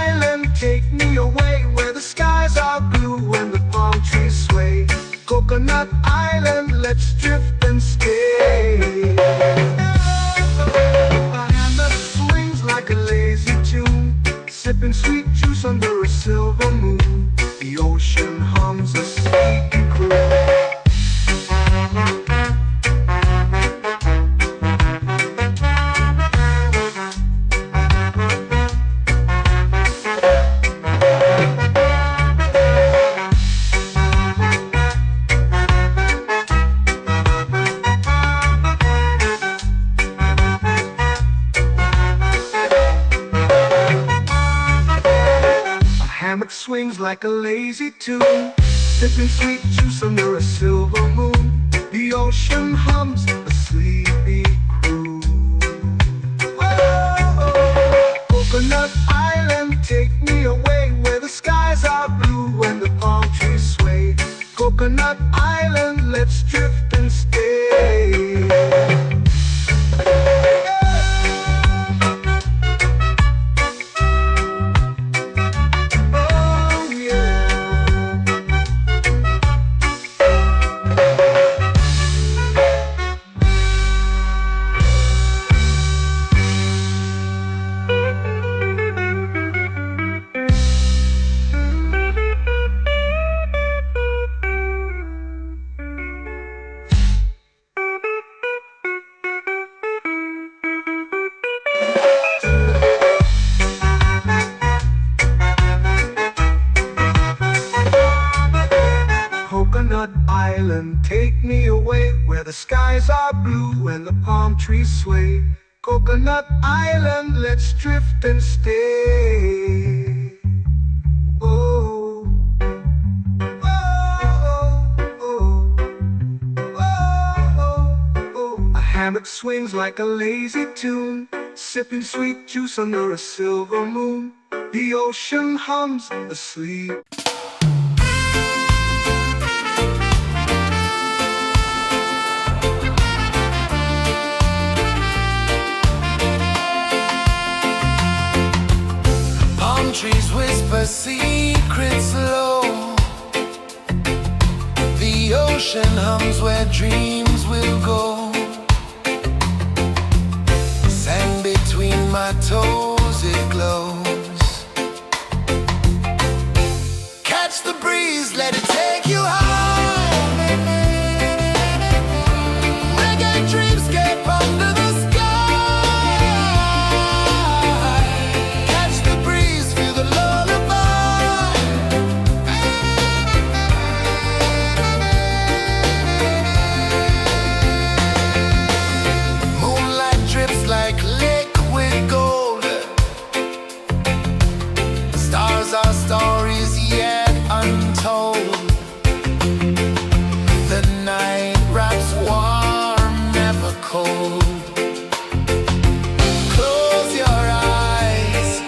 island, take me away where the skies are blue and the palm trees sway. Coconut Island, let's drift and stay. A hand that swings like a lazy tune, sipping sweet juice under a silver moon. The ocean hums a sleepy croon. Hammock swings like a lazy tune, sipping sweet juice under a silver moon. The ocean hums a sleepy croon. Whoa. Coconut Island, take me away where the skies are blue and the palm trees sway. Coconut Island, let's drift and stay. Coconut Island, take me away where the skies are blue and the palm trees sway. Coconut Island, let's drift and stay. Oh, oh, oh, oh, oh. A hammock swings like a lazy tune, sipping sweet juice under a silver moon. The ocean hums asleep. Trees whisper secrets low. The ocean hums where dreams will go. Sand between my toes, it glows. Catch the breeze, let it take you high. Reggae dreamscape under the sky. Our stories yet untold. The night wraps warm, never cold. Close your eyes,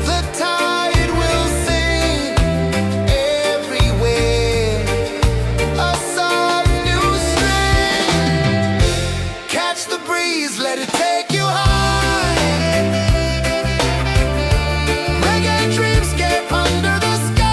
the tide will sing everywhere. A soft new string. Catch the breeze, let it take you high. Reggae dreamscape under the sky.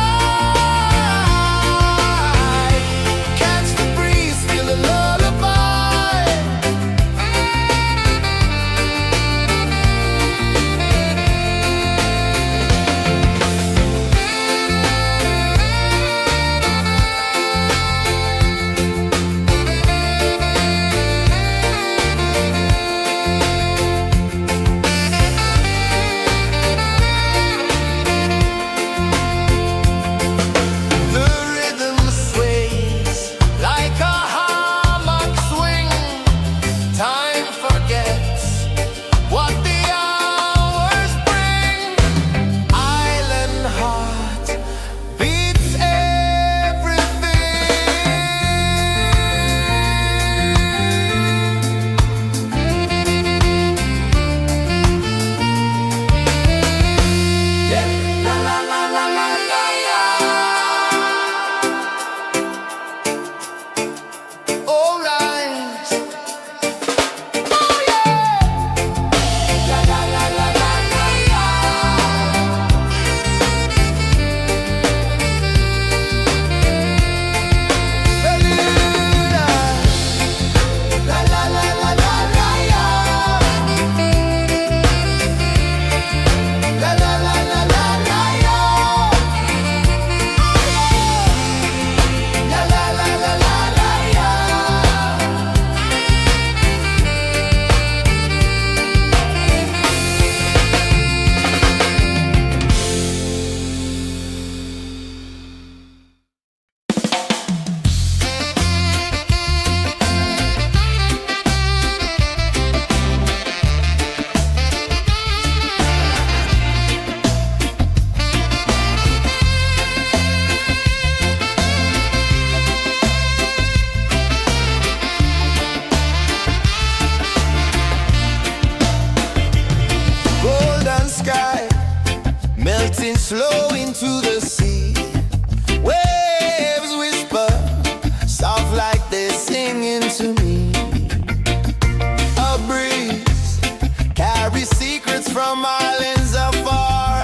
melting slow into the sea. Waves whisper, soft like they're singing to me. A breeze carries secrets from islands afar.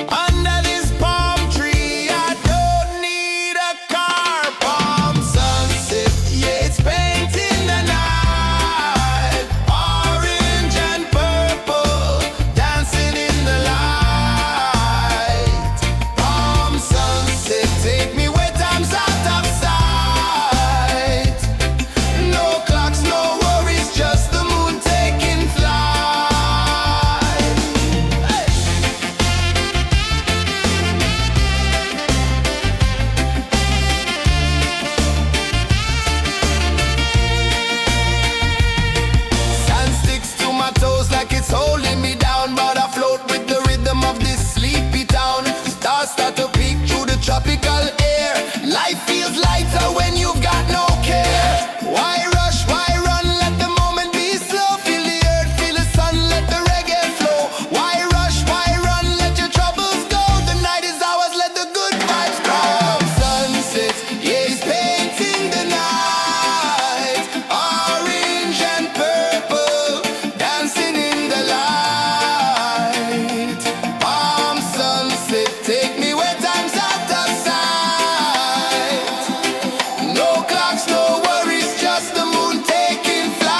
Under this palm tree, I don't need a car. Palm sunset, yeah, it's painting the night. Orange and purple, dancing in the light. Palm sunset, take me where time's out of sight. No clocks, no worries, just the moon taking flight. Hey! Sand sticks to my toes like it's holding me down, but I float with the rhythm of this sleepy town. Stars start to peek through the tropical air. Life feels lighter when you've got no care. Why rush, why run, let the moment be slow. Feel the earth, feel the sun, let the reggae flow. Why rush, why run, let your troubles go. The night is ours, let the good vibes grow. Sunset, yeah, it's painting the night. Orange and purple, dancing in the light. Palm sunset, take me where time's out of sight. No clocks, no worries, just the moon taking flight.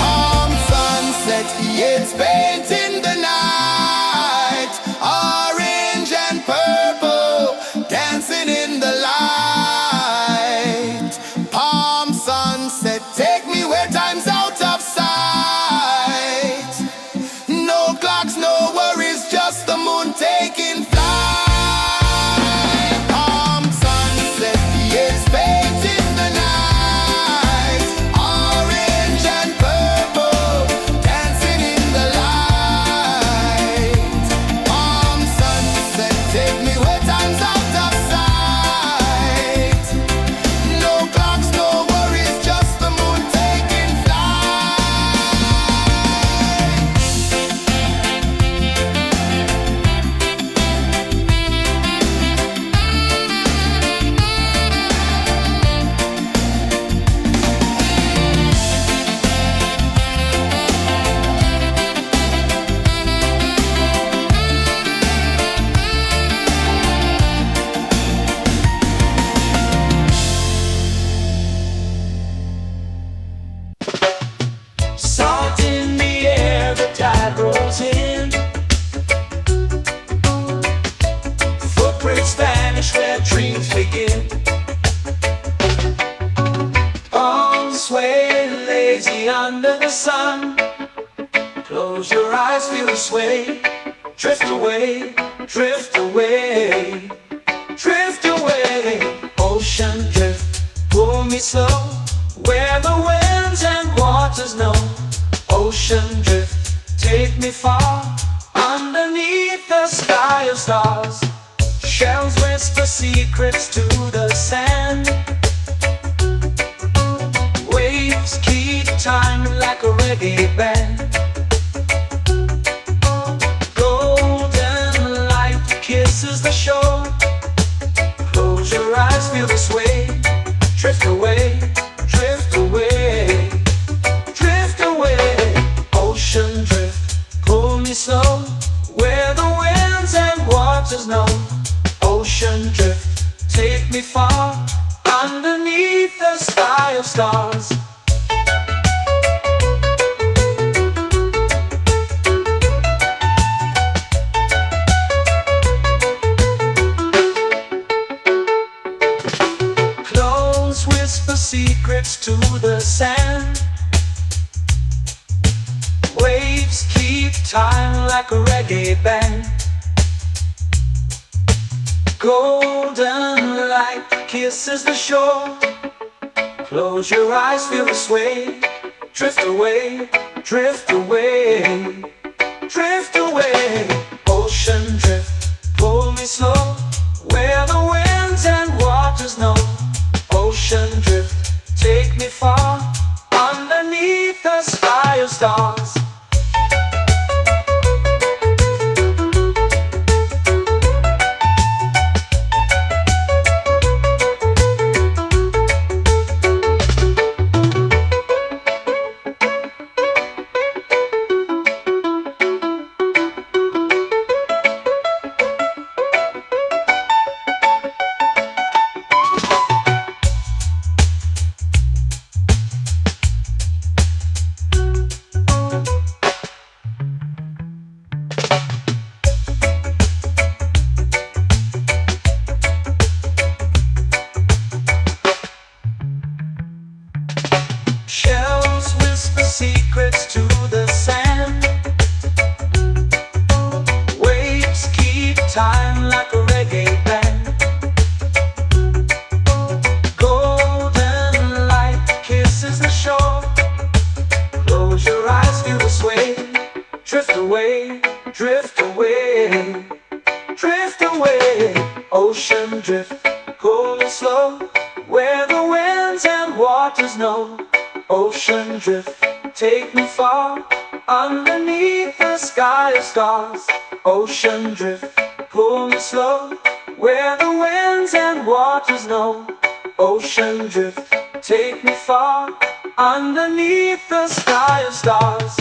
Palm sunset, yeah, it's painting the night. Orange and purple, dancing in the light. Palm sunset, take me where time's out of sight. No clocks, no worries, just the moon taking flight. Palm sunset, yeah, it's painting the night. Orange and purple, dancing in the light. Palm sunset, take me where time's out of sight. No clocks, no worries, just the moon taking flight. Salt in the air, the tide rolls in. Footprints vanish where dreams begin. Arms sway lazy under the sun. Close your eyes, feel the sway. Drift away, drift away, drift away. Ocean drift, pull me slow, where the winds and waters know. Ocean drift, take me far, underneath the sky of stars. Shells whisper secrets to the sand. Waves keep time like a reggae band. Golden light kisses the shore. Close your eyes, feel the sway. Drift away, drift away, drift away. Ocean drift, pull me slow, where the winds and waters know. Ocean drift, take me far, underneath the sky of stars. Clones whisper secrets to the sand. Waves keep time like a reggae band. Golden light kisses the shore. Close your eyes, feel the sway. Drift away, drift away, drift away. Ocean drift, pull me slow, where the winds and waters know. Ocean drift, take me far, underneath the sky of stars. Shells whisper secrets to the sand. Waves keep time like a reggae band. Golden light kisses the shore. Close your eyes, feel the sway. Drift away, drift away, drift away. Ocean drift, cool and slow, where the winds and waters know. Ocean drift, take me far, underneath the sky of stars. Ocean drift, pull me slow, where the winds and waters know. Ocean drift, take me far, underneath the sky of stars.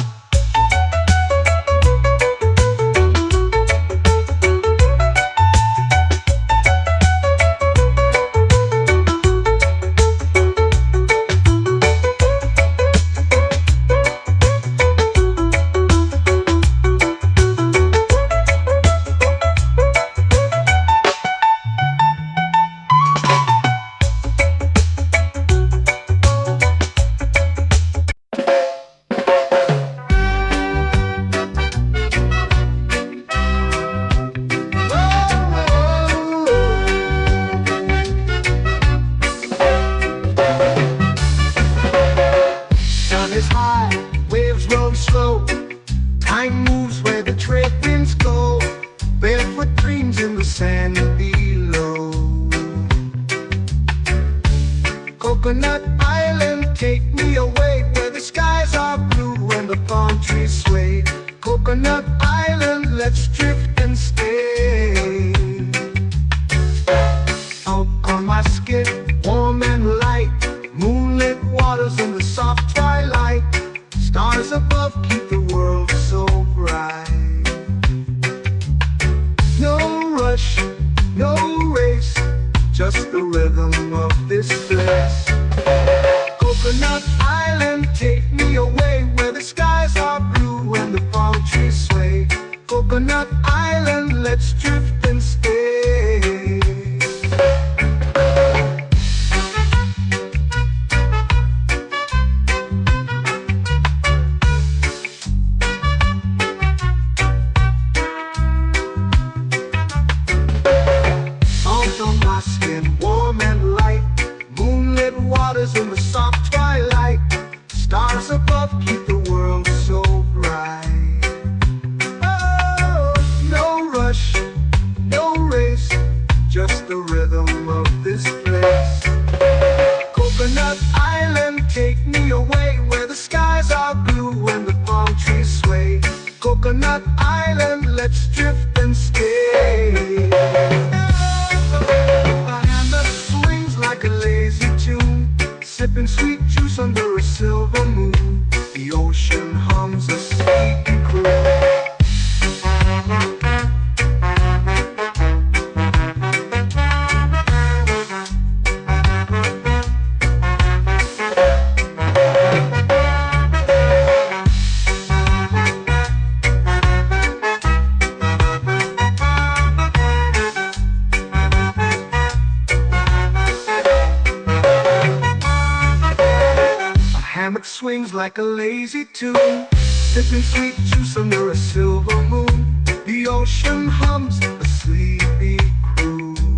Is high, waves roll slow. Time moves where the trade winds go. Barefoot dreams in the sand below. Coconut Island, take me away, where the skies are blue and the palm trees sway. Coconut Island, let's drift and stay. Out on my skin, warm and light, moonlit waters in the soft twilight. Stars above keep the world so bright. No rush, no race, just the rhythm of this place. Coconut Island, take me away, where the skies are blue and the palm trees sway. Coconut Island, let's drift and stay. Warm and light, moonlit waters in the soft twilight. Stars above keep the world so bright. Oh, no rush, no race, just the rhythm of this place. Coconut Island, take me away, where the skies are blue and the palm trees sway. Coconut Island, let's drift and stay. Like a lazy tune, sipping sweet juice under a silver moon. The ocean hums a sleepy croon. Swings like a lazy tune, sipping sweet juice under a silver moon. The ocean hums a sleepy croon.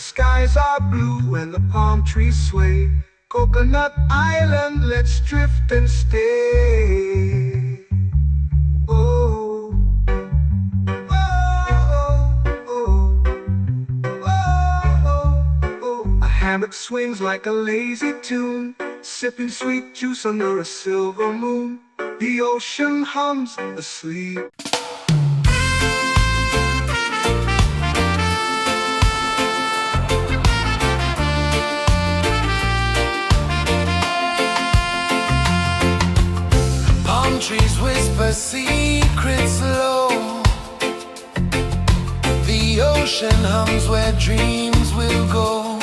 skies are blue and the palm trees sway. Coconut Island, let's drift and stay. Oh, oh, oh, oh, oh. A hammock swings like a lazy tune, sipping sweet juice under a silver moon. The ocean hums asleep. Palm trees whisper secrets low. The ocean hums where dreams will go.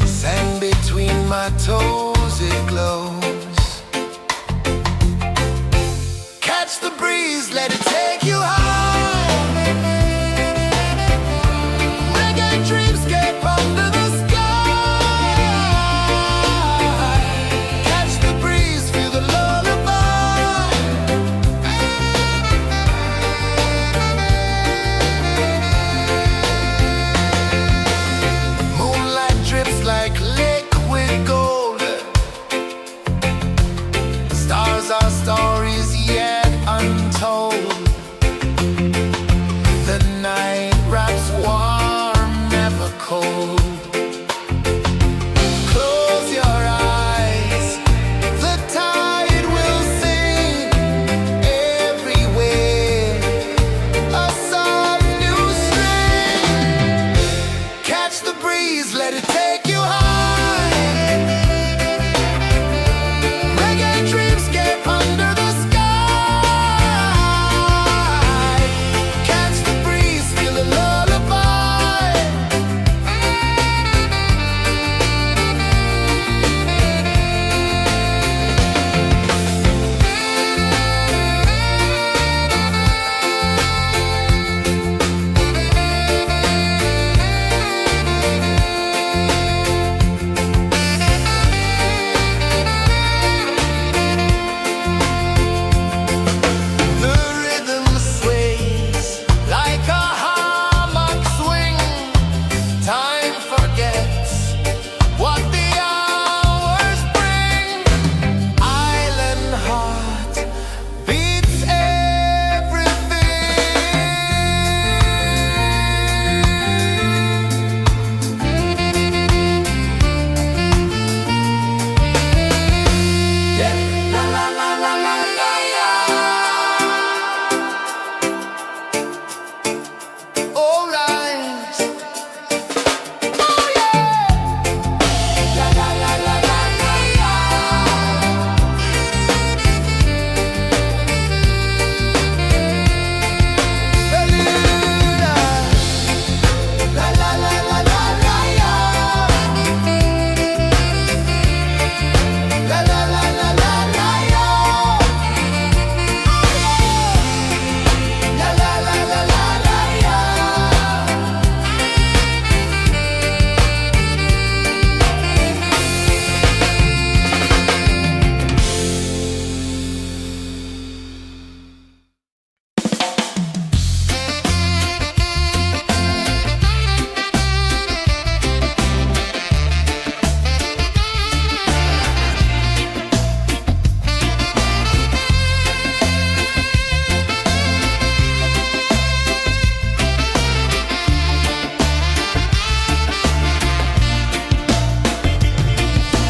Sand between my toes, it glows. Catch the breeze, let it take you high. Reggae dreamscape under the sky. Catch the breeze, feel the lullaby. Moonlight drips like liquid gold. Stars are stories yet untold. The night wraps warm, never cold. Close your eyes, the tide will sing everywhere. A soft new string. Catch the breeze, let it take you high. Reggae dreamscape under the sky. Catch the breeze, feel the lullaby. The rhythm sways like a hammock swing. Time forgets what the hours bring. Island heart beats everything. Yeah. La la la la la la la. All right. Oh yeah. La la la la la la la. La la la la la la la. La la la la la la la. La la la la la la la.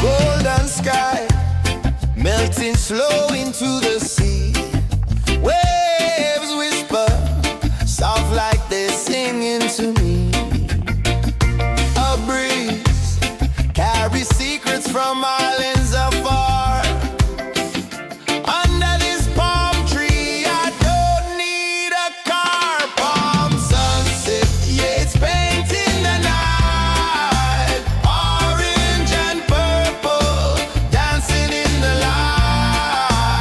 Golden sky melting slow into the sea. Waves whisper soft like they're singing to me. A breeze carries secrets from islands afar. Under this palm tree, I don't need a car. Palm sunset, yeah, it's painting the night. Orange and purple dancing in the light.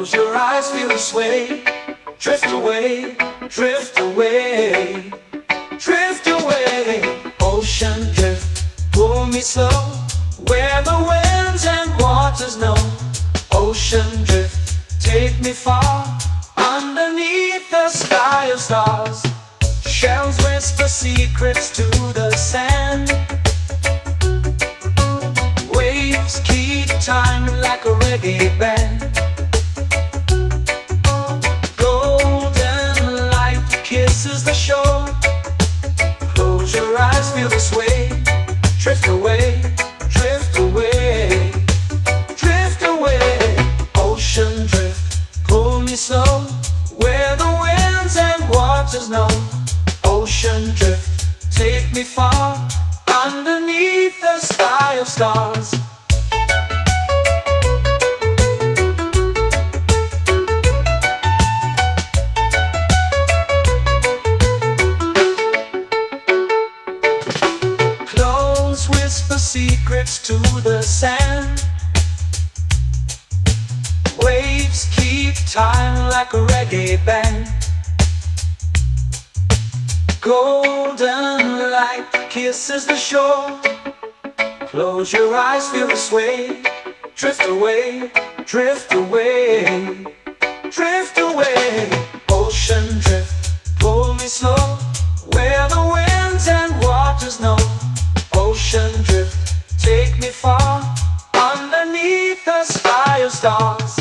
Close your eyes, feel the sway. Drift away, drift away, drift away. Ocean drift, pull me slow, where the winds and waters know. Ocean drift, take me far, underneath the sky of stars. Shells whisper secrets to the sand. Waves keep time like a reggae band. Golden light kisses the shore. Close your eyes, feel the sway. Drift away, drift away, drift away. Ocean drift, pull me slow, where the winds and waters know. Ocean drift, take me far, underneath the sky of stars. Close whisper secrets to the sand. Waves keep time like a reggae band. Golden light kisses the shore. Close your eyes, feel the sway. Drift away, drift away, drift away. Ocean drift, pull me slow, where the winds and waters know. Ocean drift, take me far, underneath the sky of stars.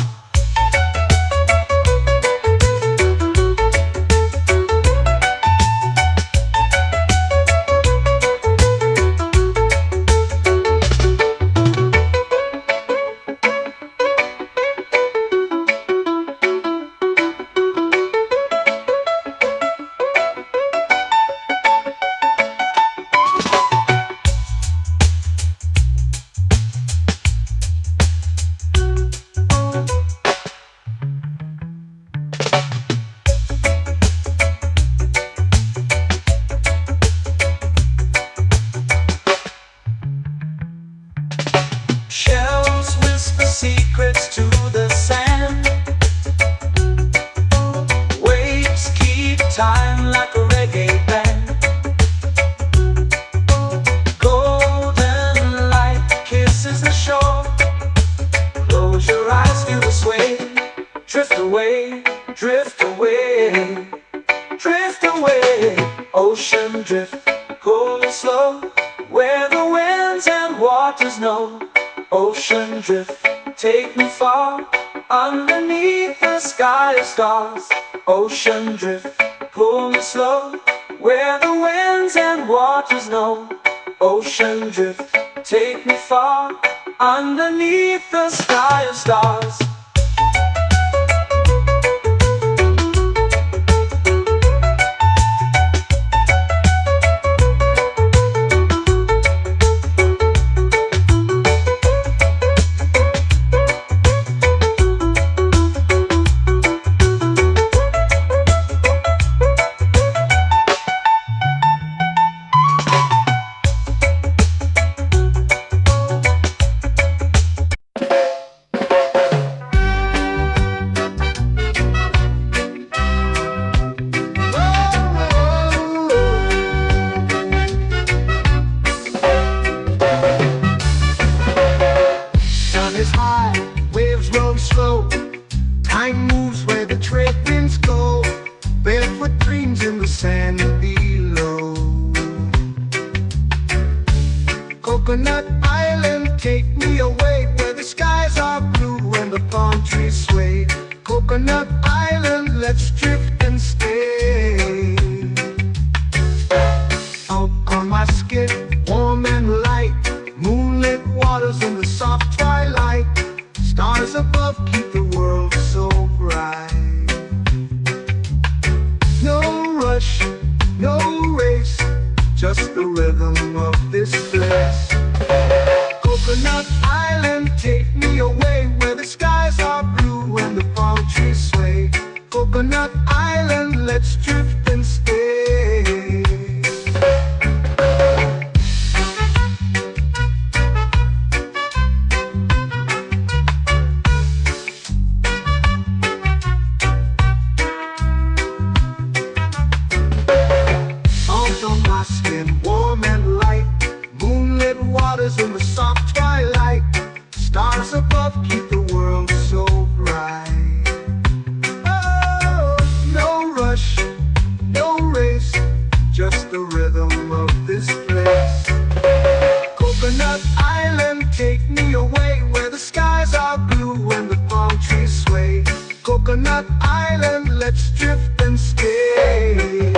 Shells whisper secrets to the sand. Waves keep time like a reggae band. Golden light kisses the shore. Close your eyes, feel the sway. Drift away, drift away, drift away. Ocean drift, pull me slow, where the winds and waters know. Ocean drift, take me far, underneath the sky of stars. Ocean drift, pull me slow, where the winds and waters know. Ocean drift, take me far, underneath the sky of stars. Time moves where the trade winds go. Barefoot dreams in the sand below. Coconut Island, take me away, where the skies are blue and the palm trees sway. Coconut Island, let's drift and stay. Out on my skin, warm and light, moonlit waters in the soft twilight. Stars above keep the world so bright. No rush, no race, just the rhythm of this place. Coconut Island, take me away, where the skies are blue and the palm trees sway. Coconut Island. flowers in the soft twilight. Stars above keep the world so bright. Oh, no rush, no race, just the rhythm of this place. Coconut Island, take me away where the skies are blue and the palm trees sway. Coconut Island, let's drift and stay. A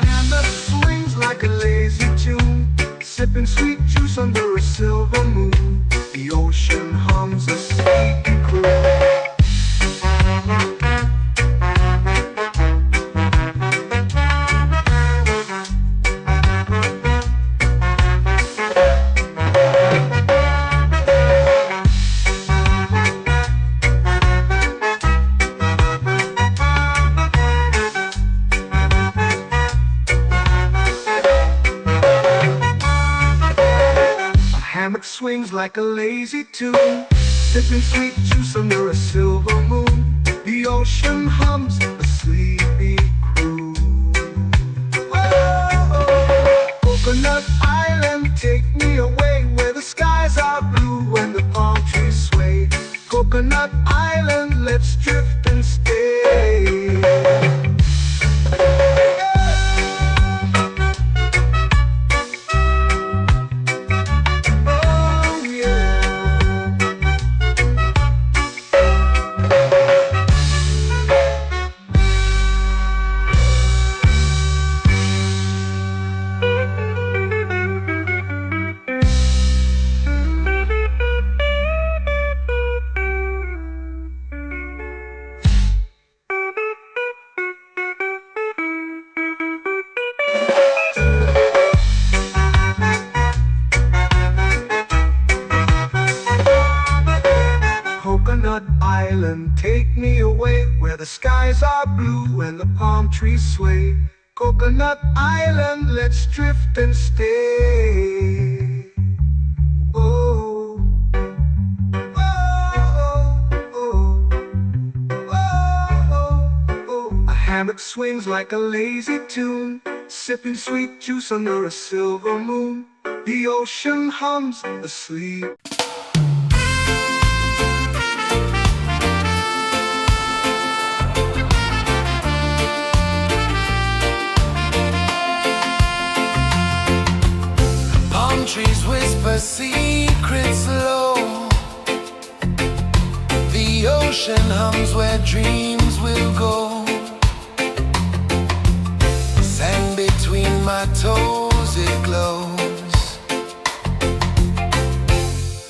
hand that swings like a lazy tune, sipping sweet juice under a silver moon. The ocean hums a sleepy croon. Hammock swings like a lazy tune, sipping sweet juice under a silver moon. The ocean hums a sleepy croon. Whoa, Coconut Island, take me away where the skies are blue and the palm trees sway. Coconut Island, let's drift and stay. Coconut Island, take me away where the skies are blue and the palm trees sway. Coconut Island, let's drift and stay. Oh, oh, oh, oh, oh. A hammock swings like a lazy tune, sipping sweet juice under a silver moon. The ocean hums asleep. Trees whisper secrets low. The ocean hums where dreams will go. Sand between my toes, it glows.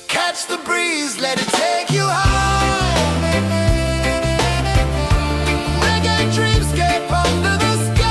Catch the breeze, let it take you high. Reggae dreamscape under the sky.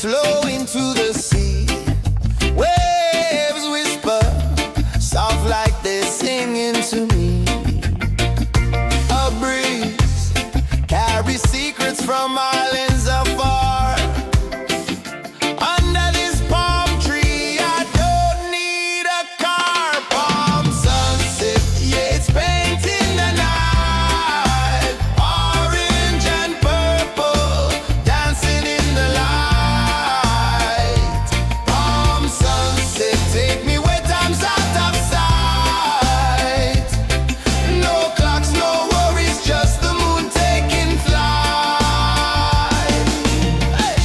flow into the sea. Waves whisper, soft like they're singing to me. A breeze carries secrets from islands afar. Under this palm tree, I don't need a car. Palm sunset, yeah, it's painting the night. Orange and purple, dancing in the light. Palm sunset, take me where time's out of sight. No clocks, no worries, just the moon taking flight. Hey!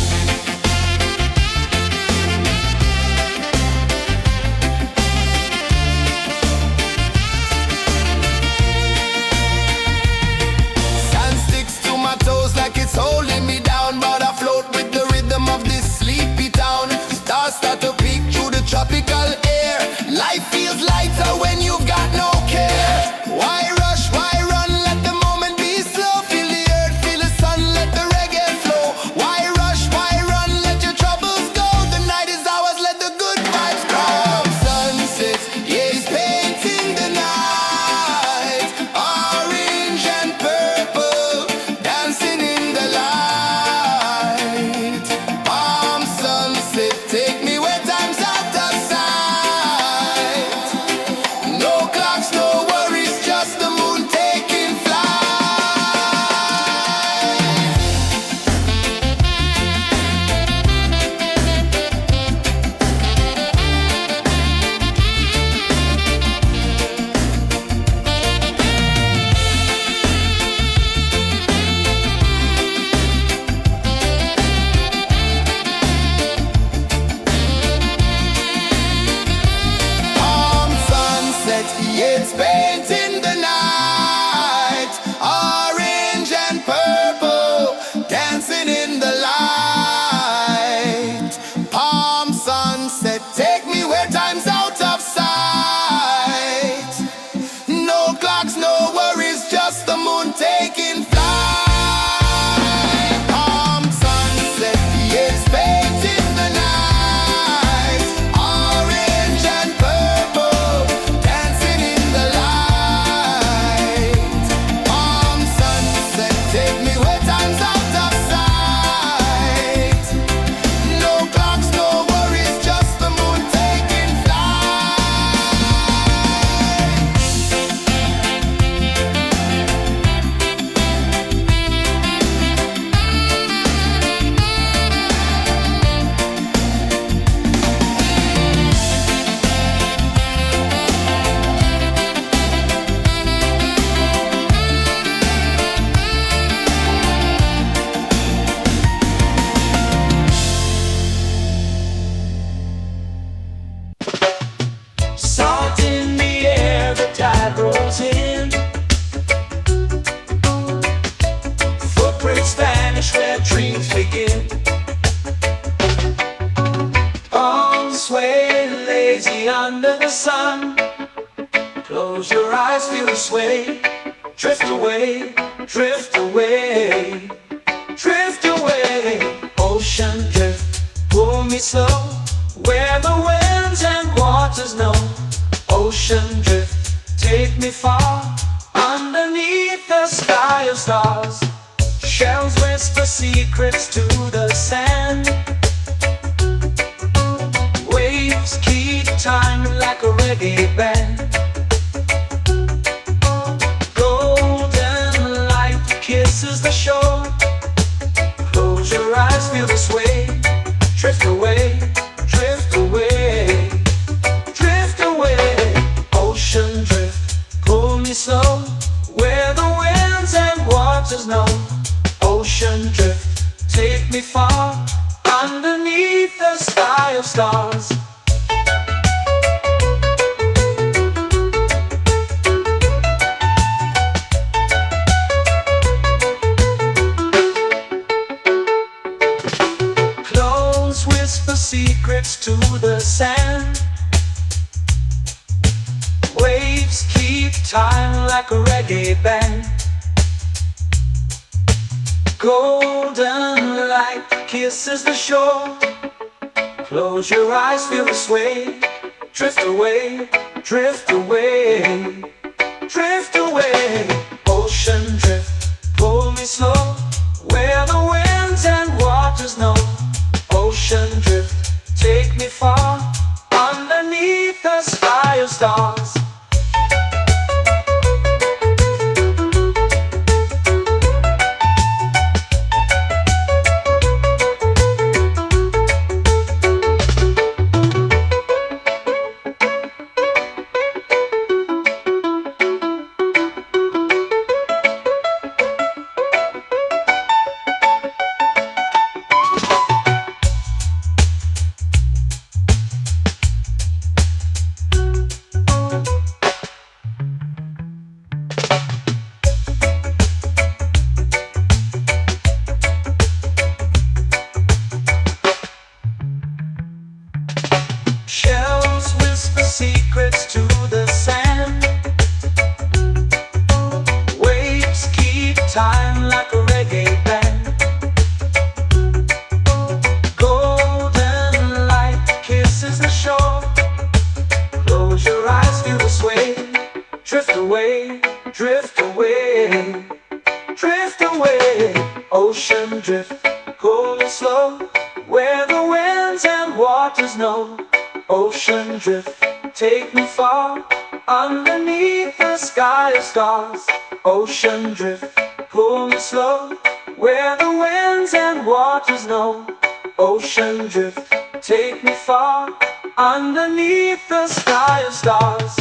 Sand sticks to my toes like it's holding me down, but I float with the rhythm of this sleepy town. Stars start to peek through the tropical air. Life feels lighter when you've got no care. Why rush, why run, let the moment be slow. Feel the earth, feel the sun, let the reggae flow. Why rush, why run, let your troubles go. The night is ours, let the good vibes grow. Sunset, yeah, it's painting the night. Orange and purple, dancing in the light. Palm sunset, take me where time's out of sight. No clocks, no worries, just the moon taking flight. Palm sunset, yeah, it's painting the night. Orange and purple, dancing in the light. Palm sunset, take me where time's out of sight. No clocks, no worries, just the moon taking flight. Palm sunset, yeah, it's painting the night. Orange and purple, dancing in the light. Palm sunset, take me where time's out of sight. No clocks, no worries, just the moon taking flight. Salt in the air, the tide rolls in. Footprints vanish where dreams begin. Arms sway lazy under the sun. Close your eyes, feel the sway. Drift away, drift away, drift away. Ocean drift, pull me slow, where the winds and waters know. Ocean drift, take me far, underneath the sky of stars. Shells whisper secrets to the sand. Waves keep time like a reggae band. Golden light kisses the shore. Close your eyes, feel the sway. Drift away, drift away, drift away. Ocean drift, pull me slow, where the winds and waters know. Ocean drift, take me far, underneath the sky of stars. Clones whisper secrets to the sand. Waves keep time like a reggae band. Golden light kisses the shore. Close your eyes, feel the sway. Drift away, drift away, drift away. Ocean drift, pull me slow, where the winds and waters know. Ocean drift, take me far, underneath the sky of stars. Shells whisper secrets to the sand. Waves keep time like a reggae band. Golden light kisses the shore. Close your eyes, feel the sway. Drift away, drift away, drift away. Ocean drift, cool and slow, where the winds and waters know. Ocean drift, take me far, underneath the sky of stars. Ocean drift, pull me slow, where the winds and waters know. Ocean drift, take me far, underneath the sky of stars.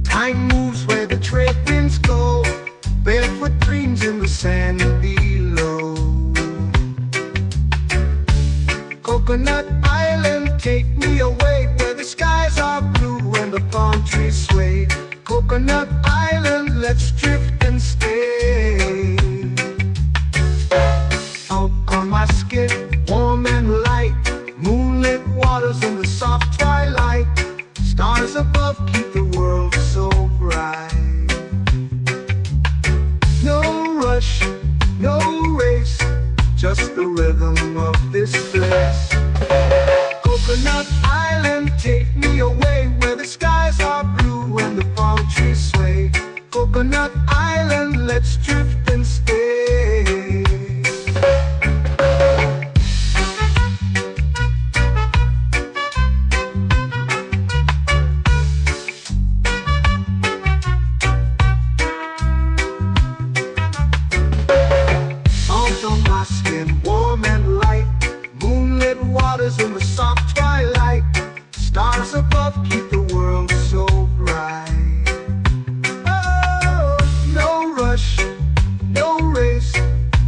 Time moves where the trade winds go. Barefoot dreams in the sand below. Coconut Island, take me away, where the skies are blue and the palm trees sway. Coconut Island, let's drift and stay. Out on my skin, warm and light, moonlit waters in the soft twilight. Stars above keep the world so bright. No rush, no race, just the rhythm of this place. Coconut Island, take me away, where the skies are blue and the palm trees sway. Coconut Island, let's drift and stay. Warm and light, moonlit waters in the soft twilight. Stars above keep the world so bright. Oh, no rush, no race,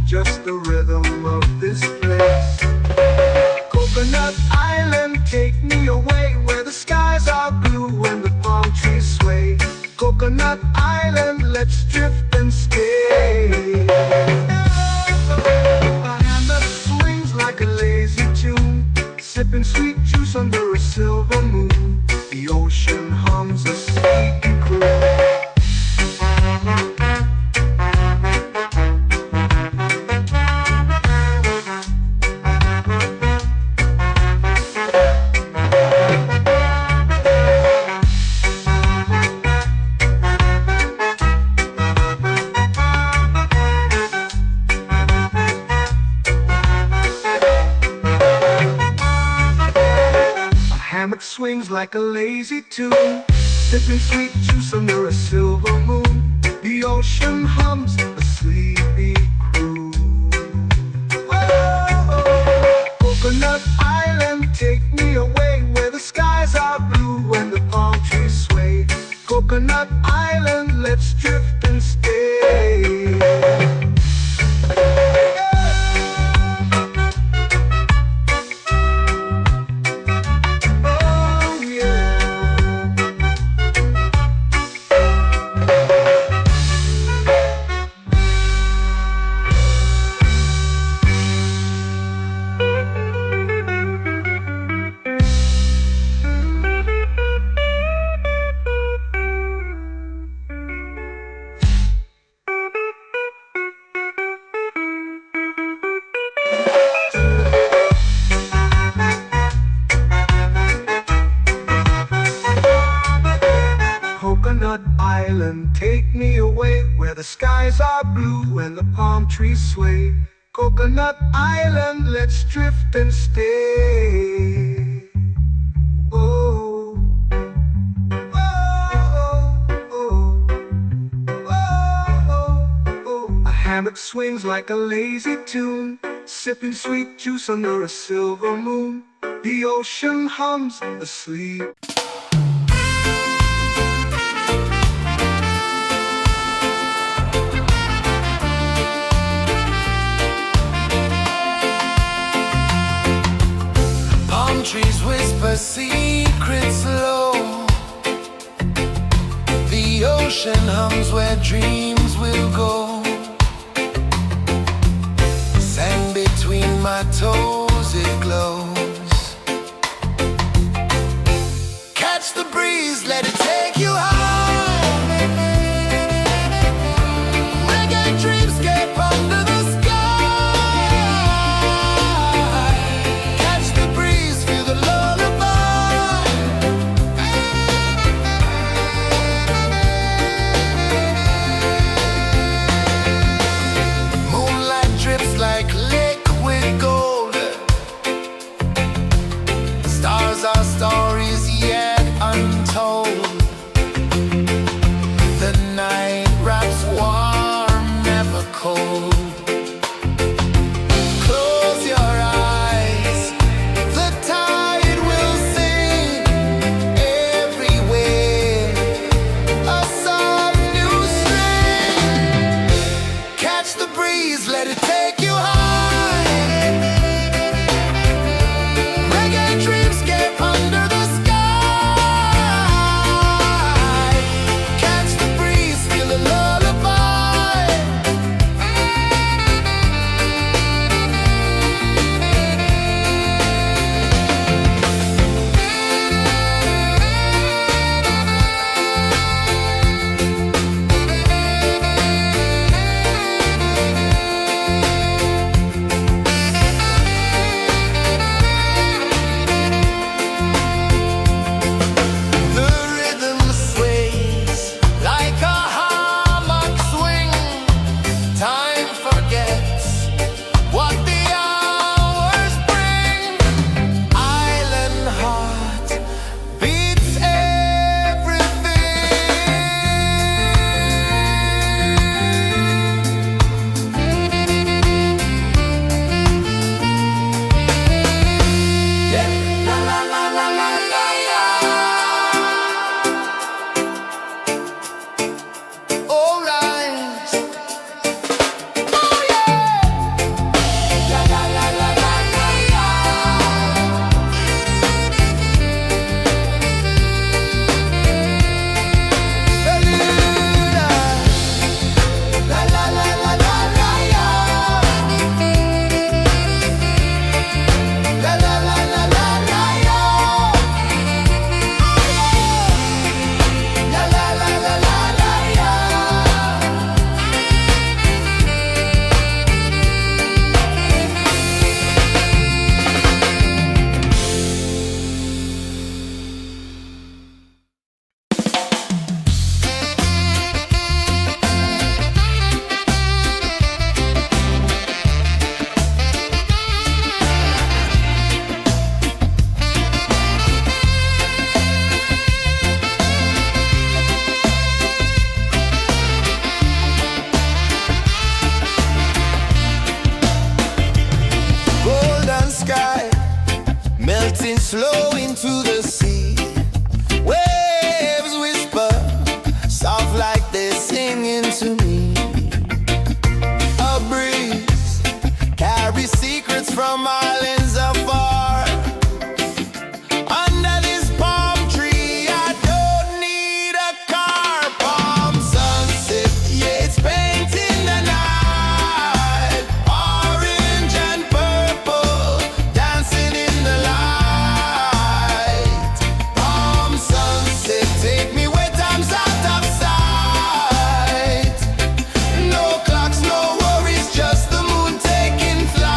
just the rhythm of this place. Coconut Island, take me away, where the skies are blue and the palm trees sway. Coconut Island, let's drift and stay. Like a lazy tune, sipping sweet juice under a silver moon. The ocean hums a sleepy croon. Swings like a lazy tune, sipping sweet juice under a silver moon. The ocean hums a sleepy croon. Whoa. island, take me away where the skies are blue and the palm trees sway. Coconut Island, let's drift and stay. Oh, oh, oh, oh, oh. A hammock swings like a lazy tune, sipping sweet juice under a silver moon. The ocean hums asleep. Palm trees whisper secrets low. The ocean hums where dreams will go. Sand between my toes, it glows. Catch the breeze, let it take you high. Reggae dreamscape under the sky. Catch the breeze, feel the lullaby. Moonlight drips like liquid gold. Stars are stories yet untold. The night wraps warm, never cold. Close your eyes, the tide will sing everywhere. A soft new string. Catch the breeze, let it take you high. Reggae dreamscape under the sky. Catch the breeze, feel the lullaby. The rhythm sways like a hammock swing. Time forgets what the hours bring. Island heart beats everything. Yeah. La la la la la la la. All right. Oh yeah. La la la la la la la. La la la la la la la. La la la la la la la. La la la la la la la. Golden sky melting slow into the sea. Waves whisper soft like they're singing to me. A breeze carries secrets from islands afar. Under this palm tree, I don't need a car. Palm sunset, yeah, it's painting the night. Orange and purple, dancing in the light. Palm sunset, take me where time's out of sight. No clocks, no worries, just the moon taking flight.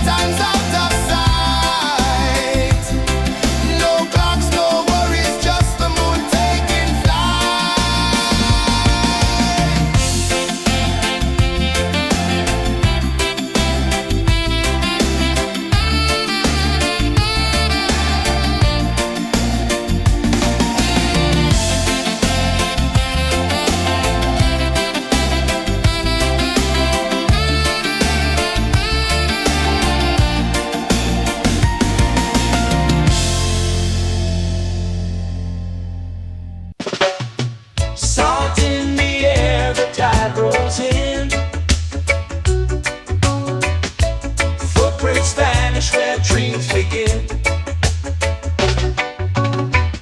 time's out of sight. No clocks, no worries, just the moon taking flight. Salt in the air, the tide rolls in. Footprints vanish where dreams begin.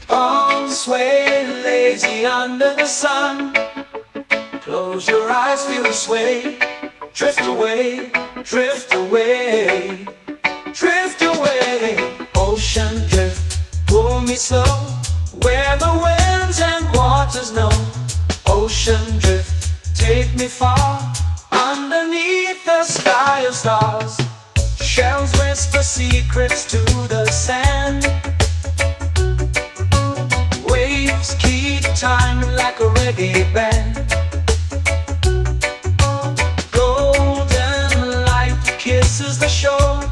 Arms swaying lazy under the sun. Close your eyes, feel the sway. Drift away, drift away, drift away. Ocean drift, pull me slow, where the winds and waters know. Ocean drift, take me far, underneath the sky of stars. Shells whisper secrets to the sand. Waves keep time like a reggae band. Golden light kisses the shore.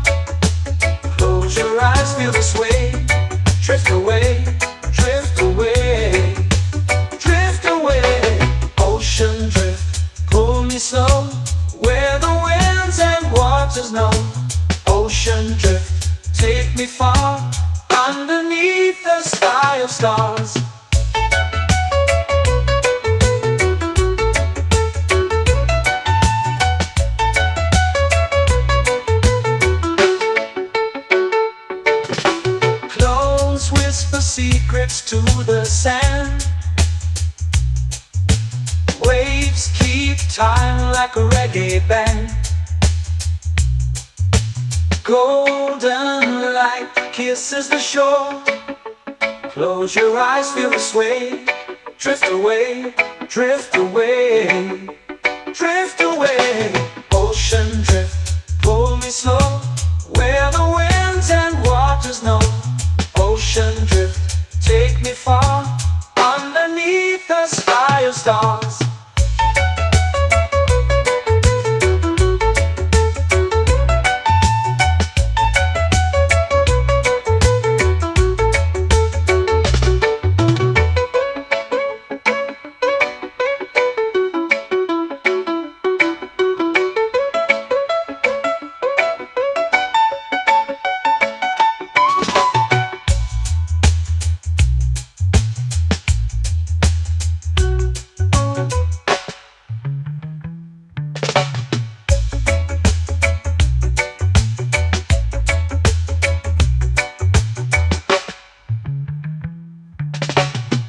Close your eyes, feel the sway. Drift away, drift away, drift away. Ocean drift, pull me slow, where the winds and waters know. Ocean drift, take me far, underneath the sky of stars. Close whisper secrets to the sand. Waves keep time like a reggae band. Golden light kisses the shore. Close your eyes, feel the sway. Drift away, drift away, drift away. Ocean drift, pull me slow, where the winds and waters know. Ocean drift, take me far, underneath the sky of stars.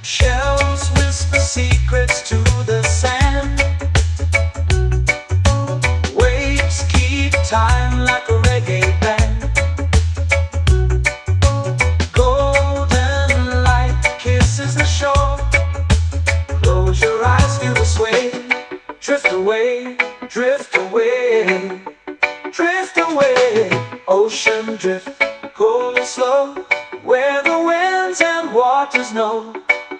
Shells whisper secrets to the sand. Waves keep time like a reggae band. Golden light kisses the shore. Close your eyes, feel the sway. Drift away, drift away, drift away. Ocean drift, pull me slow, where the winds and waters know.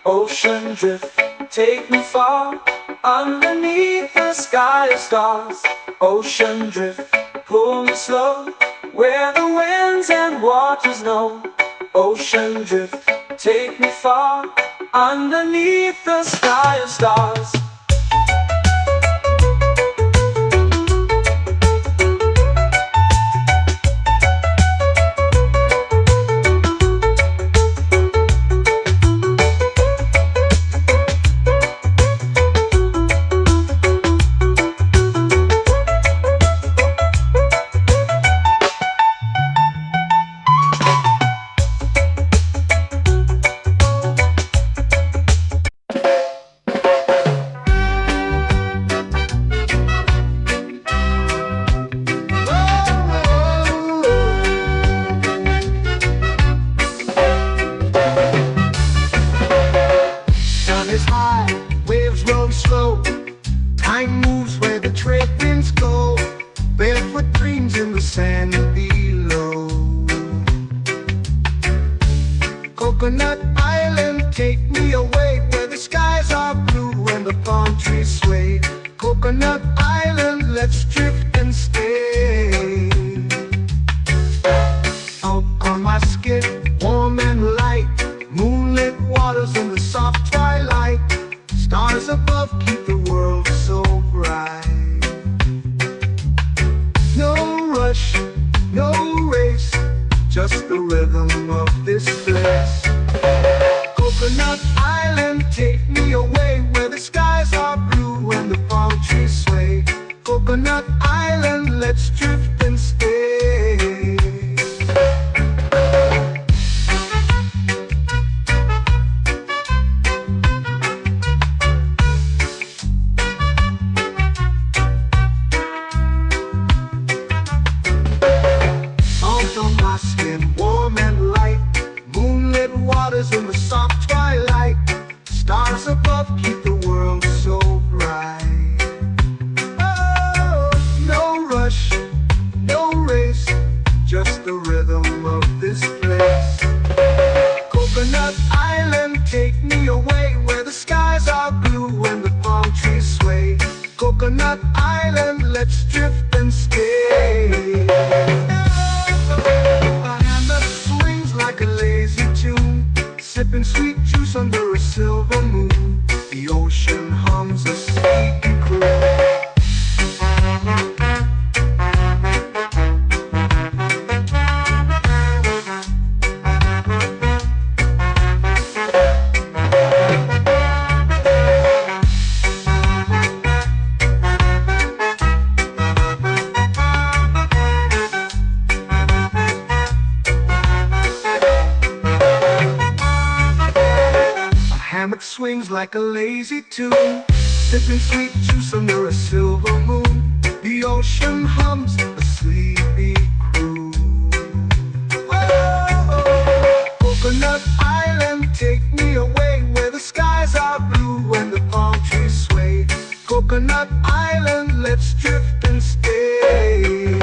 Ocean drift, take me far, underneath the sky of stars. Ocean drift, pull me slow, where the winds and waters know. Ocean drift, take me far, underneath the sky of stars. Coconut Island, take me away where the skies are blue and the palm trees sway. Coconut Island, let's drift and stay. Out on my skin, warm and light, moonlit waters in the soft twilight. Stars above keep the world so bright. No rush, no race, just the rhythm of this place. Coconut Island, take me away where the skies are blue and the palm trees sway. Coconut Island, let's drift and stay. Out on my skin, warm and light, moonlit waters in the soft twilight. Stars above keep the world so bright. Oh, no rush, no race, just the rhythm of this place. Coconut Island, take me away where the skies are blue and the palm trees sway. Coconut Island, let's drift and stay. A hand that swings like a lazy tune, sipping sweet juice under a silver moon. The ocean hums a sleepy croon. Hammock swings like a lazy tune, sipping sweet juice under a silver moon. The ocean hums a sleepy croon. Oh, Coconut Island, take me away where the skies are blue and the palm trees sway. Coconut Island, let's drift and stay.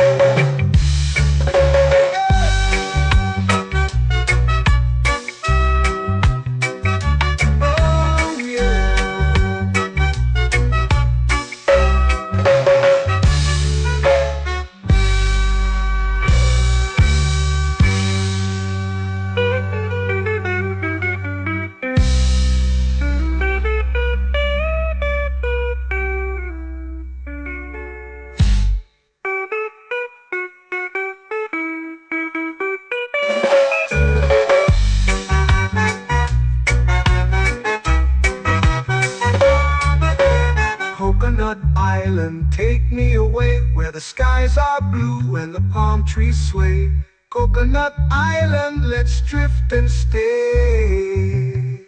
Coconut Island, take me away where the skies are blue and the palm trees sway. Coconut Island, let's drift and stay.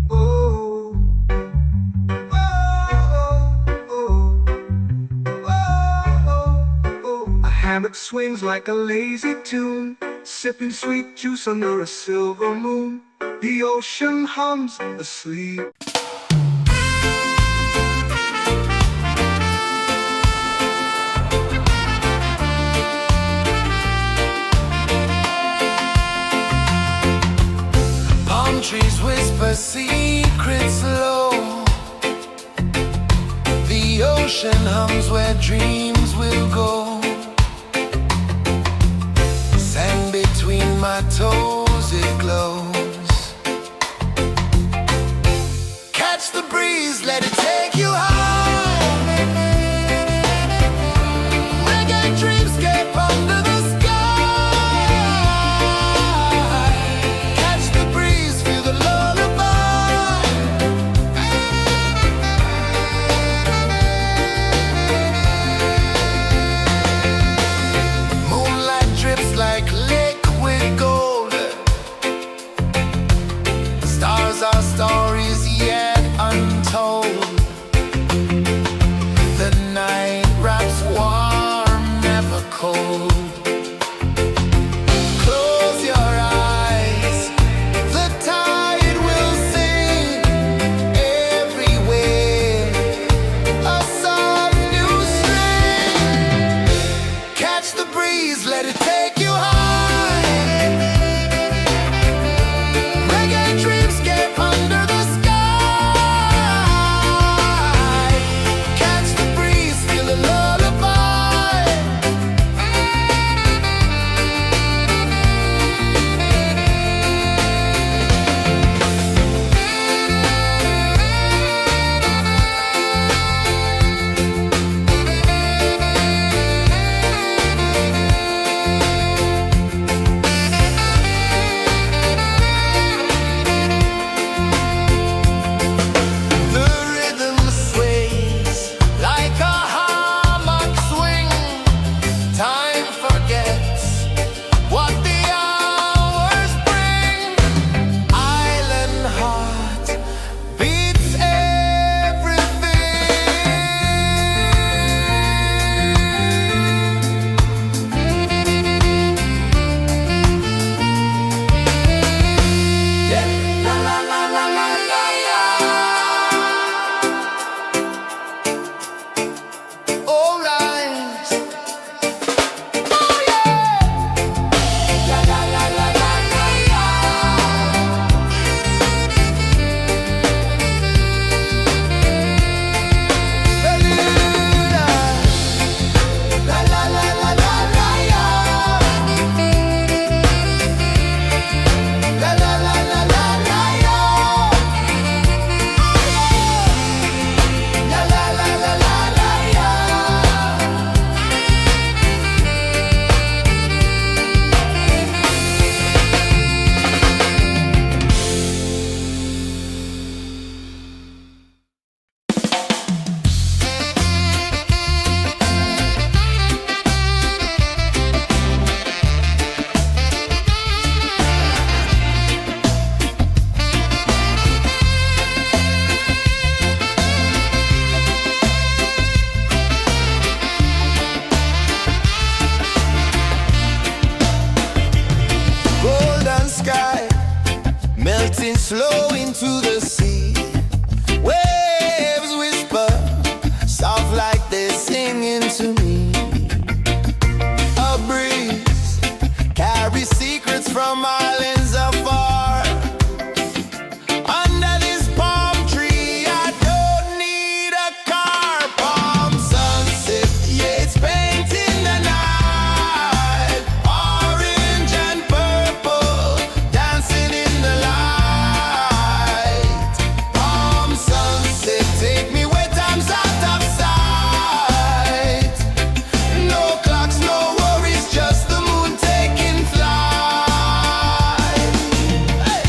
Oh, oh, oh, oh, oh. A hammock swings like a lazy tune, sipping sweet juice under a silver moon. The ocean hums asleep. Trees whisper secrets low. The ocean hums where dreams will go. Sand between my toes, it glows. Catch the breeze, let it take you high. Reggae dreamscape under the sky. sky, melting slow into the sea. Waves whisper, soft like they're singing to me. A breeze carries secrets from islands afar. Under this palm tree, I don't need a car. Palm sunset, yeah, it's painting the night. Orange and purple, dancing in the light. Palm sunset, take me where time's out of sight. No clocks, no worries, just the moon taking flight. Hey!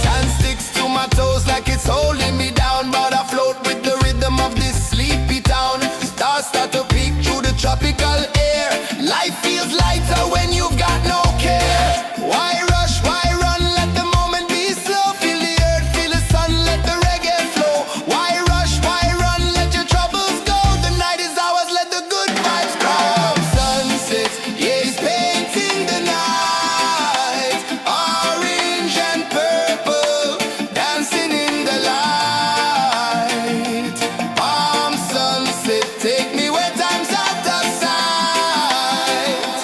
Sand sticks to my toes like it's holding me down, but I float with the rhythm of this sleepy town. Stars start to peek through the tropical air. Life feels lighter when you've got no care. Why rush, why run, let the moment be slow. Feel the earth, feel the sun, let the reggae flow. Why rush, why run, let your troubles go. The night is ours, let the good vibes come. Sunset, yeah, it's painting the night. Orange and purple, dancing in the light. Palm sunset, take me where time's out of sight.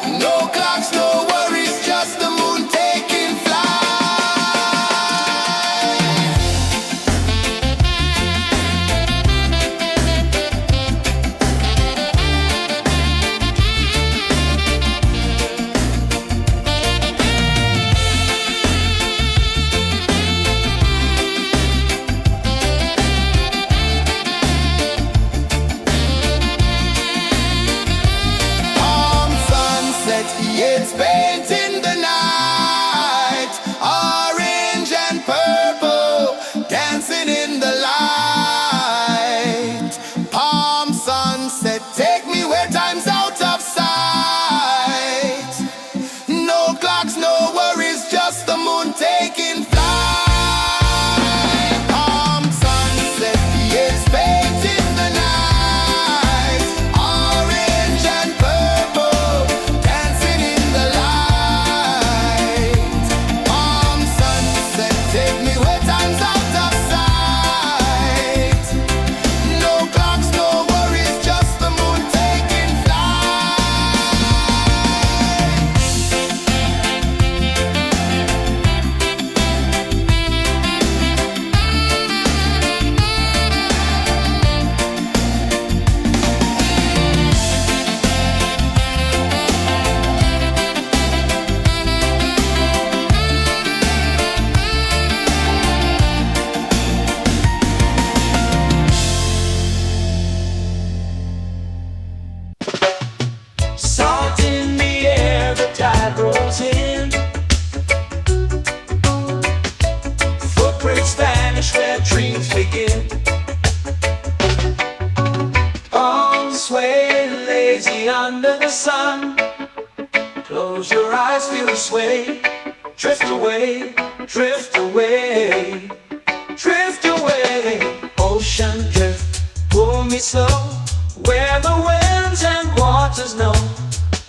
No clocks, no worries, just the moon taking flight. Palm sunset, yeah, it's painting the night. Orange and purple, dancing in the light. Palm sunset, take me where time's out of sight. No clocks, no worries, just the moon taking flight. Palm sunset, yeah, it's painting the night. Orange and purple, dancing in the light. Palm sunset, take me where time's out of sight. No clocks, no worries, just the moon taking flight. Salt in the air, the tide rolls in. Footprints vanish where dreams begin. Arms sway lazy under the sun. Close your eyes, feel the sway. Drift away, drift away, drift away. Ocean drift, pull me slow, where the winds and waters know.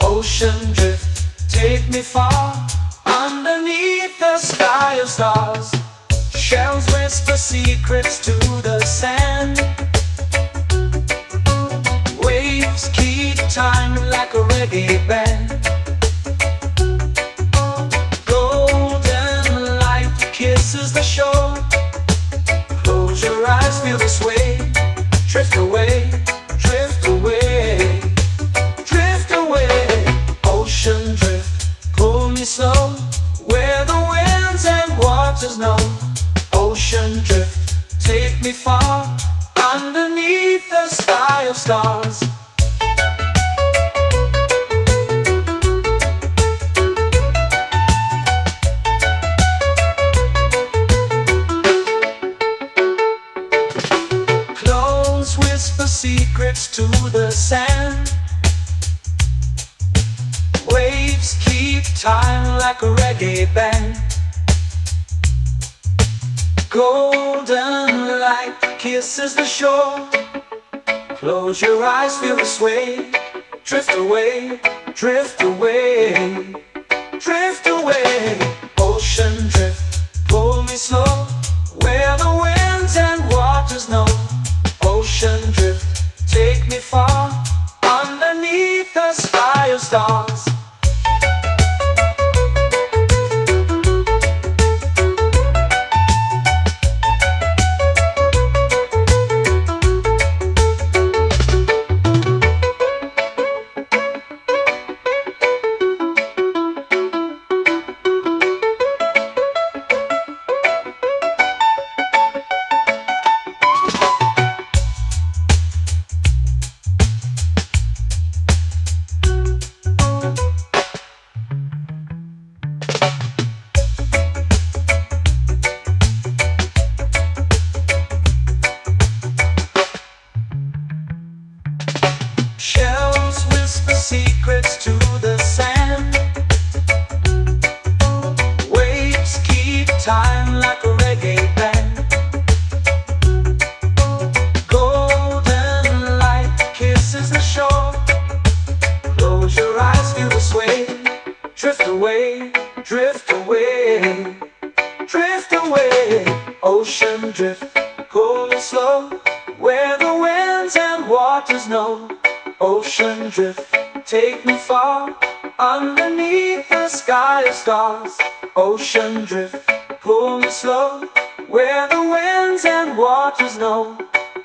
Ocean drift, take me far, underneath the sky of stars. Shells whisper secrets to the sand. Waves keep time like a reggae band. Golden light kisses the shore. Close your eyes, feel the sway. Drift away, drift away, drift away. Ocean drift, pull me slow, where the winds and waters know. Ocean drift, take me far, underneath the sky of stars. Close whisper secrets to the sand. Waves keep time like a reggae band. Golden light kisses the shore. Close your eyes, feel the sway. Drift away, drift away, drift away. Ocean drift, pull me slow, where the winds and waters know. Ocean drift, take me far, underneath the sky of stars. Shells whisper secrets to the sand. Waves keep time like a reggae band. Golden light kisses the shore. Close your eyes, feel the sway. Drift away, drift away, drift away. Ocean drift, pull me slow, where the winds and waters know. Ocean drift, take me far, underneath the sky of stars. Ocean drift, pull me slow, where the winds and waters know.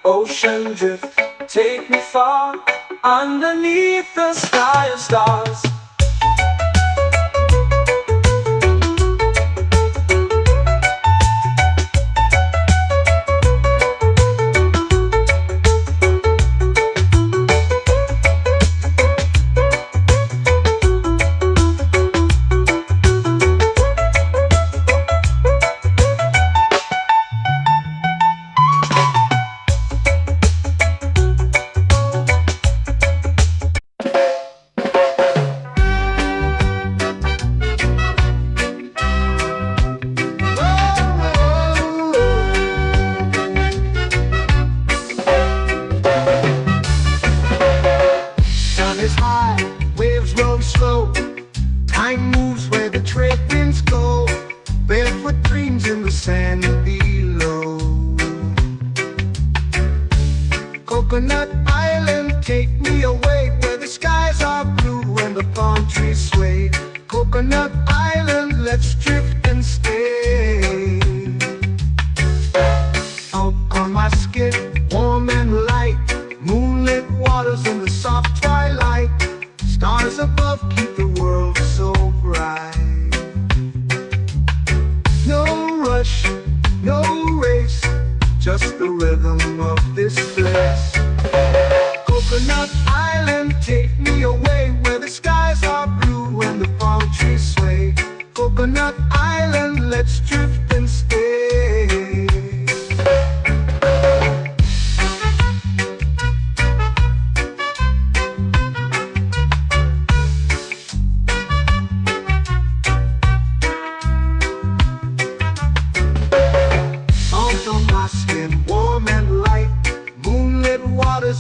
Ocean drift, take me far, underneath the sky of stars. Slow. Time moves where the trade winds go. Barefoot dreams in the sand below. Coconut Island, take me away, where the skies are blue and the palm trees sway. Coconut Island, let's drift and stay. Out on my skin, warm and light, moonlit waters in the soft twilight. Stars above keep the world so bright. No rush, no race, just the rhythm of this place. Coconut Island, take me away, where the skies are blue and the palm trees sway. Coconut Island, let's drift and stay.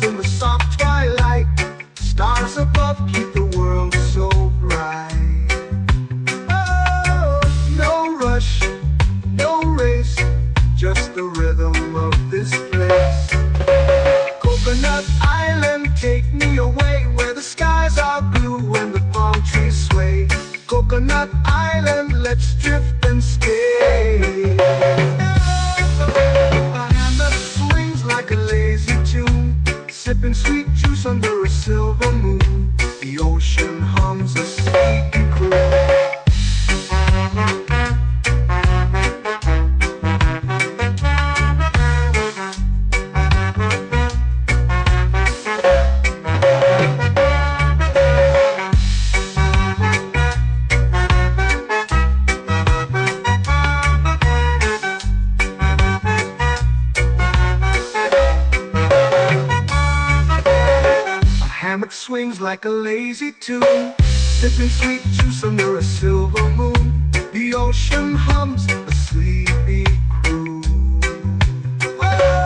In the soft twilight, stars above keep the world so bright. Oh, no rush, no race, just the rhythm of this place. Coconut Island, take me away, where the skies are blue and the palm trees sway. Coconut Island, let's drift and stay. A hand that swings like a lazy tune, sipping sweet juice under a silver moon. The ocean hums a sleepy croon. Hammock swings like a lazy tune, sipping sweet juice under a silver moon. The ocean hums a sleepy croon. Whoa!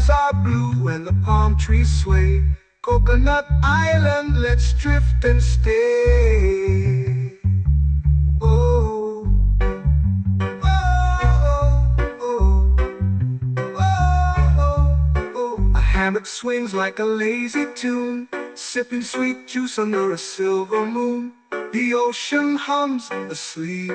skies are blue and the palm trees sway. Coconut Island, let's drift and stay. Oh, oh, oh, oh, oh. A hammock swings like a lazy tune, sipping sweet juice under a silver moon. The ocean hums asleep.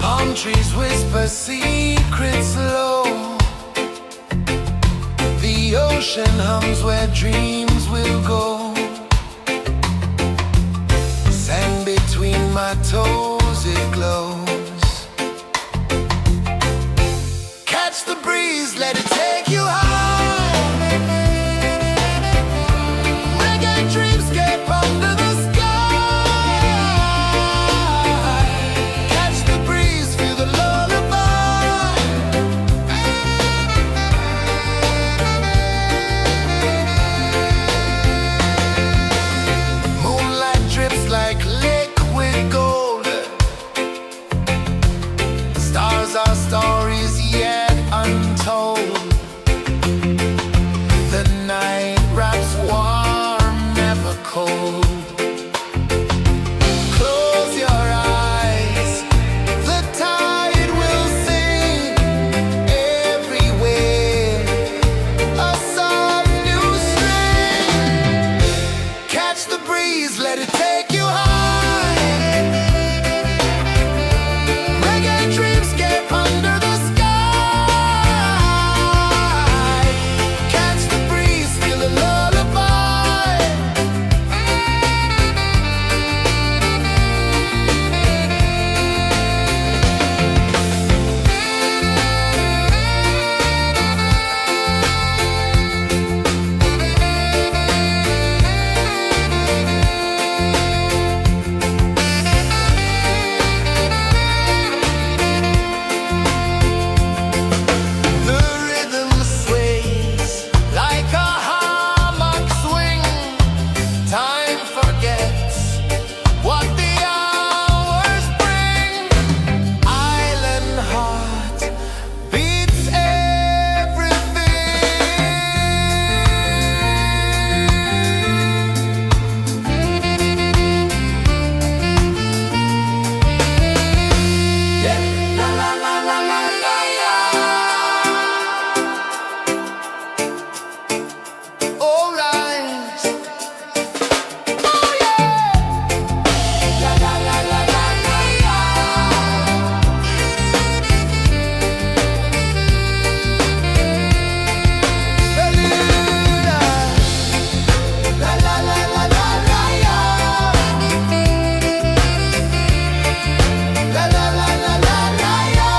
Palm trees whisper secrets low. The ocean hums where dreams will go. Sand between my toes, it glows. Catch the breeze, let it take you high. Reggae dreamscape under the sky. Catch the breeze, feel the lullaby. Moonlight drips like liquid gold. Stars are stories yet untold. The night wraps warm, never cold. Close your eyes, the tide will sing everywhere. A soft new string. Catch the breeze, let it take you high. Reggae dreamscape under the sky. Catch the breeze, feel a lullaby. The rhythm sways like a hammock swing. Time forgets what the hours bring. Island heart beats everything. Yeah. La la la la la la la. All rise. Oh yeah. La la la la la la la. Bermuda. La la la la la la la. La la la la la la la.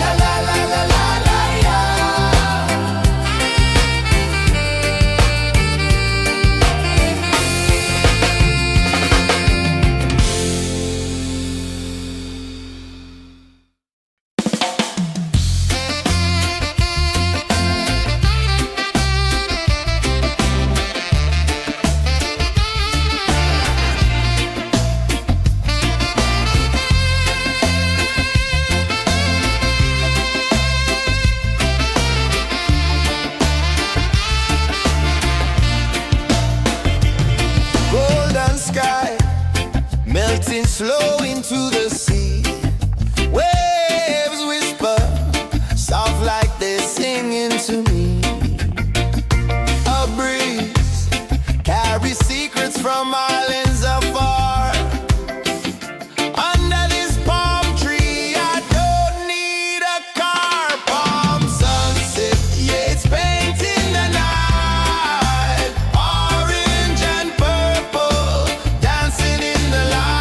La la la la la la la. Golden sky melting slow into the sea. Waves whisper soft like they're singing to me. A breeze carries secrets from islands afar. Under this palm tree, I don't need a car. Palm sunset, yeah, it's painting the night. Orange and purple, dancing in the light.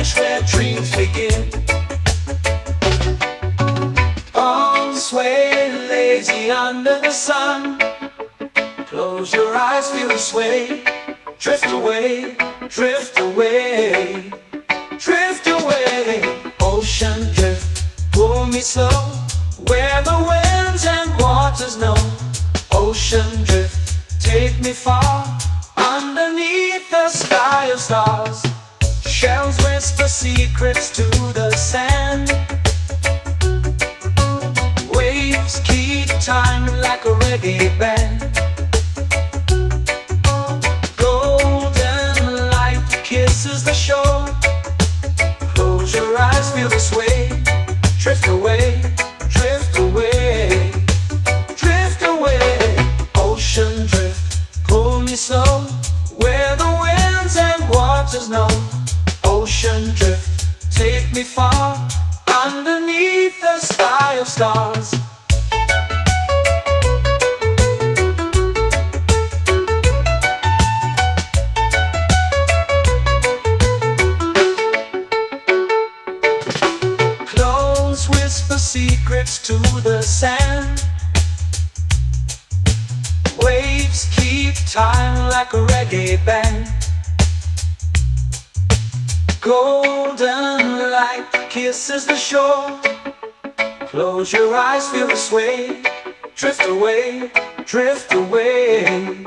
finish where dreams begin. Arms sway lazy under the sun. Close your eyes, feel the sway. Drift away, drift away, drift away. Ocean drift, pull me slow, where the winds and waters know. Ocean drift, take me far, underneath the sky of stars. Shells whisper secrets to the sand. Waves keep time like a reggae band. Golden light kisses the shore. Close your eyes, feel the sway. Drift away, drift away, drift away. Ocean drift, pull me slow, where the winds and waters know. Ocean drift, take me far, underneath the sky of stars. Close whisper secrets to the sand. Waves keep time like a reggae band. Golden light kisses the shore. Close your eyes, feel the sway. Drift away, drift away,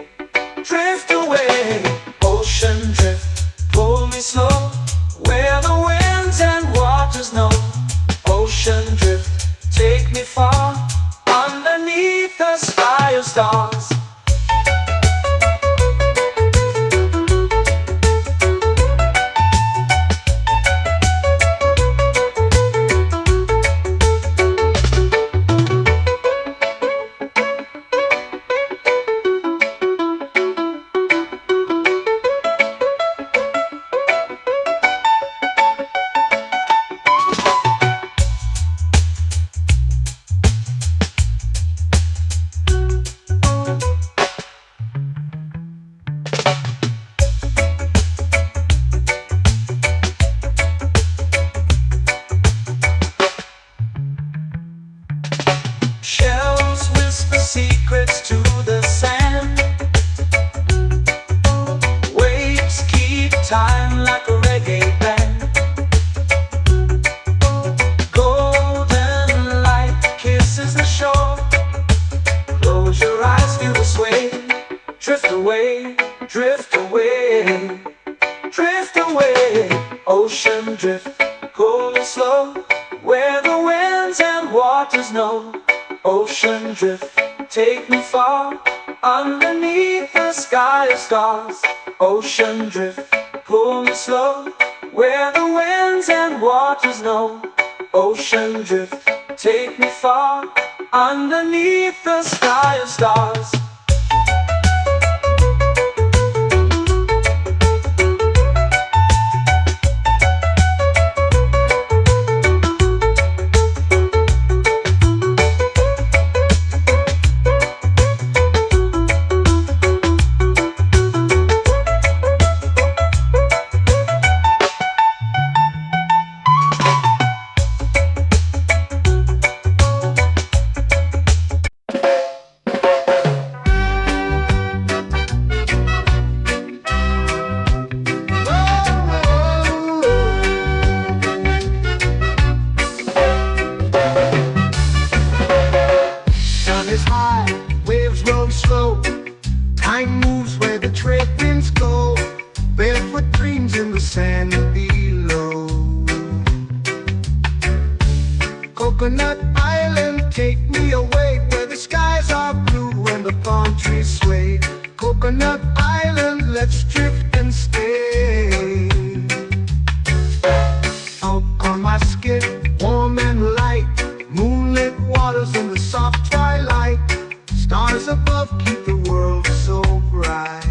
drift away. Ocean drift, pull me slow, where the winds and waters know. Ocean drift, take me far, underneath the sky of stars. Shells whisper secrets to the sand. Waves keep time like a reggae band. Golden light kisses the shore. Close your eyes, feel the sway. Drift away, drift away, drift away. Ocean drift, pull me slow, where the winds and waters know. Ocean drift, take me far, underneath the sky of stars. Ocean drift, pull me slow, where the winds and waters know. Ocean drift, take me far, underneath the sky of stars. Is high, waves roll slow. Time moves where the trade winds go. Barefoot dreams in the sand below. Coconut Island, take me away, where the skies are blue and the palm trees sway. Coconut Island, let's drift and stay. Out on my skin, warm and light, moonlit waters in the soft twilight. Stars above keep the world so bright.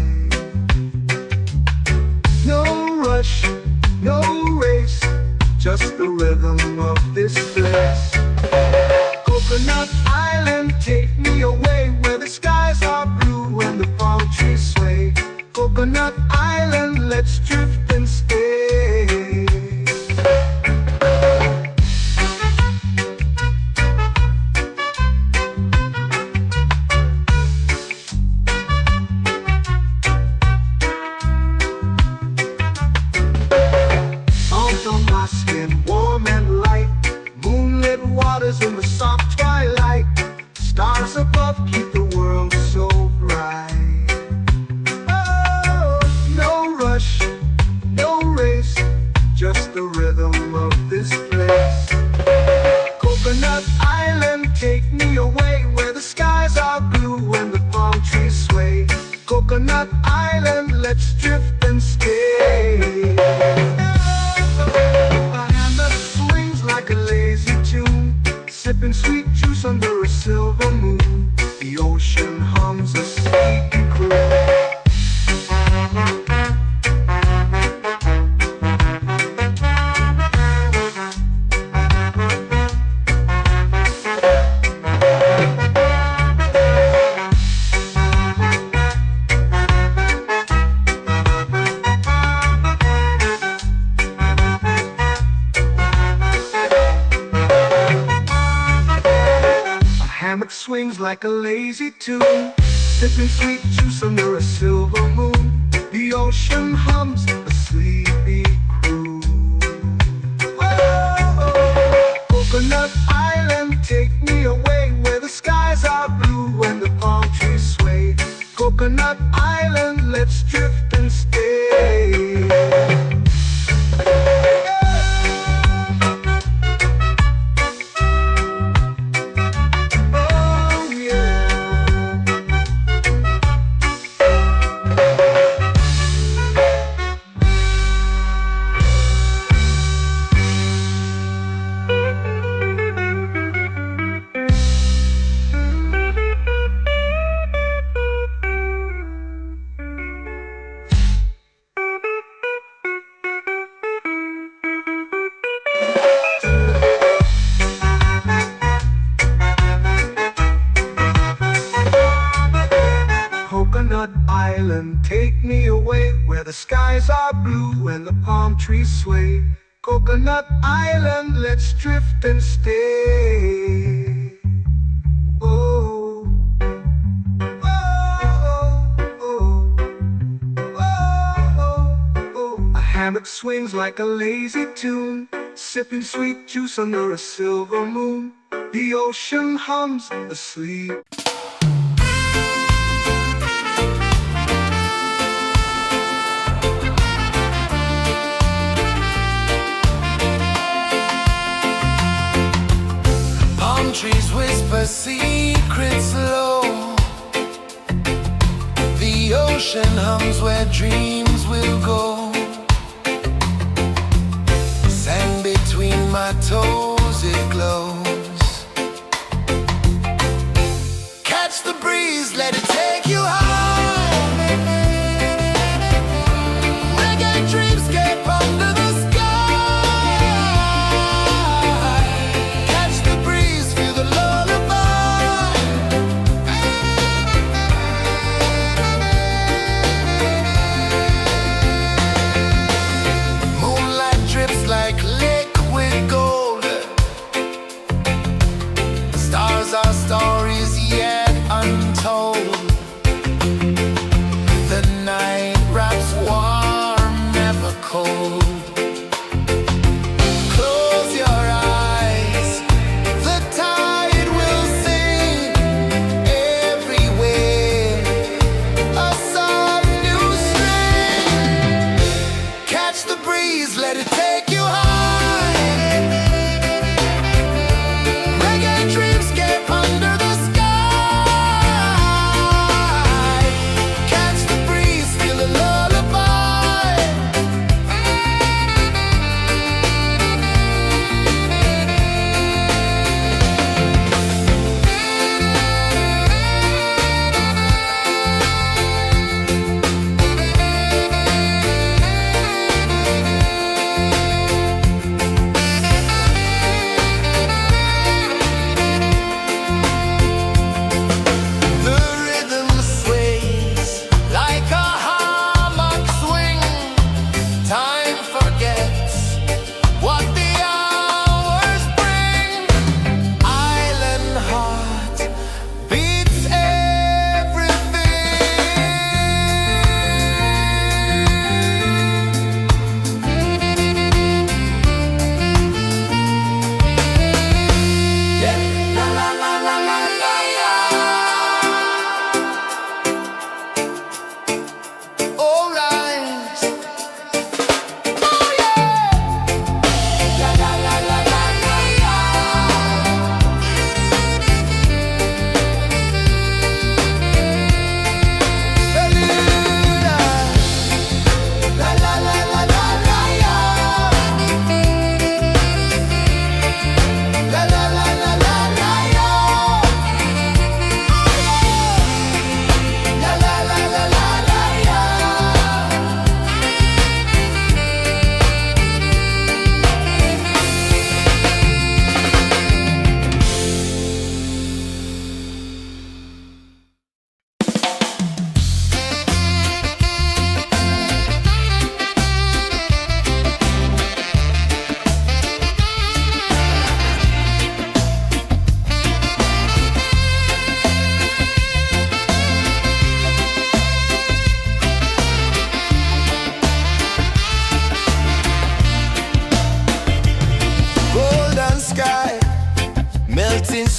No rush, no race, just the rhythm of this place. Coconut Island, take me away, where the skies are blue and the palm trees sway. Coconut Island, let's drift and stay. hammock swings like a lazy tune, sipping sweet juice under a silver moon. The ocean hums a sleepy croon. Whoa, Coconut Island, take me away where the skies are blue and the palm trees sway. Coconut Island, let's drift and stay. Coconut Island, take me away where the skies are blue and the palm trees sway. Coconut Island, let's drift and stay. Oh, oh, oh, oh, oh. A hammock swings like a lazy tune, sipping sweet juice under a silver moon. The ocean hums asleep. Trees whisper secrets low. The ocean hums where dreams will go. Sand between my toes, it glows. Catch the breeze, let it take you high. Reggae dreamscape under the sky. Like liquid gold, stars are stories yet untold. The night wraps warm, never cold. Close your eyes, the tide will sing everywhere. A soft new string. Catch the breeze, let it take you high. Reggae dreamscape under the sky. Catch the breeze, feel a lullaby.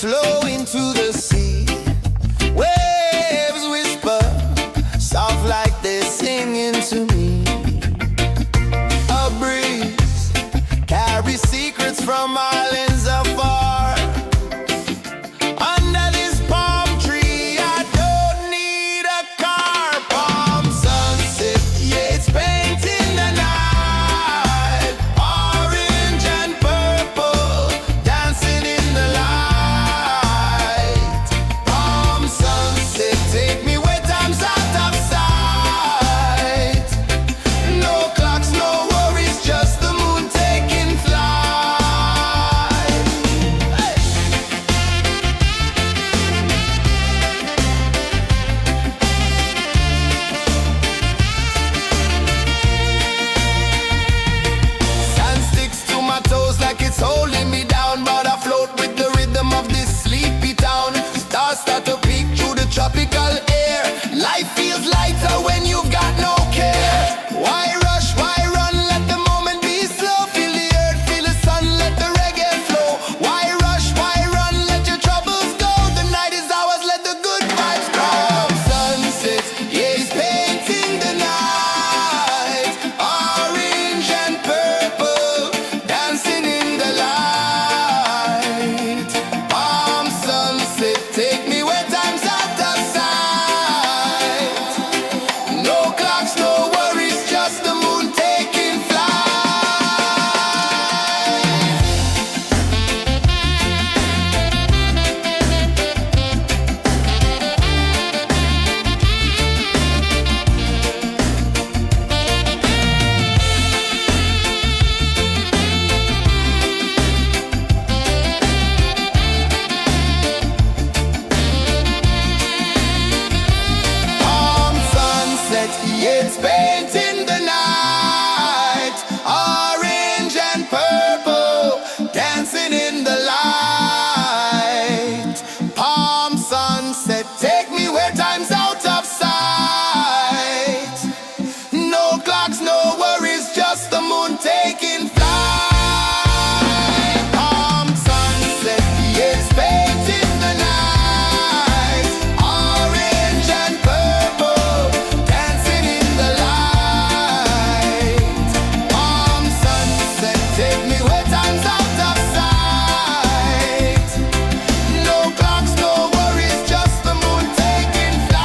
flow into the sea. Waves whisper, soft like they're singing to me. A breeze carries secrets from islands afar. Under this palm tree, I don't need a car. Palm sunset, yeah, it's painting the night. Orange and purple, dancing in the light. Palm sunset, take me where time's out of sight. No clocks, no worries, just the moon taking flight. Hey! Sand sticks to my toes like it's holding me down, but I float with the rhythm of this sleepy town. Stars start to peek through the tropical air. Life feels lighter when you've got no care. Why rush, why run, let the moment be slow. Feel the earth, feel the sun, let the reggae flow. Why rush, why run, let your troubles go. The night is ours, let the good vibes grow. Sunset, yeah, it's painting the night. Orange and purple, dancing in the light. Palm sunset, take me where time's out of sight. No clocks, no worries, just the moon taking flight. Palm sunset, yeah, it's painting the night. Orange and purple, dancing in the light. Palm sunset, take me where time's out of sight. No clocks, no worries, just the moon taking flight. Palm sunset, yeah, it's painting the night. Orange and purple, dancing in the light. Palm sunset, take me where time's out of sight. No clocks, no worries, just the moon taking flight.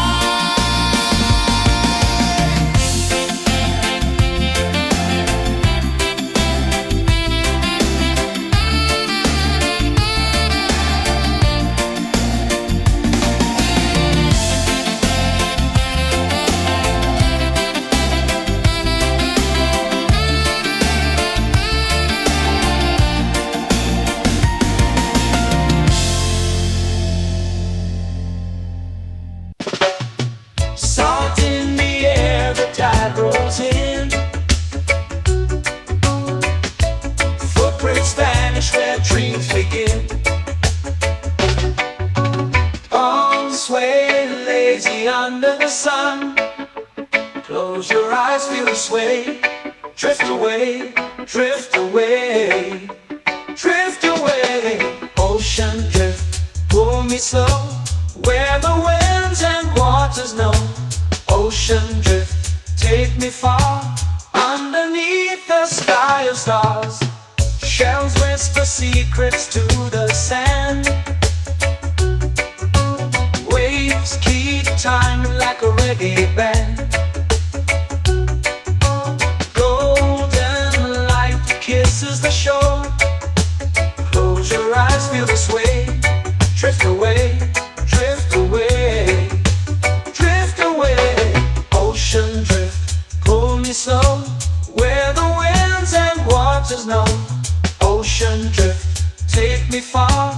Salt in the air, the tide rolls in. Footprints vanish where dreams begin. Arms sway lazy under the sun. Close your eyes, feel the sway. Drift away, drift away, drift away. Ocean drift, pull me slow, where the winds and waters know. Ocean drift, take me far, underneath the sky of stars. Shells whisper secrets to the sand. Waves keep time like a reggae band. Golden light kisses the shore. Close your eyes, feel the sway. Drift away, drift away, drift away. Ocean drift, pull me slow, where the winds and waters know. Ocean drift, take me far,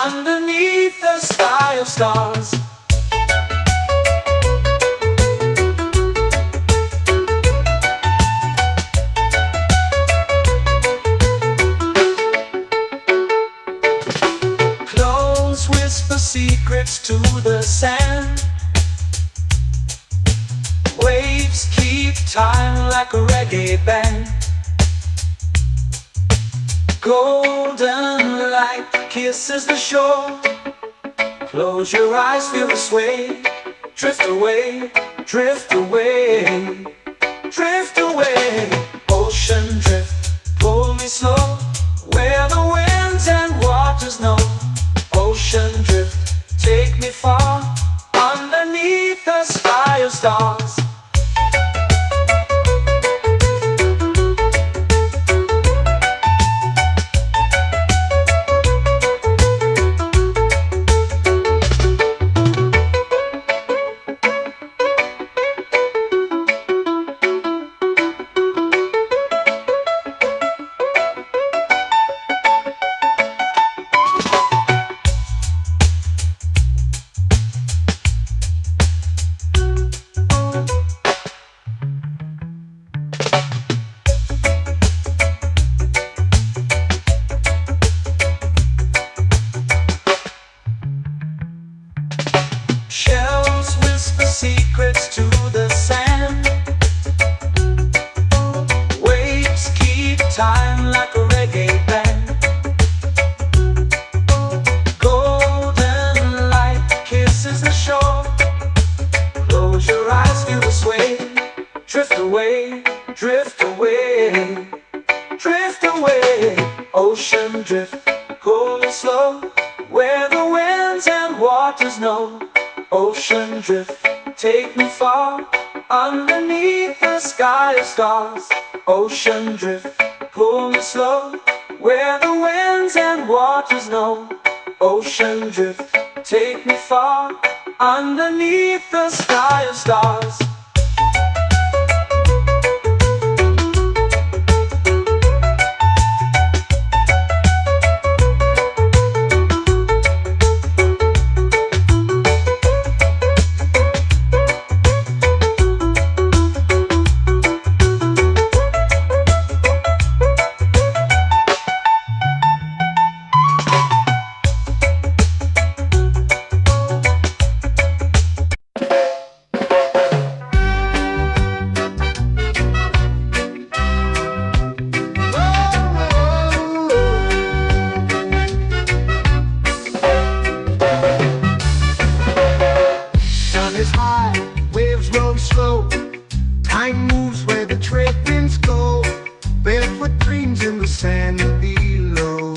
underneath the sky of stars. Close whisper secrets to the sand. Waves keep time like a reggae band. Golden light kisses the shore. Close your eyes, feel the sway. Drift away, drift away, drift away. Ocean drift, pull me slow, where the winds and waters know. Ocean drift, take me far, underneath the sky of stars. Shells whisper secrets to the sand. Waves keep time like a reggae band. Golden light kisses the shore. Close your eyes, feel the sway. Drift away, drift away, drift away. Ocean drift, cool and slow, where the winds and waters know. Ocean drift, take me far, underneath the sky of stars. Ocean drift, pull me slow, where the winds and waters know. Ocean drift, take me far, underneath the sky of stars. Is high, waves roll slow. Time moves where the trade winds go. Barefoot dreams in the sand below.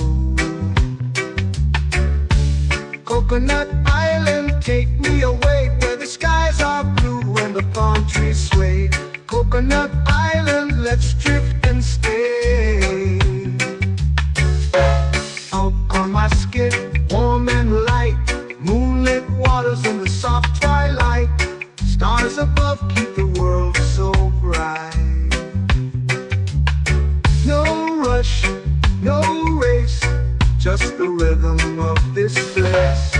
Coconut Island, take me away, where the skies are blue and the palm trees sway. Coconut Island, let's drift and stay. Out on my skin, warm and light, moonlit waters in the soft twilight. Stars above keep the world so bright. No rush, no race, just the rhythm of this place.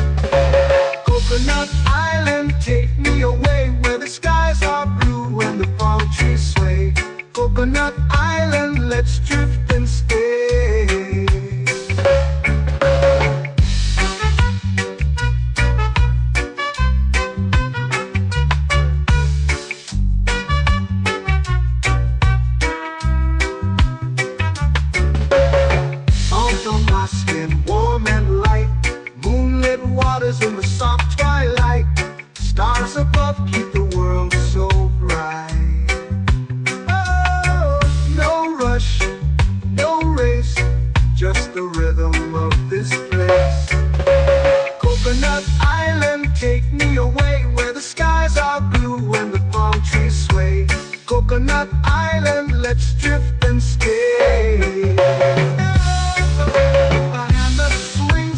Coconut Island, take me away, where the skies are blue and the palm trees sway. Coconut Island, let's drift and stay. Warm and light, moonlit waters in the soft twilight. Stars above keep the world so bright. Oh, no rush, no race, just the rhythm of this place. Coconut Island, take me away, where the skies are blue and the palm trees sway. Coconut Island, let's drift and stay.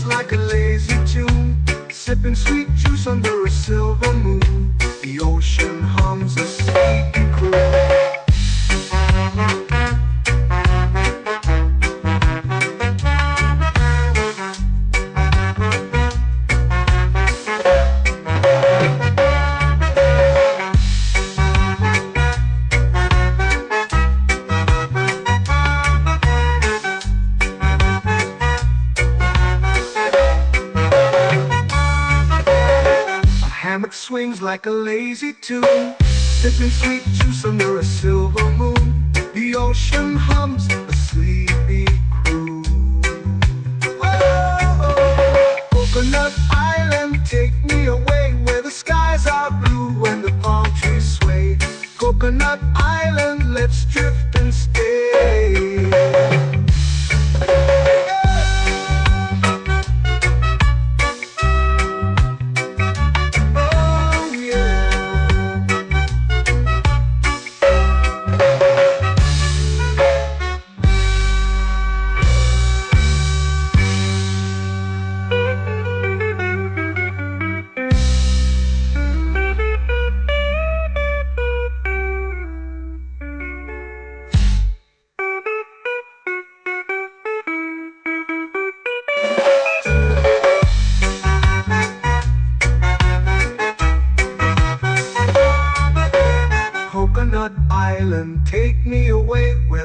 Like a lazy tune, sipping sweet juice under a silver moon. The ocean hums a sleepy croon. Swings like a lazy tune, sipping sweet juice under a silver moon. The ocean hums a sleepy croon. Whoa.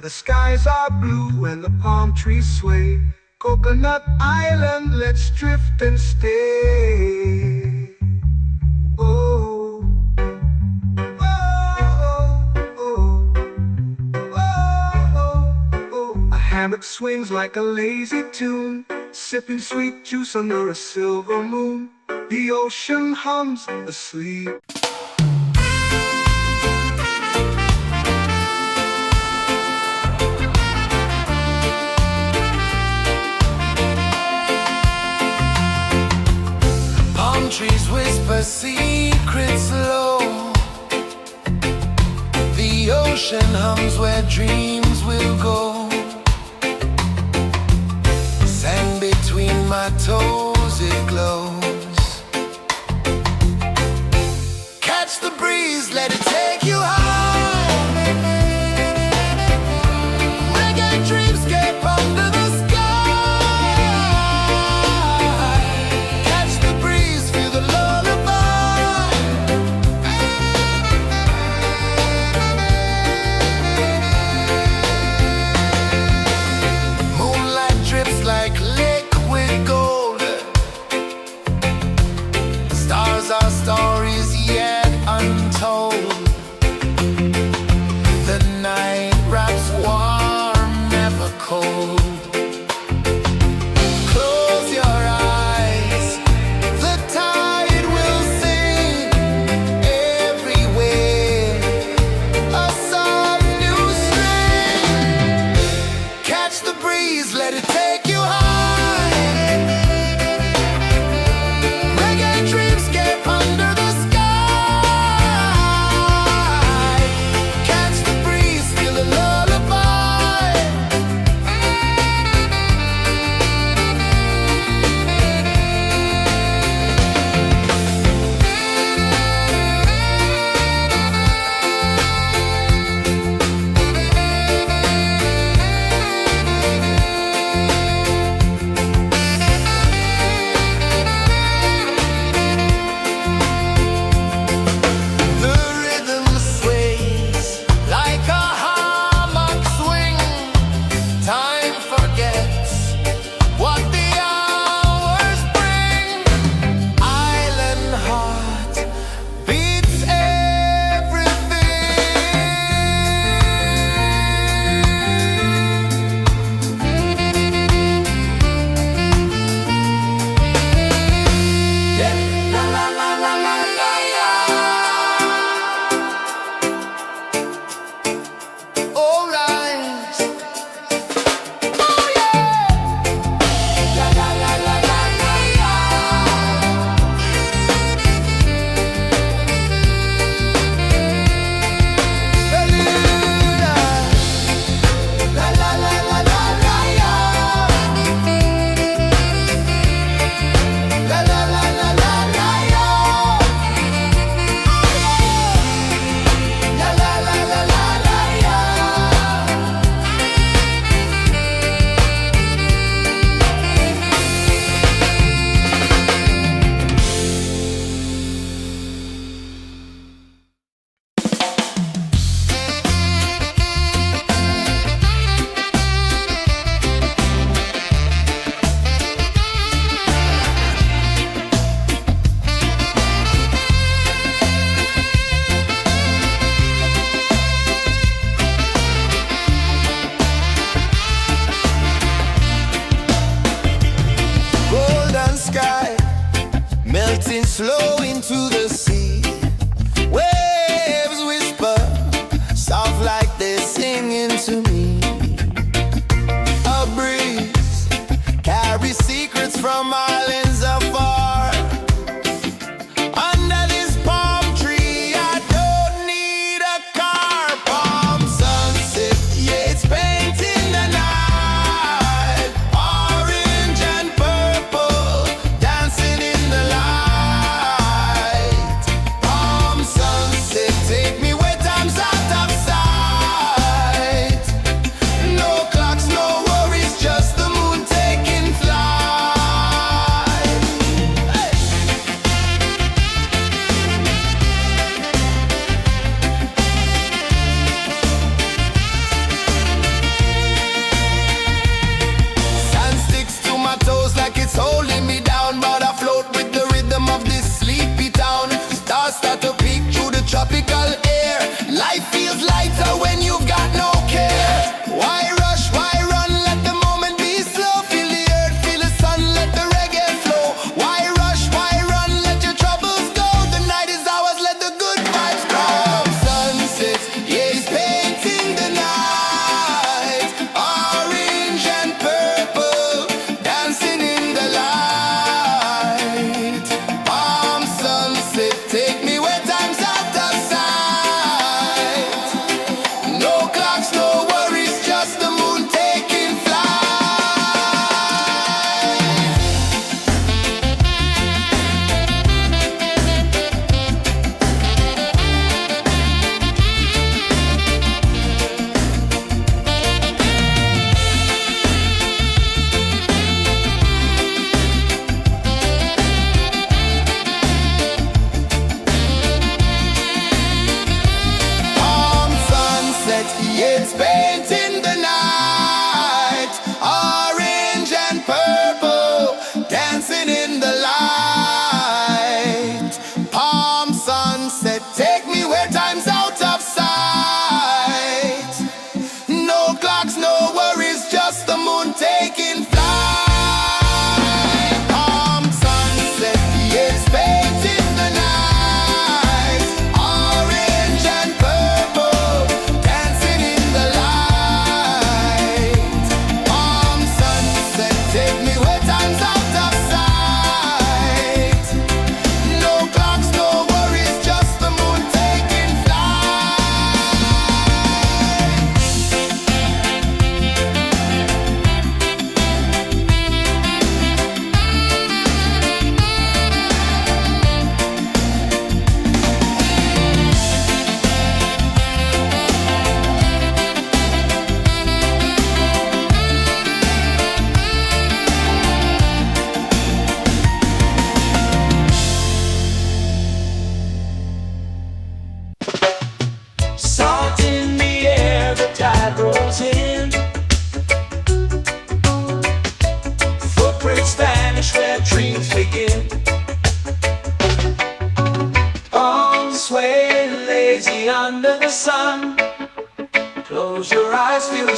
the skies are blue and the palm trees sway. Coconut Island, let's drift and stay. Oh, oh, oh, oh. A hammock swings like a lazy tune, sipping sweet juice under a silver moon. The ocean hums asleep. Palm trees whisper secrets low. The ocean hums where dreams will go. Sand between my toes, it glows. Catch the breeze, let it take you high. Reggae dreamscape under the sky. Catch the breeze, feel the lullaby. Moonlight drips like liquid gold. Stars are stories yet untold. The night wraps warm, never cold. Close your eyes, the tide will sing everywhere. A soft new string. Catch the breeze, let it take you high. Reggae dreamscape under the sky. Catch the breeze, feel the lullaby.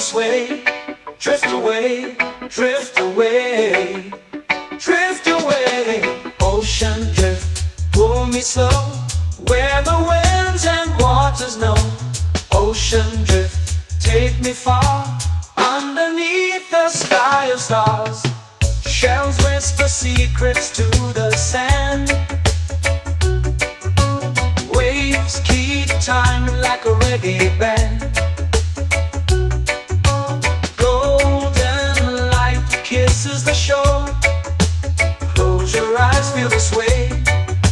sway. Drift away, drift away, drift away. Ocean drift, pull me slow, where the winds and waters know. Ocean drift, take me far, underneath the sky of stars. Shells whisper secrets to the sand. Waves keep time like a reggae band. Golden light kisses the shore. Close your eyes, feel the sway.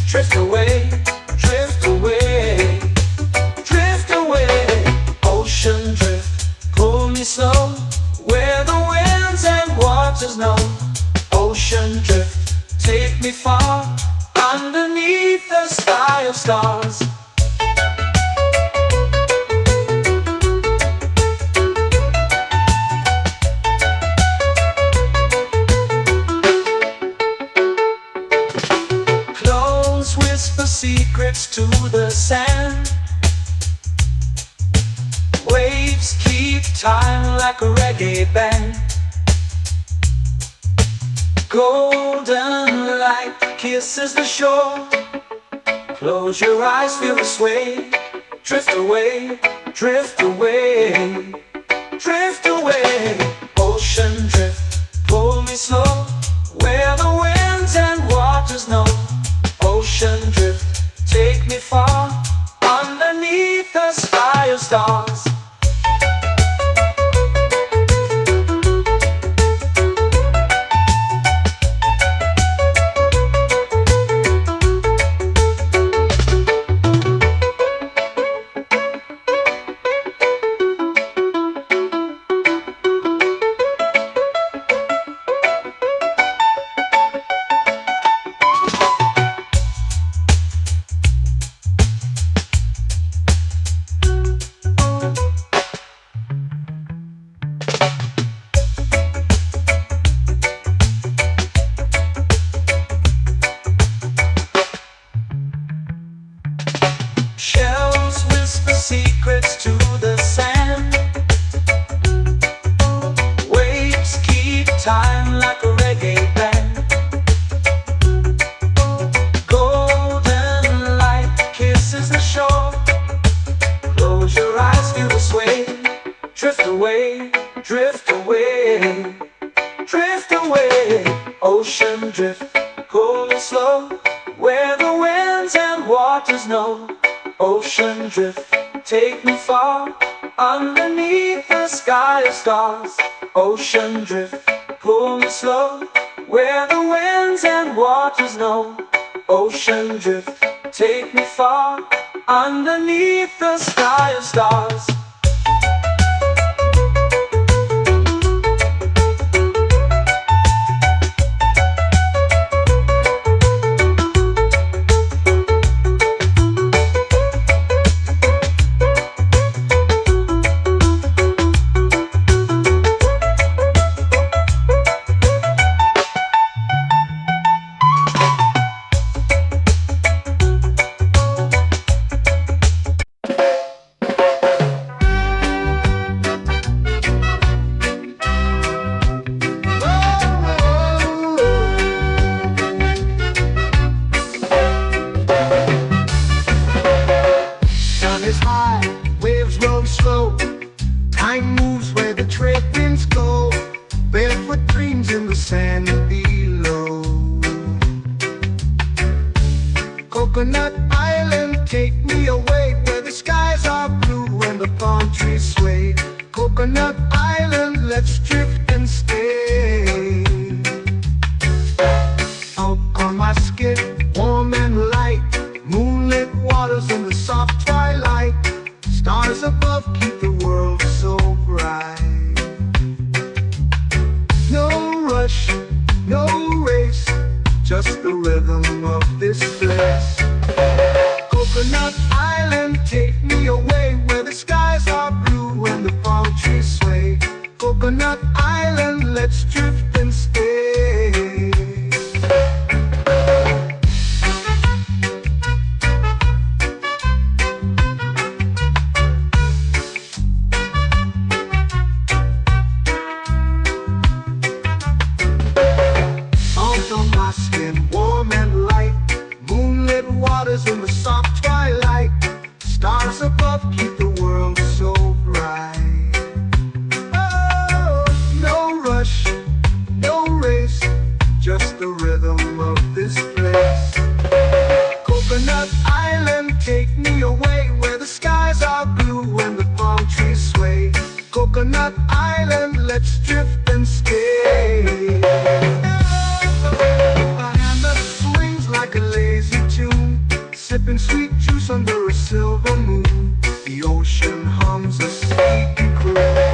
Drift away, drift away, drift away. Ocean drift, pull me slow, where the winds and waters know. Ocean drift, take me far, underneath the sky of stars. Close whisper secrets to the sand. Waves keep time like a reggae band. Golden light kisses the shore. Close your eyes, feel the sway. Drift away, drift away, drift away. Ocean drift, pull me slow, where the winds and waters know. Ocean drift, take me far, underneath the sky of stars. Shells whisper secrets to the sand. Waves keep time like a reggae band. Golden light kisses the shore. Close your eyes, feel the sway. Drift away, drift away, drift away. Ocean drift, pull me slow, where the winds and waters know. Ocean drift, take me far, underneath the sky of stars. Ocean drift, pull me slow, where the winds and waters know. Ocean drift, take me far, underneath the sky of stars. Time moves where the trade winds go. Barefoot dreams in the sand below. Coconut Island, take me away, where the skies are blue and the palm trees sway. Coconut Island, let's drift and stay. Out on my skin, warm and light, moonlit waters in the soft twilight. Stars above keep the world so bright. No rush, no race, just the rhythm of this place. Coconut Island, take me away, where the skies are blue and the palm trees sway. Coconut Island, let's drift and stay. let's drift and stay. A hand that swings like a lazy tune, sipping sweet juice under a silver moon. The ocean hums a sleepy croon.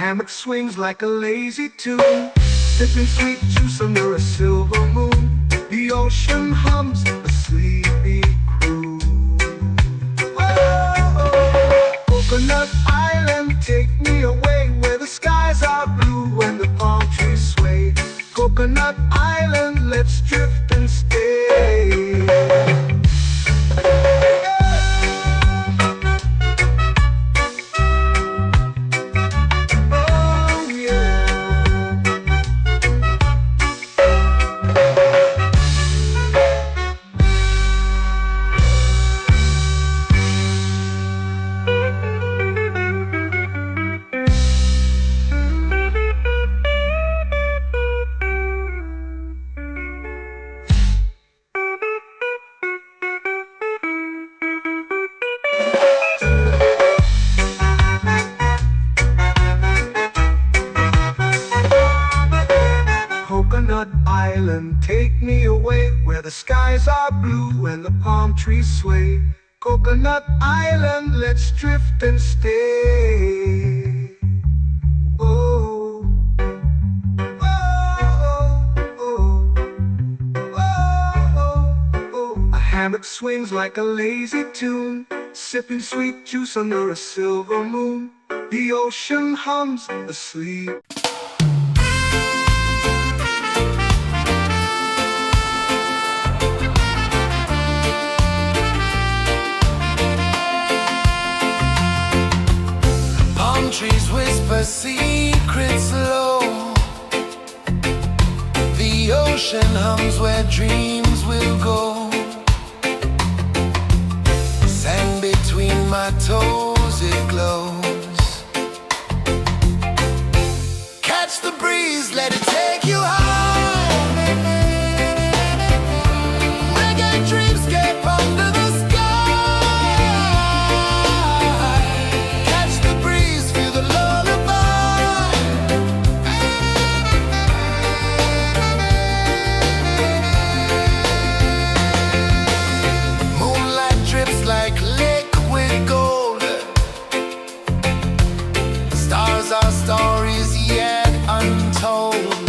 Hammock swings like a lazy tune, sipping sweet juice under a silver moon. The ocean hums a sleepy croon. Whoa, Coconut Island, take me away where the skies are blue and the palm trees sway. Coconut Island, let's drift and stay. Coconut Island, take me away where the skies are blue and the palm trees sway. Coconut Island, let's drift and stay. Oh, oh, oh, oh, oh. A hammock swings like a lazy tune, sipping sweet juice under a silver moon. The ocean hums asleep. Trees whisper secrets low. The ocean hums where dreams will go. Sand between my toes, it glows. Catch the breeze, let it take you high. Reggae dreamscape under the our stories yet untold.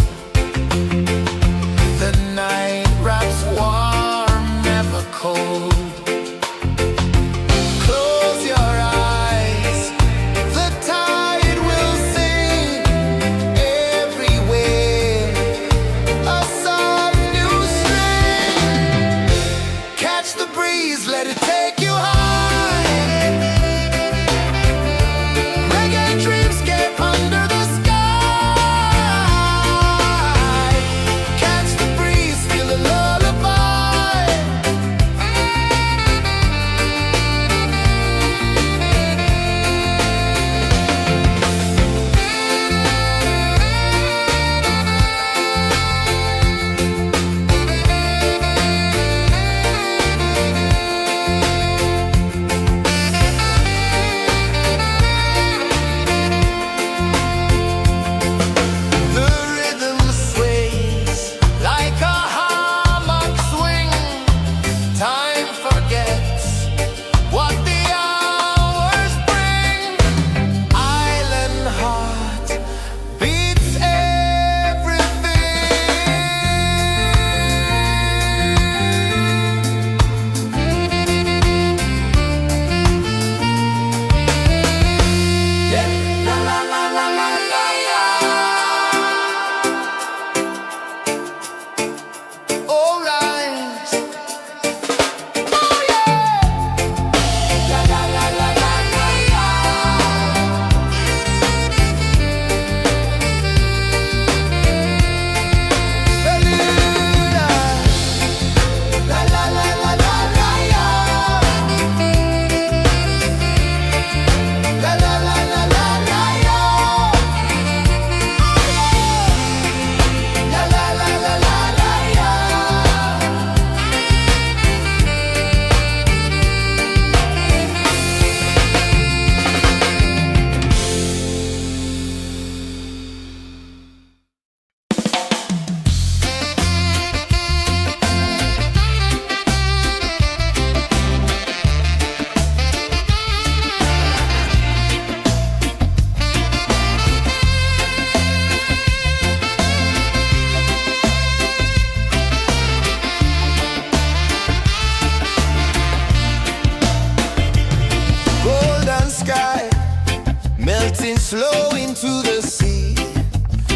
flow into the sea.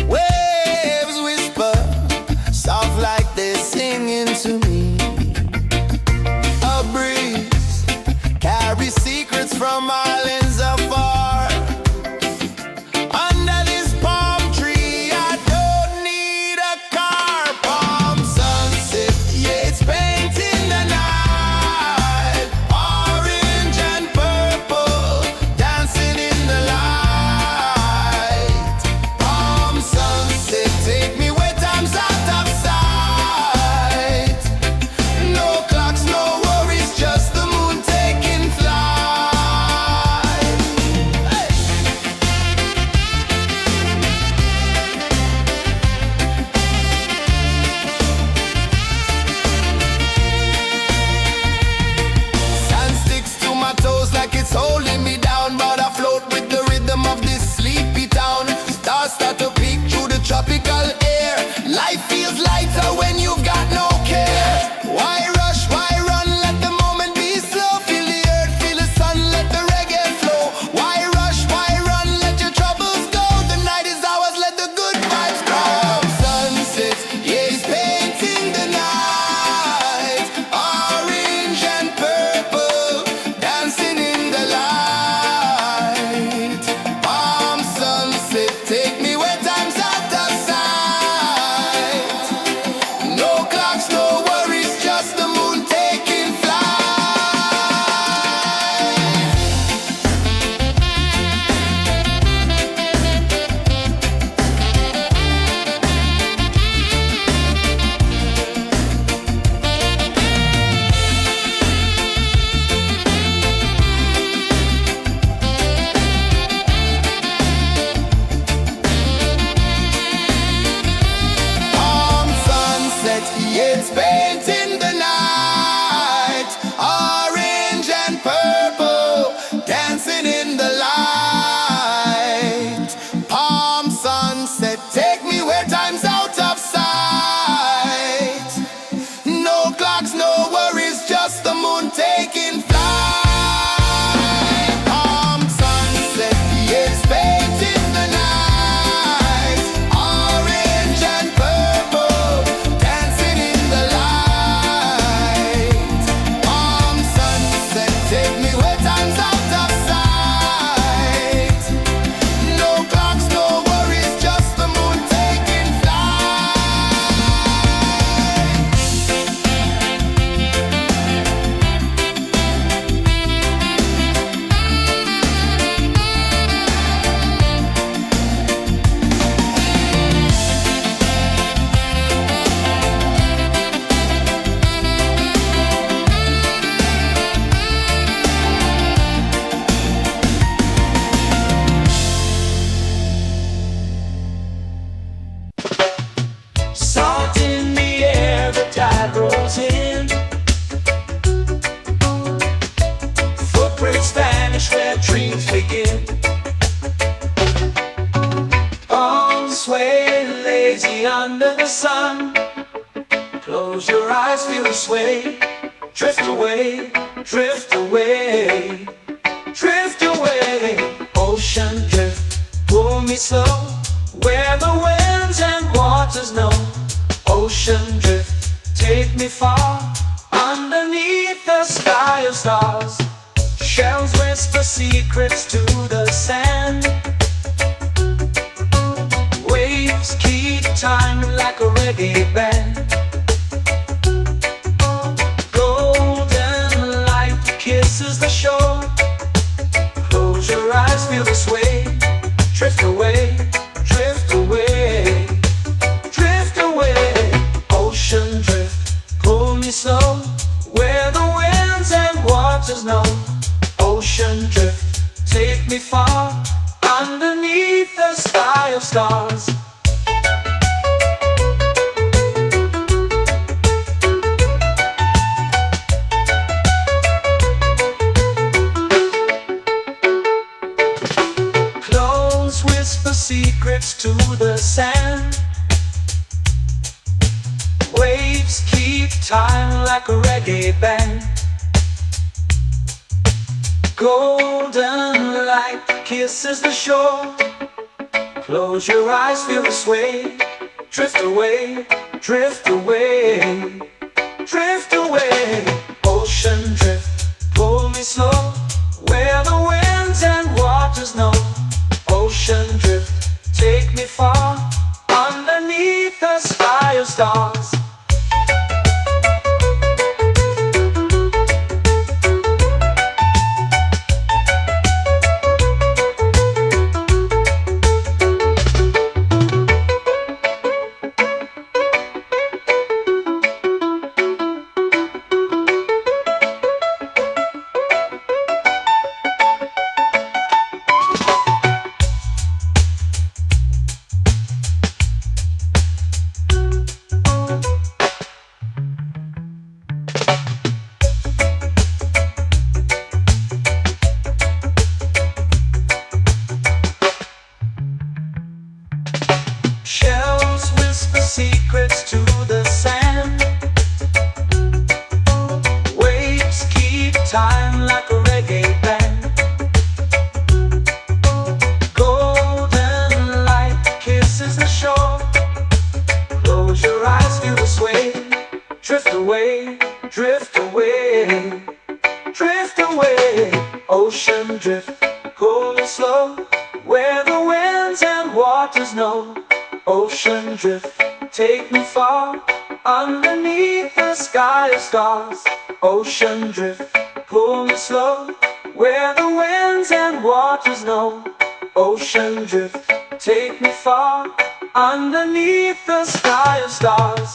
Waves whisper, soft like they're singing to me. A breeze carries secrets from islands afar. Under this palm tree, I don't need a car. Palm sunset, yeah, it's painting the night. Orange and purple, dancing in the light. Palm sunset, take me where time's out of sight. No clocks, no worries, just the moon taking flight. Hey! Sand sticks to my toes like it's holding me down, but I float with the rhythm of this sleepy town. Stars start to peek through the tropical air. Life feels lighter when you've got no care. Why rush, why run, let the moment be slow. Feel the earth, feel the sun, let the reggae flow. Why rush, why run, let your troubles go. The night is ours, let the good vibes grow. Sunset, yeah, it's painting the night. Orange and purple, dancing in the light. Palm sunset, take me where time's out of sight. No clocks, no worries, just the moon taking flight. Palm sunset, yeah, it's painting the night. Orange and purple, dancing in the light. Palm sunset, take me where time's out of sight. No clocks, no worries, just the moon taking flight. Palm sunset, yeah, it's painting the night. Orange and purple, dancing in the light. Palm sunset, take me where time's out of sight. No clocks, no worries, just the moon taking flight. Salt in the air, the tide rolls in. Footprints vanish where dreams begin. Arms sway lazy under the sun. Close your eyes, feel the sway. Drift away, drift away, drift away. Ocean drift, pull me slow, where the winds and waters know. Ocean drift, take me far, underneath the sky of stars. Shells whisper secrets to the sand. Waves keep time like a reggae band. Golden light kisses the shore. Close your eyes, feel the sway. Drift away, drift away, drift away. Ocean drift, pull me slow, where the winds and waters know. Ocean drift, take me far, underneath the sky of stars. Close whisper secrets to the sand. Waves keep time like a reggae band. Golden light kisses the shore. Close your eyes, feel the sway. Drift away, drift away, drift away. Ocean drift, pull me slow, where the winds and waters know. Ocean drift, take me far, underneath the sky of stars. Shells whisper secrets to the sand. Waves keep time like a reggae band. Golden light kisses the shore. Close your eyes, feel the sway. Drift away, drift away, drift away. Ocean drift, pull me slow, where the winds and waters know. Ocean drift, take me far, underneath the sky of stars. Ocean drift, pull me slow, where the winds and waters know. Ocean drift, take me far, underneath the sky of stars.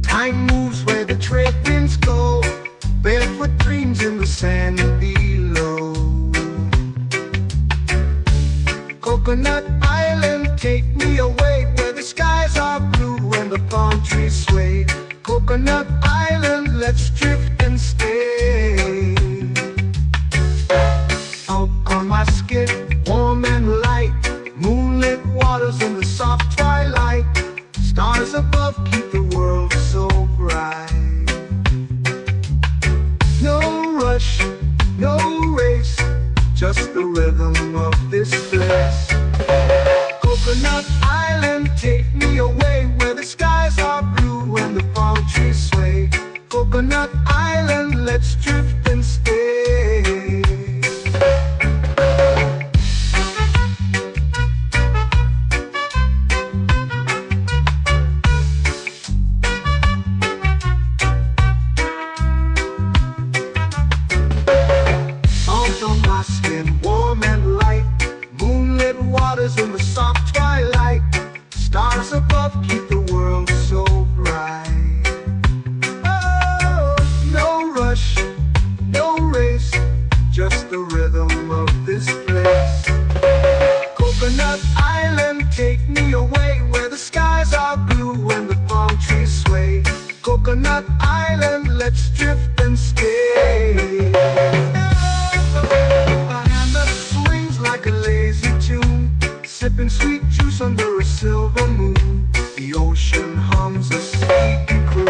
Time moves where the trade winds go. Barefoot dreams in the sand below. Coconut Island, take me away, where the skies are blue and the palm trees sway. Coconut Island, let's drift and stay. Out on my skin, warm and light, moonlit waters in the soft twilight. Stars above keep the world so bright. No rush, no race, just the rhythm of this place. Coconut Island, take me away, where the skies are blue and the palm trees sway. Coconut Island, let's drift and stay. Warm and light, moonlit waters in the soft twilight. Stars above keep the world so bright. Oh, no rush, no race, just the rhythm of this place. Coconut Island, take me away, where the skies are blue and the palm trees sway. Coconut Island, let's drift and stay. Sipping sweet juice under a silver moon. The ocean hums a sleepy croon.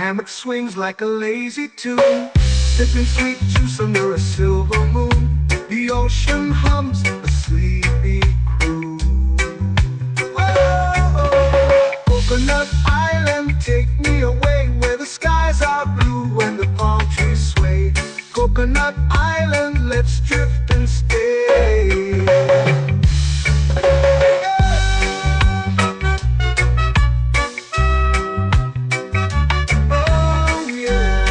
Hammock swings like a lazy tune, sipping sweet juice under a silver moon. The ocean hums a sleepy croon. let's drift and stay. Oh yeah.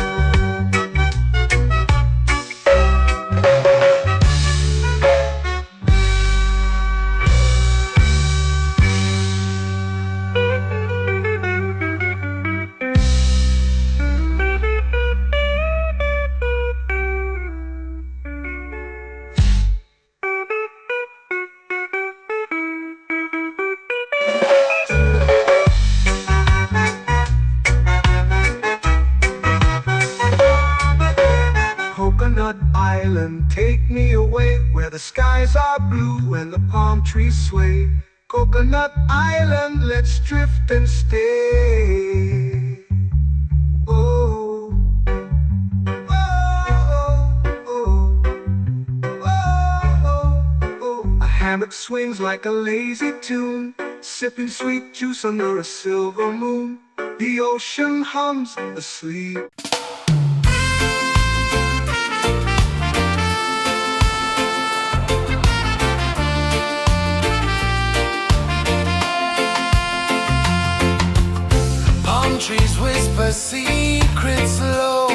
Coconut Island, take me away where the skies are blue and the palm trees sway. Coconut Island, let's drift and stay. Oh, oh, oh, oh, oh. A hammock swings like a lazy tune, sipping sweet juice under a silver moon. The ocean hums asleep. Trees whisper secrets low.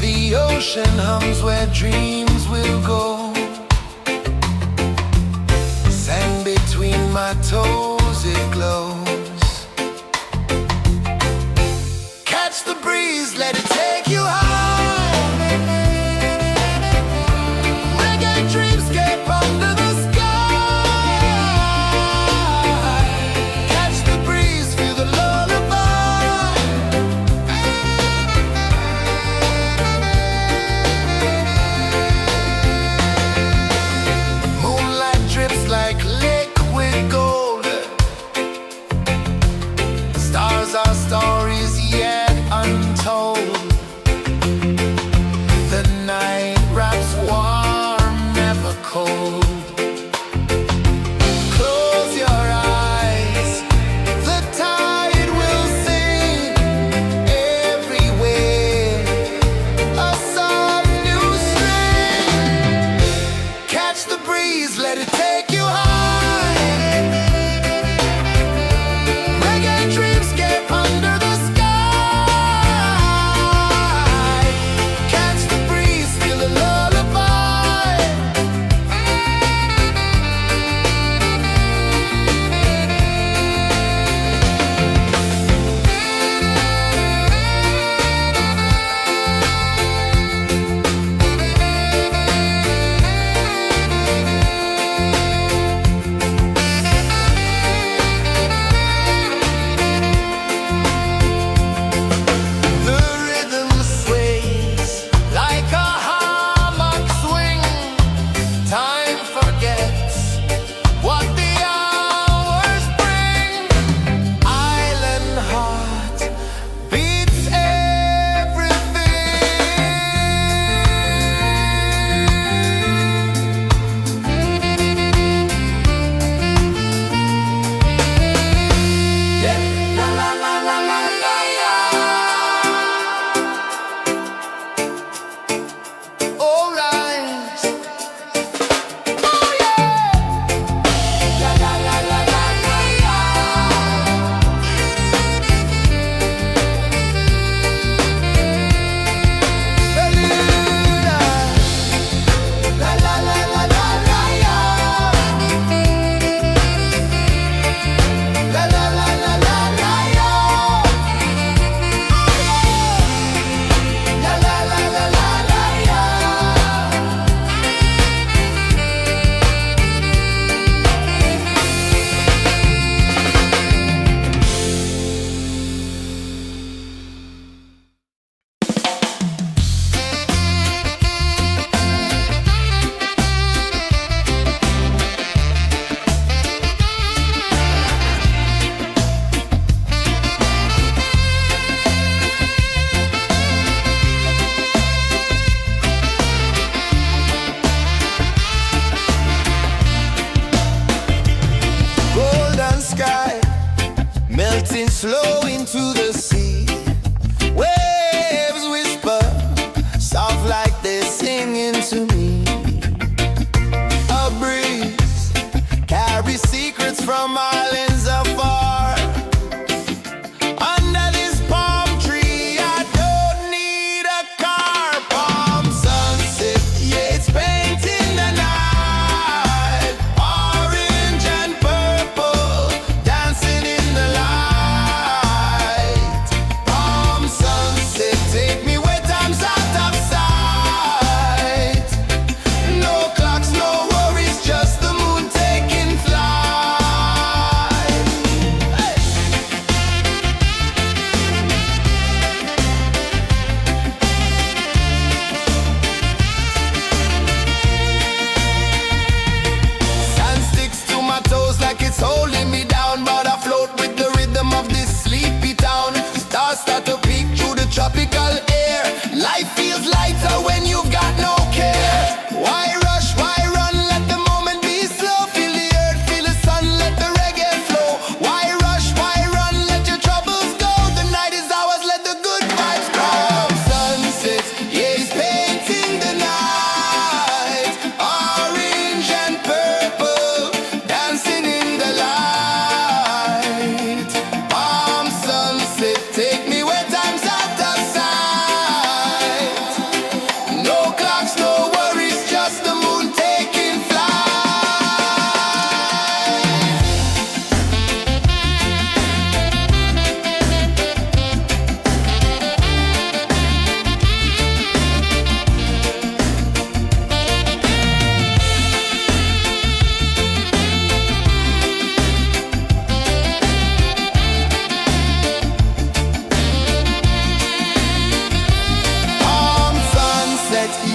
The ocean hums where dreams will go. Sand between my toes, it glows. Catch the breeze, let it take you high. Reggae dreamscape under the sky. Like liquid gold, stars are stories yet untold. The night wraps warm, never cold. Close your eyes, the tide will sing everywhere. A soft new string. Catch the breeze, let it take you high. Reggae dreamscape under the sky. Catch the breeze, feel the lullaby. slow into the sea. Waves whisper, soft like this.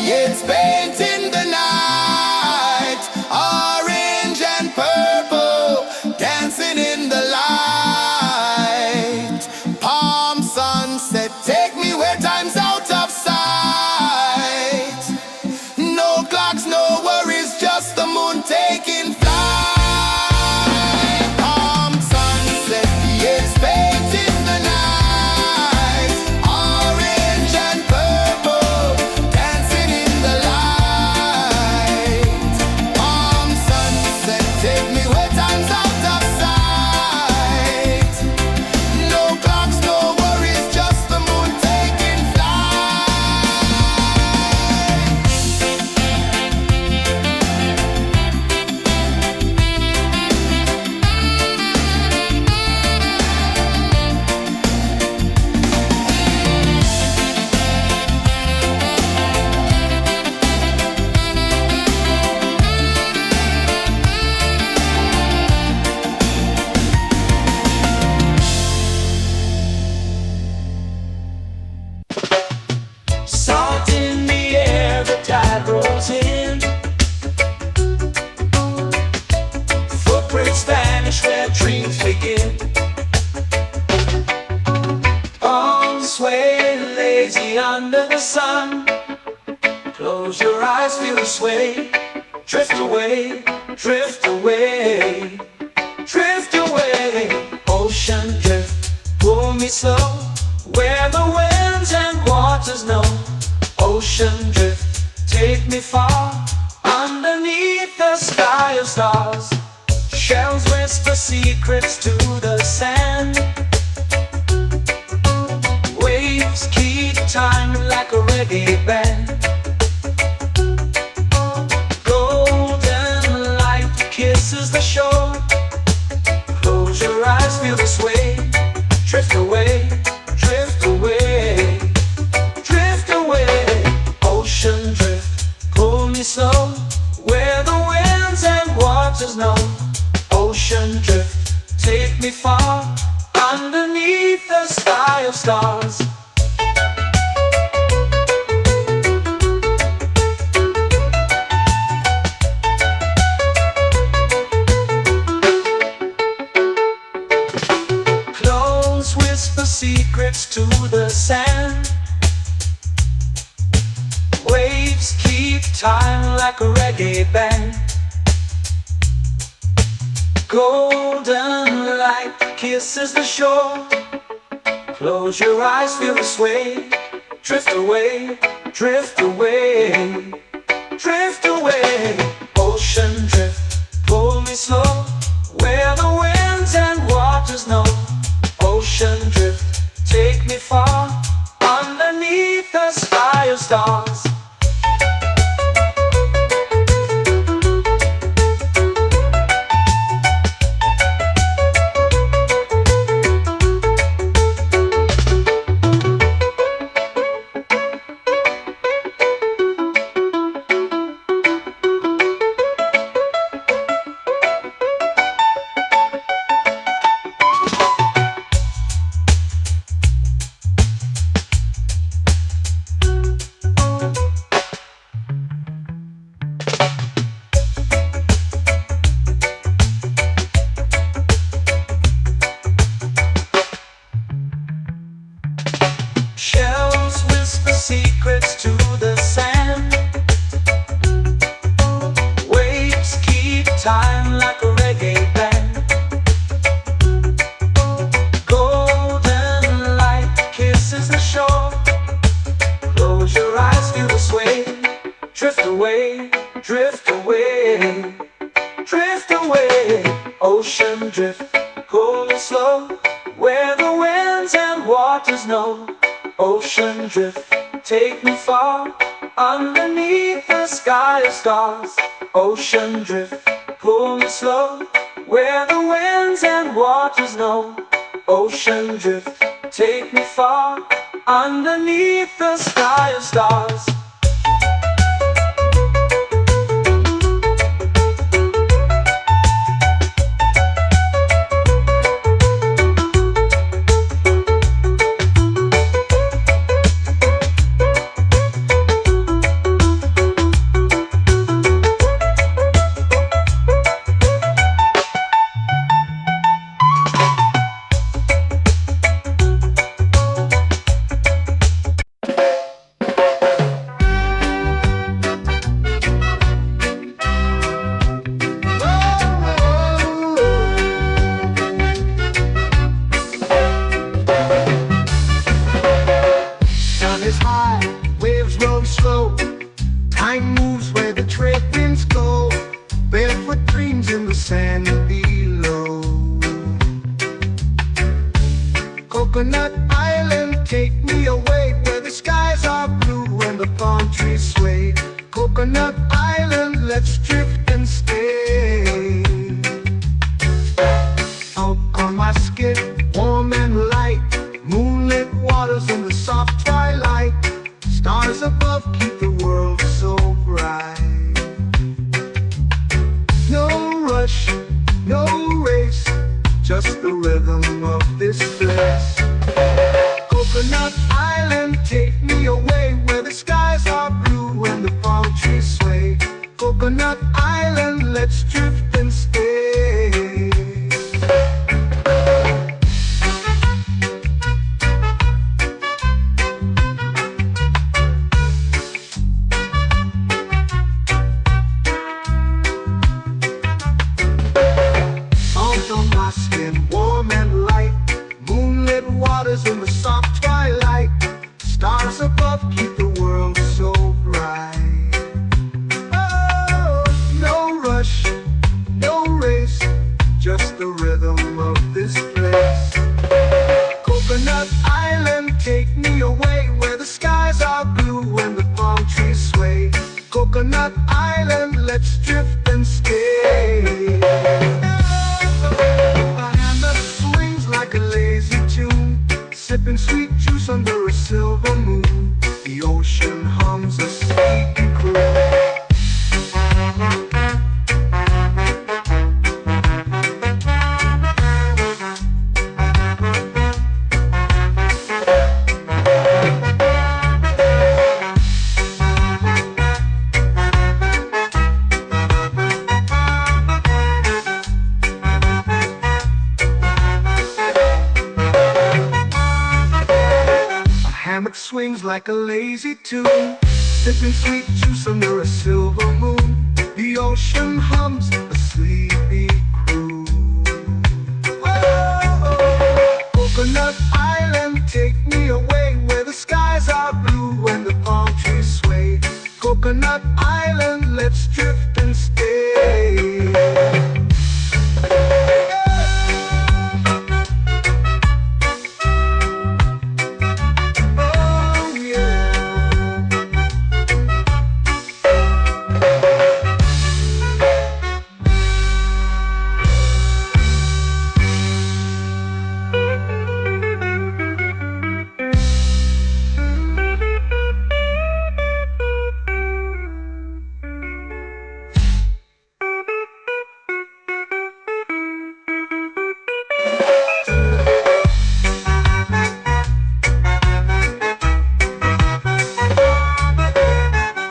It's painting the night, orange and purple, dancing in the light. Palm sunset, take me where time's out of sight. No clocks, no worries, just the moon taking flight. Palm sunset, it's painting the night, orange and purple, dancing in the light. Palm sunset, take me where time's out of sight. No clocks, no worries, just the moon taking flight. Salt in the air, the tide rolls in. Footprints vanish where dreams begin. Arms sway lazy under the sun. Close your eyes, feel the sway. Drift away, drift away, drift away. Ocean drift, pull me slow, where the winds and waters know. Ocean drift, take me far, underneath the sky of stars. Shells whisper secrets to the sand. Waves keep time like a reggae band. Golden light kisses the shore. Close your eyes, feel the sway. Drift away, drift away, drift away. Ocean drift, pull me slow, where the winds and waters know. Ocean drift, take me far, underneath the sky of stars. Close whisper secrets to the sand. Waves keep time like a reggae band. Golden light kisses the shore. Close your eyes, feel the sway. Drift away, drift away, drift away. Ocean drift, pull me slow, where the winds and waters know. Ocean drift, take me far, underneath the sky of stars. Shells whisper secrets to the sand. Waves keep time like a reggae band. Golden light kisses the shore. Close your eyes, feel the sway. Drift away, drift away, drift away. Ocean drift, pull me slow, where the winds and waters know. Ocean drift, take me far, underneath the sky of stars. Ocean drift, pull me slow, where the winds and waters know. Ocean drift, take me far, underneath the sky of stars. Mind moves where the trade winds go, barefoot dreams in the sand below. Coconut Island, take me away where the skies are blue and the palm trees sway. Coconut Island, let's drift and stay. Out on my skin, warm and light, moonlit waters in the soft twilight. Stars above keep the world so bright. No rush, no race, just the rhythm of this place. Coconut Island, take me away where the skies are blue and the palm trees sway. Coconut Island, let's drift and stay. In the soft twilight, stars above keep the world so bright. Oh, no rush, no race, just the rhythm of this place. Coconut Island, take me away where the skies are blue and the palm trees sway. Coconut Island, let's drift and stay. A hand that swings like a lazy tune, sipping sweet juice under a silver moon. The ocean hums a sleepy croon. Hammock swings like a lazy tune, sipping sweet juice under a silver moon. The ocean hums a sleepy croon. Whoa, Coconut Island, take me away where the skies are blue and the palm trees sway. Coconut Island, let's drift and stay.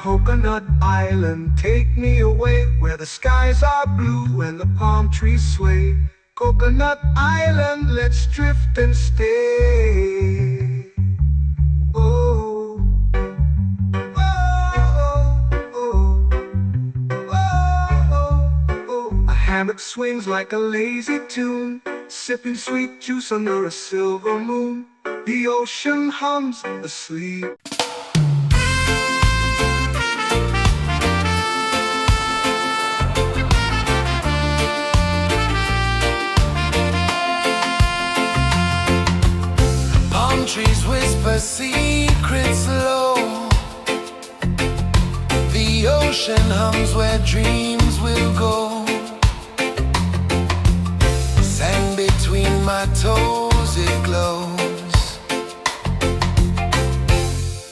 Coconut Island, take me away where the skies are blue and the palm trees sway. Coconut Island, let's drift and stay. Oh, oh, oh, oh, oh. A hammock swings like a lazy tune, sipping sweet juice under a silver moon. The ocean hums asleep. Trees whisper secrets low. The ocean hums where dreams will go. Sand between my toes, it glows.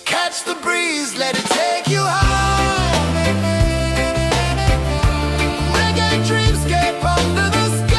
Catch the breeze, let it take you high. Reggae dreamscape under the sky.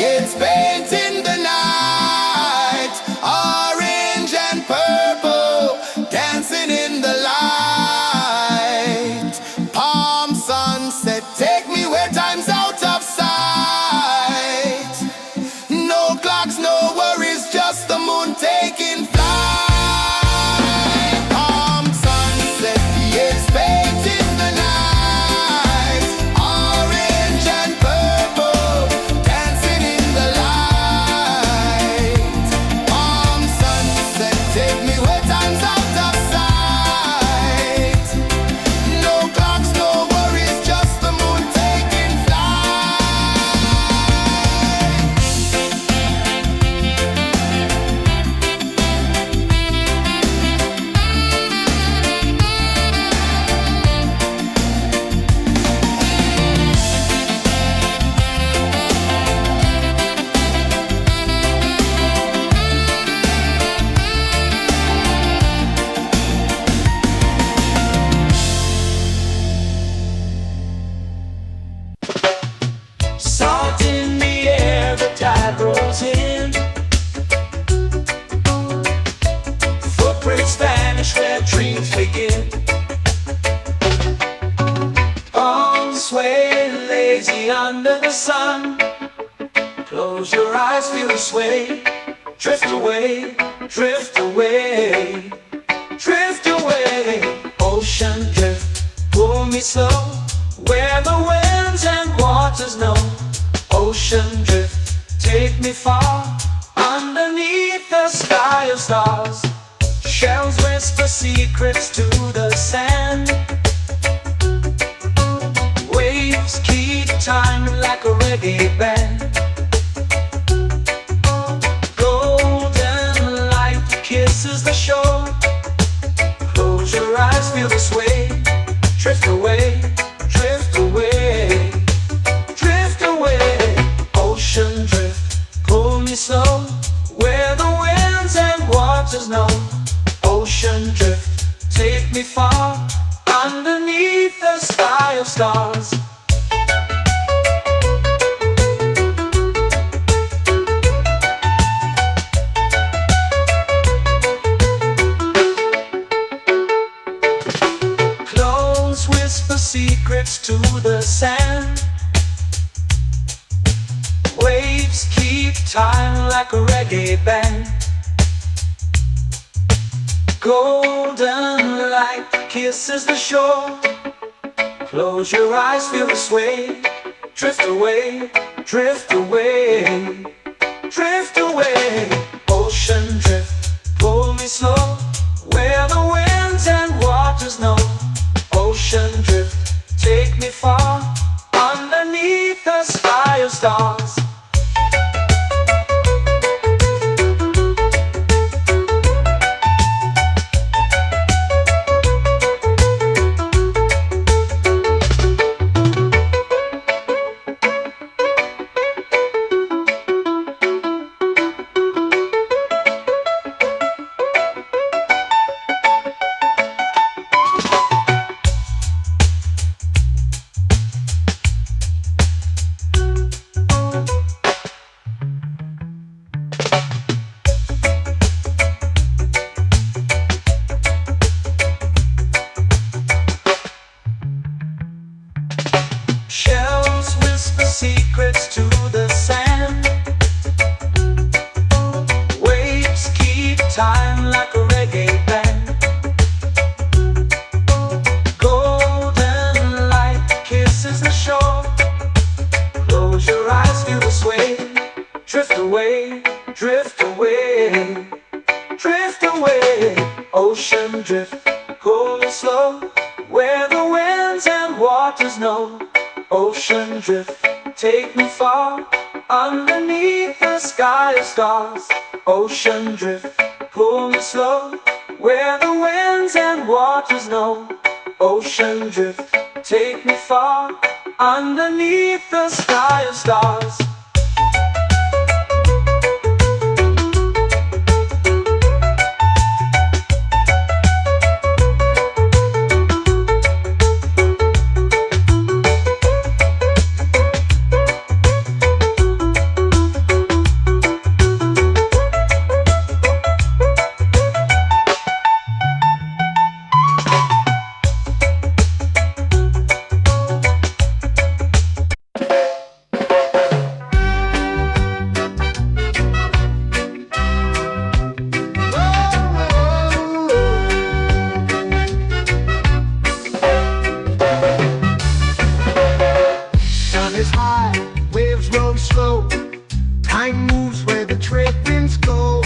It's painting the night, orange and purple, dancing in the light. Palm sunset, take me where time's out of sight. No clocks, no worries, just the moon taking flight. Palm sunset, it's painting the night, orange and purple, dancing in the light. Palm sunset, take me where time's out of sight. No clocks, no worries, just the moon taking flight. Salt in the air, the tide rolls in. Footprints vanish where dreams begin. Arms sway lazy under the sun. Close your eyes, feel the sway. Drift away, drift away, drift away. Ocean drift, pull me slow, where the winds and waters know. Ocean drift, take me far, underneath the sky of stars. Shells whisper secrets to the sand. Waves keep time like a reggae band. Golden light kisses the shore. Close your eyes, feel the sway. Drift away, drift away, drift away. Ocean drift, pull me slow, where the winds and waters know. Ocean drift, take me far, underneath the sky of stars. Clones whisper secrets to the sand. Waves keep time like a reggae band. Golden light kisses the shore. Close your eyes, feel the sway. Drift away, drift away, drift away. Ocean drift, pull me slow, where the winds and waters know. Ocean drift, take me far, underneath the sky of stars. Shells whisper secrets to the sand. Waves keep time like a reggae band. Golden light kisses the shore. Close your eyes, feel the sway. Drift away, drift away, drift away. Ocean drift, pull me slow, where the winds and waters know. Ocean drift, take me far, underneath the sky of stars. Ocean drift, pull me slow, where the winds and waters know. Ocean drift, take me far, underneath the sky of stars. slow. Time moves where the trade winds go.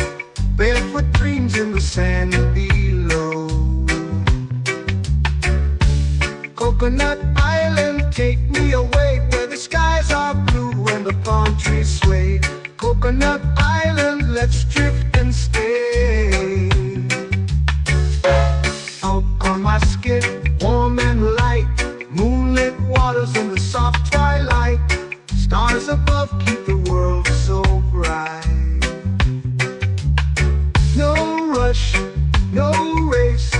Barefoot dreams in the sand below. Coconut Island, take me away where the skies are blue and the palm trees sway. Coconut Island, let's drift and stay. Out on my skin, warm and light, moonlit waters in the soft twilight. Stars above keep the world so bright. No rush, no race,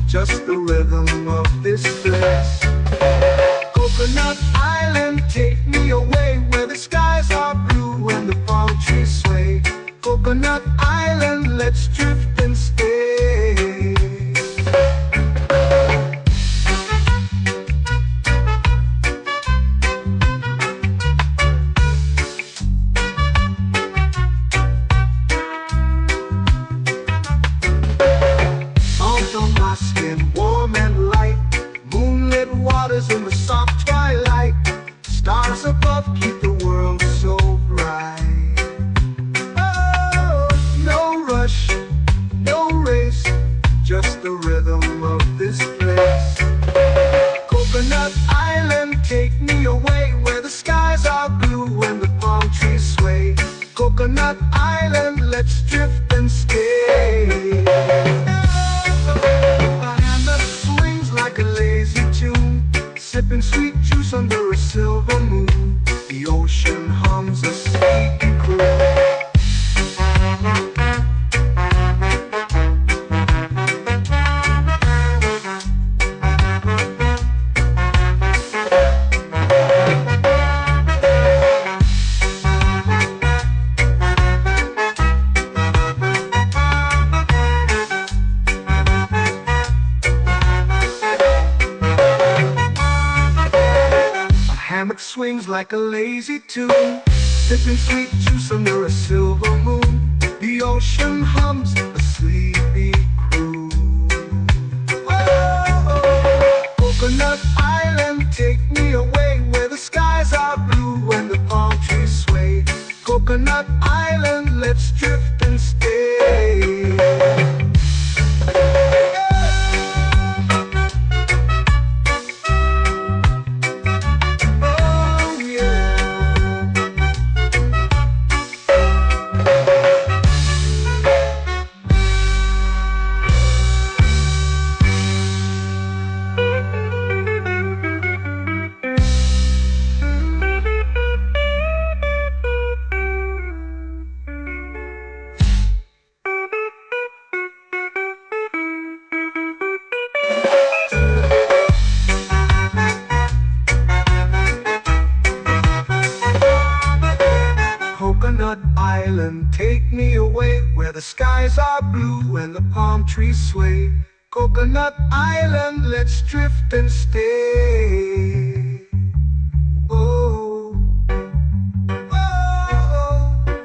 just the rhythm of this place. Coconut Island, take me away where the skies are blue and the palm trees sway. Coconut Island, let's drift and stay. Salt on my skin, warm and light, moonlit waters in the soft twilight. Stars above keep the world so bright. Oh, no rush, no race, just the rhythm of this place. Coconut Island, take me away where the skies are blue and the palm trees sway. Coconut Island, let's drift and stay. My hand that swings like a lazy tune, sipping sweet juice under a silver moon. The ocean hums a sleepy croon. Hammock swings like a lazy tune, sipping sweet juice under a silver moon. The ocean hums a sleepy croon. Oh, Coconut Island, take me away where the skies are blue and the palm trees sway. Coconut Island, let's drift and stay. Coconut Island, take me away where the skies are blue and the palm trees sway. Coconut Island, let's drift and stay. Oh, oh,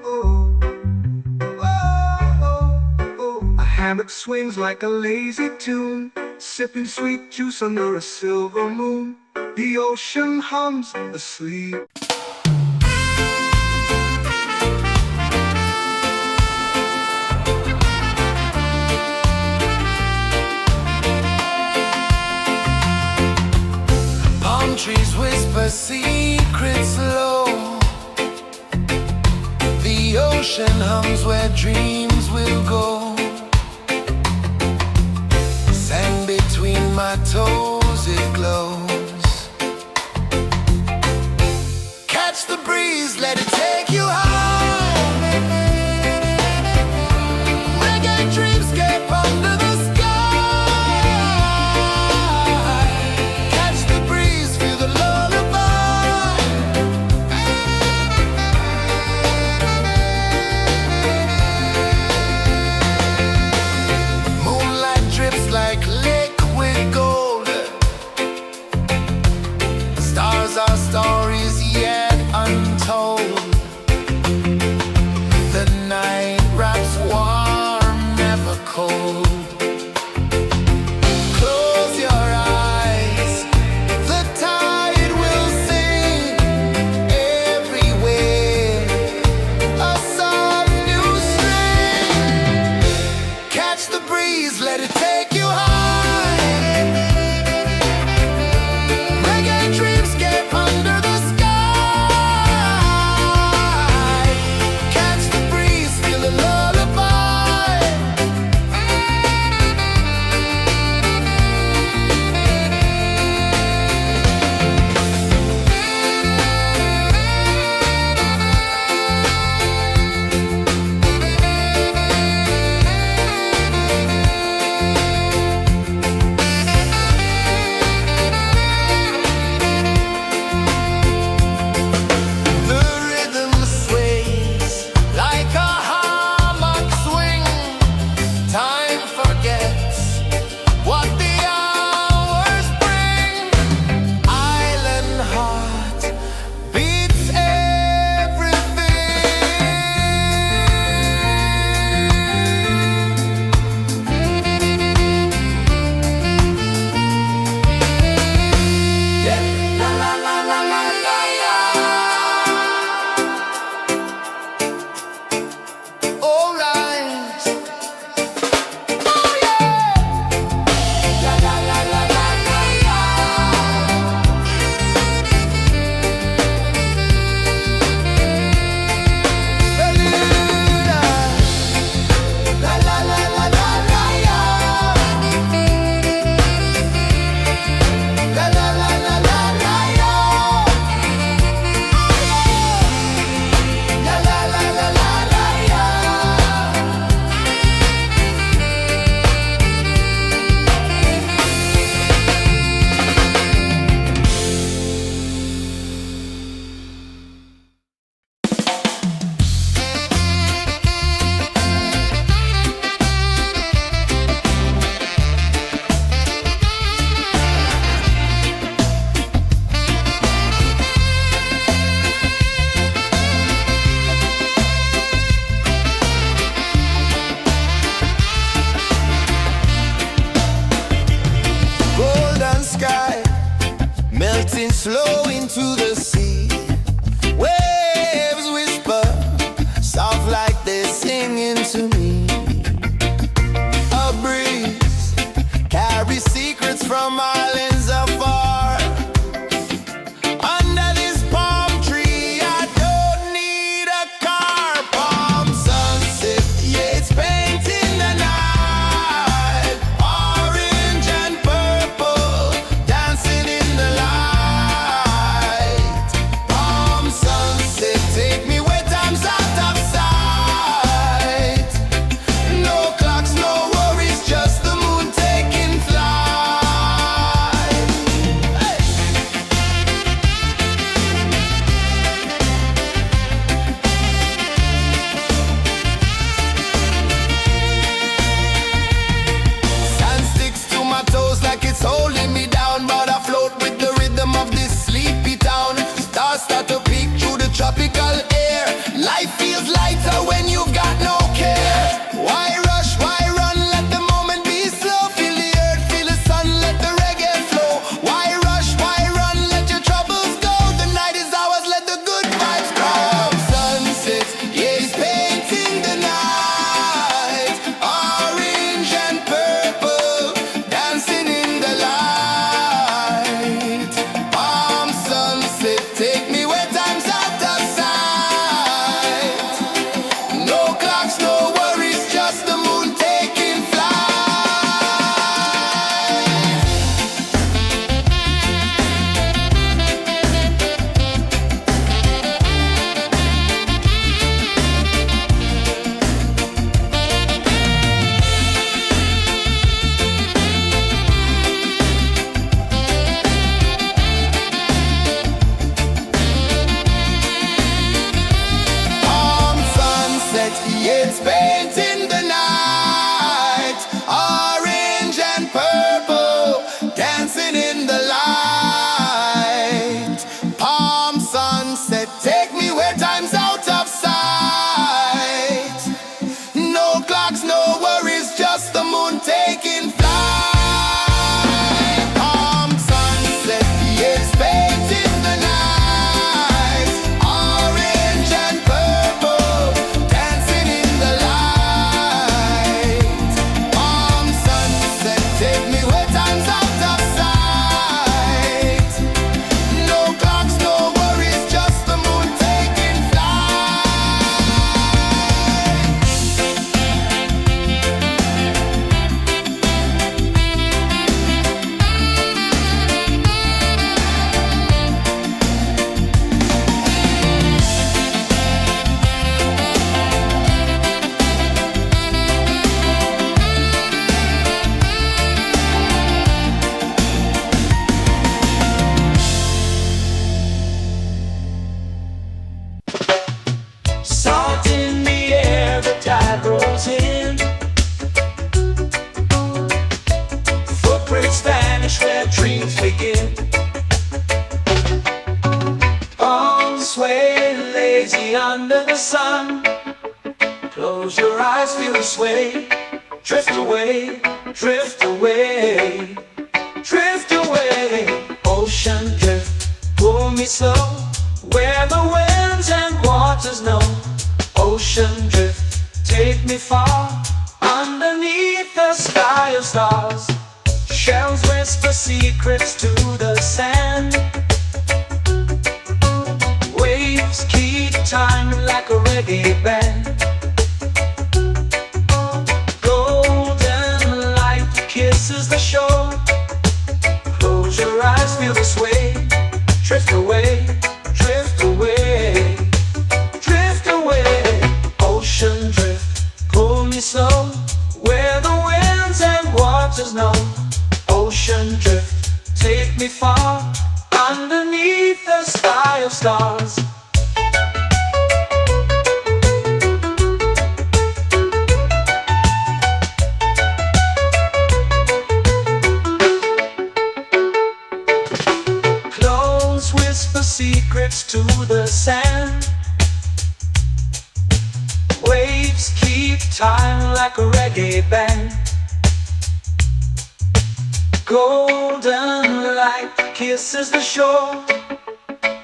oh, oh, oh. A hammock swings like a lazy tune, sipping sweet juice under a silver moon. The ocean hums asleep. Trees whisper secrets low. The ocean hums where dreams will go. Sand between my toes, it glows. Catch the breeze, let it take you high. Reggae dreamscape under the sky. lazy under the sun. Close your eyes, feel the sway. Drift away, drift away, drift away. Ocean drift, pull me slow, where the winds and waters know. Ocean drift, take me far, underneath the sky of stars. Shells whisper secrets to the sand. Waves keep time like a reggae band. Golden light kisses the shore. Close your eyes, feel the sway. Drift away, drift away, drift away. Ocean drift, pull me slow, where the winds and waters know. Ocean drift, take me far, underneath the sky of stars. Clones whisper secrets to the sand. Waves keep time like a reggae band. Golden light kisses the shore.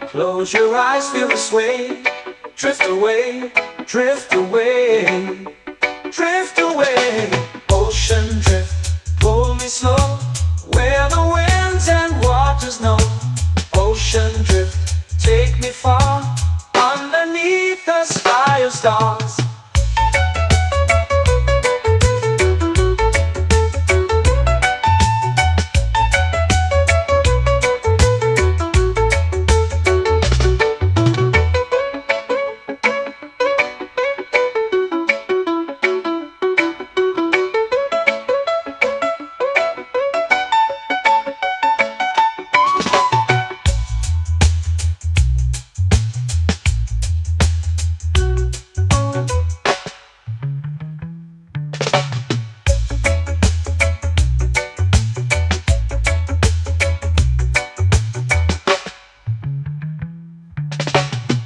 Close your eyes, feel the sway. Drift away, drift away, drift away. Ocean drift, pull me slow, where the winds and waters know. Ocean drift, take me far, underneath the sky of stars.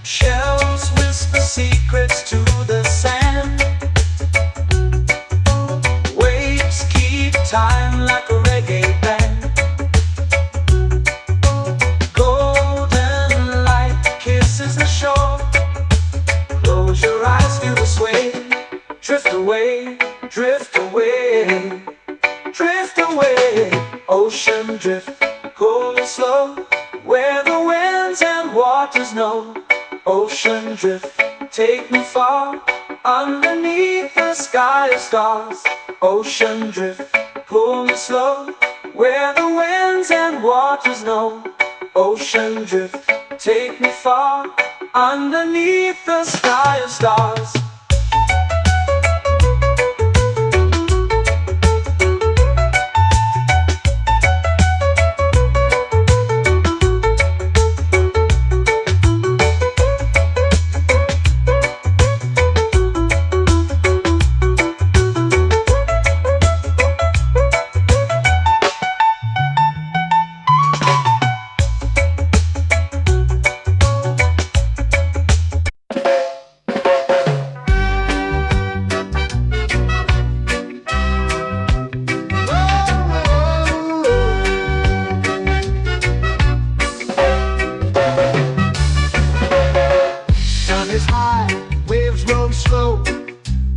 Shells whisper secrets to the sand. Waves keep time like a reggae band. Golden light kisses the shore. Close your eyes, feel the sway. Drift away, drift away, drift away. Ocean drift, pull me slow, where the winds and waters know. Ocean drift, take me far, underneath the sky of stars. Ocean drift, pull me slow, where the winds and waters know. Ocean drift, take me far, underneath the sky of stars.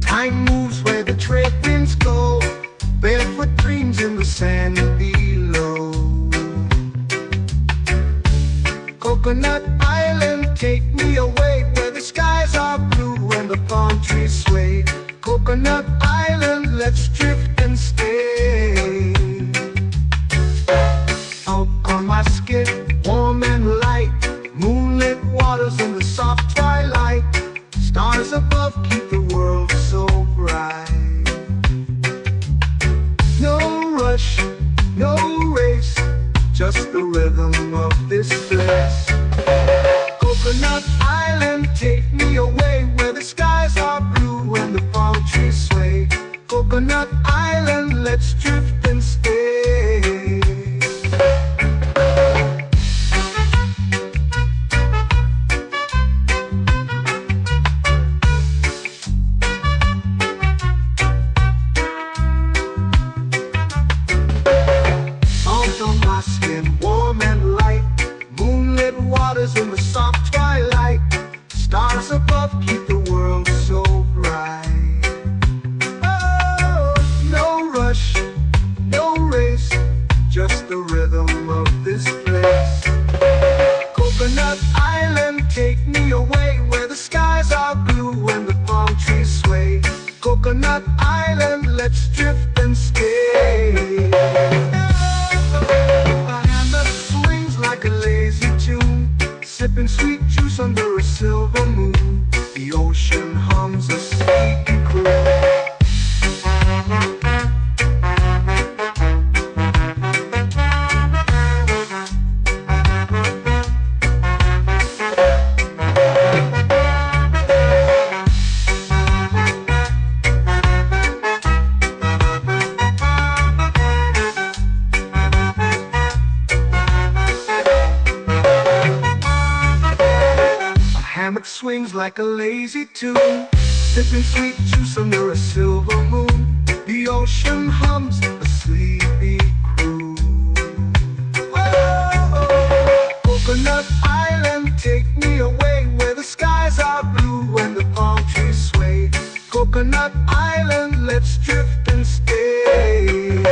Time moves where the trade winds go. Barefoot dreams in the sand below. Coconut Island, take me away, where the skies are blue and the palm trees sway. Coconut Island, let's drift and stay. Out on my skin, warm and light, moonlit waters in the soft twilight. Stars above keep the world so bright. No rush, no race, just the rhythm of this place. Coconut Island, take me away, where the skies are blue and the palm trees sway. Coconut Island, let's drift and stay. Coconut Island, let's drift and stay. A hand that swings like a lazy tune, sipping sweet juice under a silver moon. The ocean hums a sleepy croon. Hammock swings like a lazy tune, sipping sweet juice under a silver moon. The ocean hums a sleepy croon. Whoa, Coconut Island, take me away where the skies are blue and the palm trees sway. Coconut Island, let's drift and stay.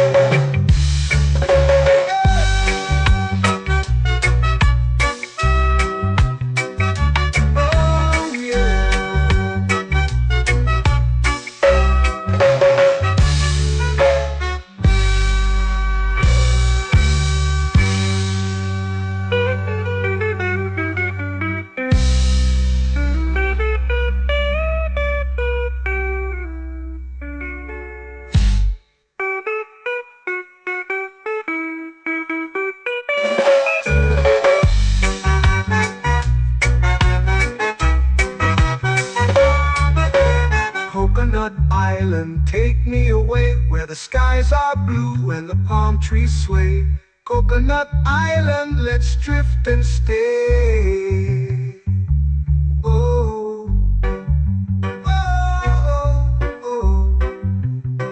Coconut Island, take me away where the skies are blue and the palm trees sway. Coconut Island, let's drift and stay. Oh, oh, oh,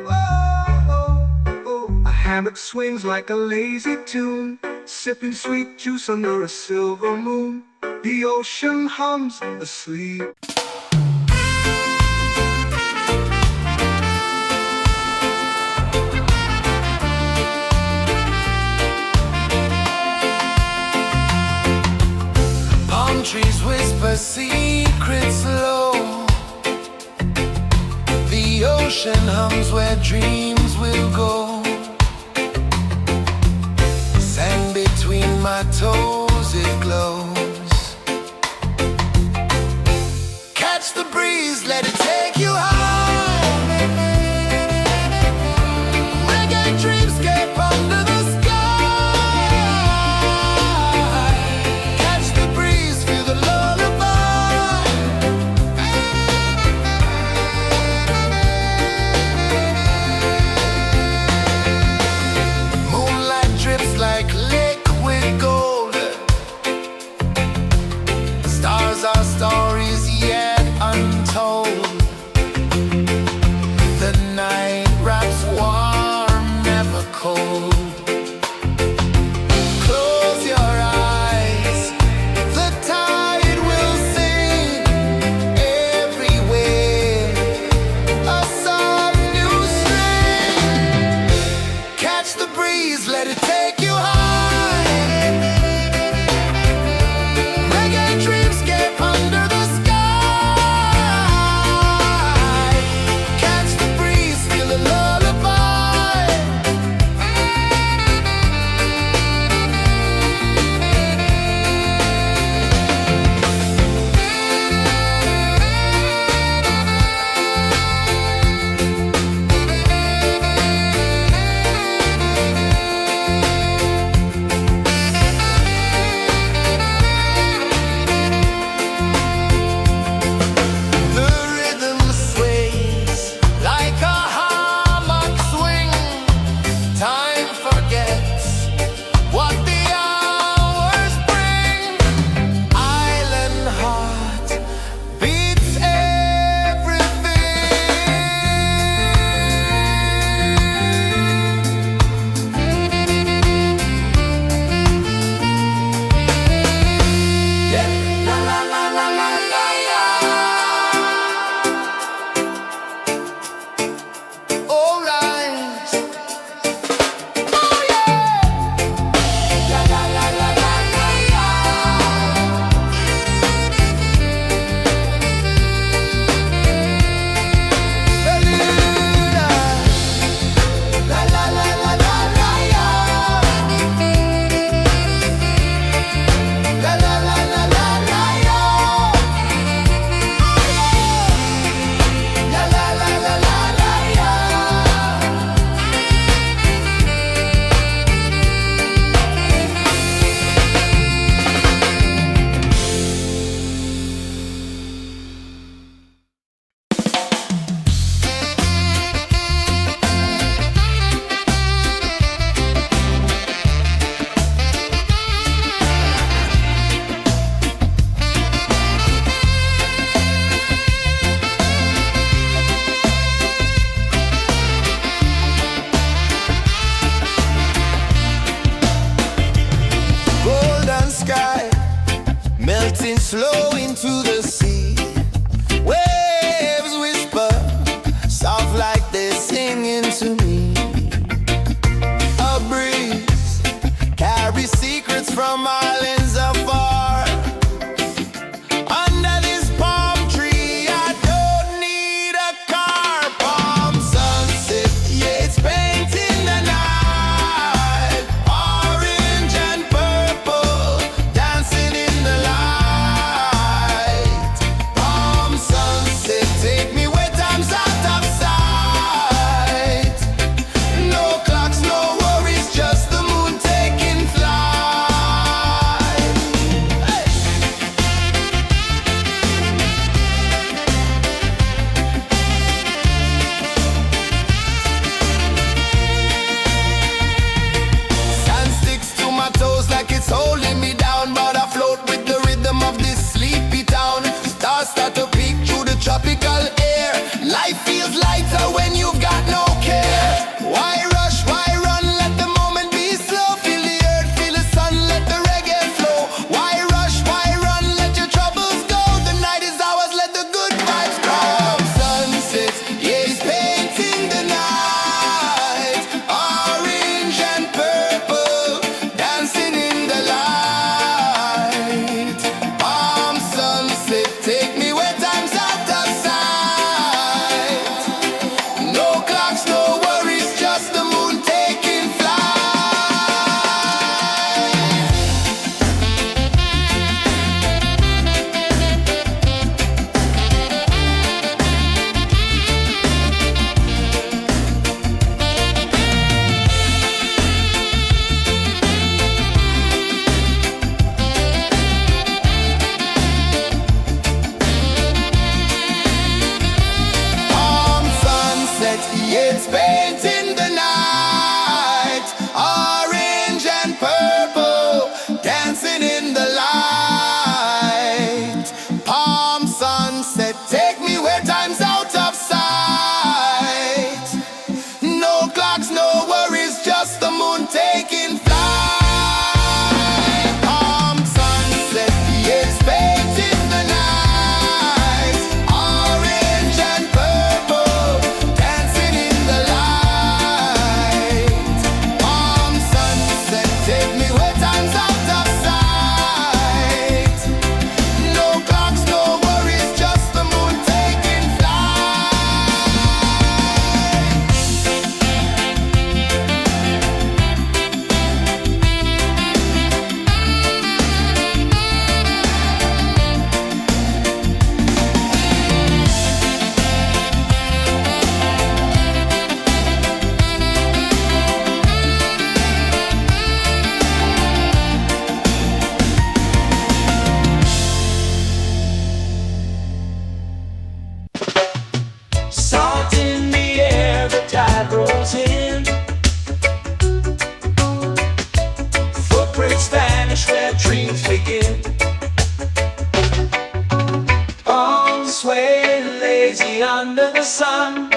oh, oh. A hammock swings like a lazy tune, sipping sweet juice under a silver moon. The ocean hums asleep. Trees whisper secrets low. The ocean hums where dreams will go. Sand between my toes, it glows. Catch the breeze, let it take you high. Reggae dreamscape under the our stories yet untold. dreams begin. Palms sway lazy under the sun.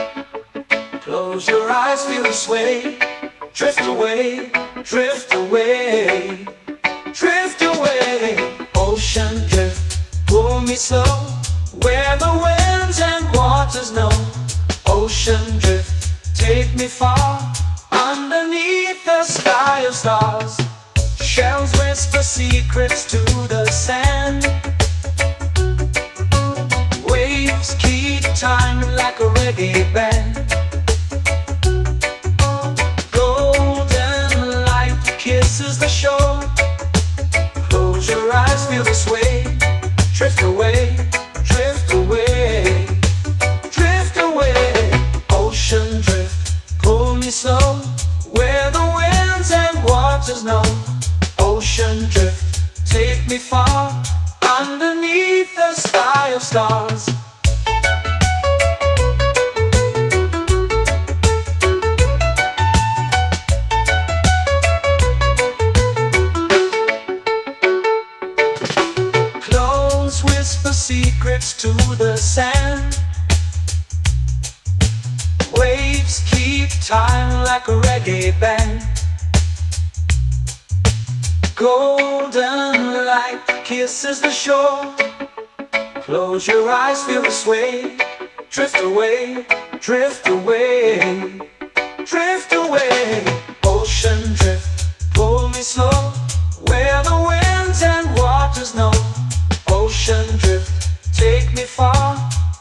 Close your eyes, feel the sway. Drift away, drift away, drift away. Ocean drift, pull me slow, where the winds and waters know. Ocean drift, take me far, underneath the sky of stars. Shells whisper secrets to the sand. Waves keep time like a reggae band. Golden light kisses the shore. Close your eyes, feel the sway. Drift away, drift away, drift away. Ocean drift, pull me slow, where the winds and waters know. Ocean drift, take me far, underneath the sky of stars. Close whisper secrets to the sand. Waves keep time like a reggae band. Golden light kisses the shore. Close your eyes, feel the sway. Drift away, drift away, drift away. Ocean drift, pull me slow, where the winds and waters know. Ocean drift, take me far,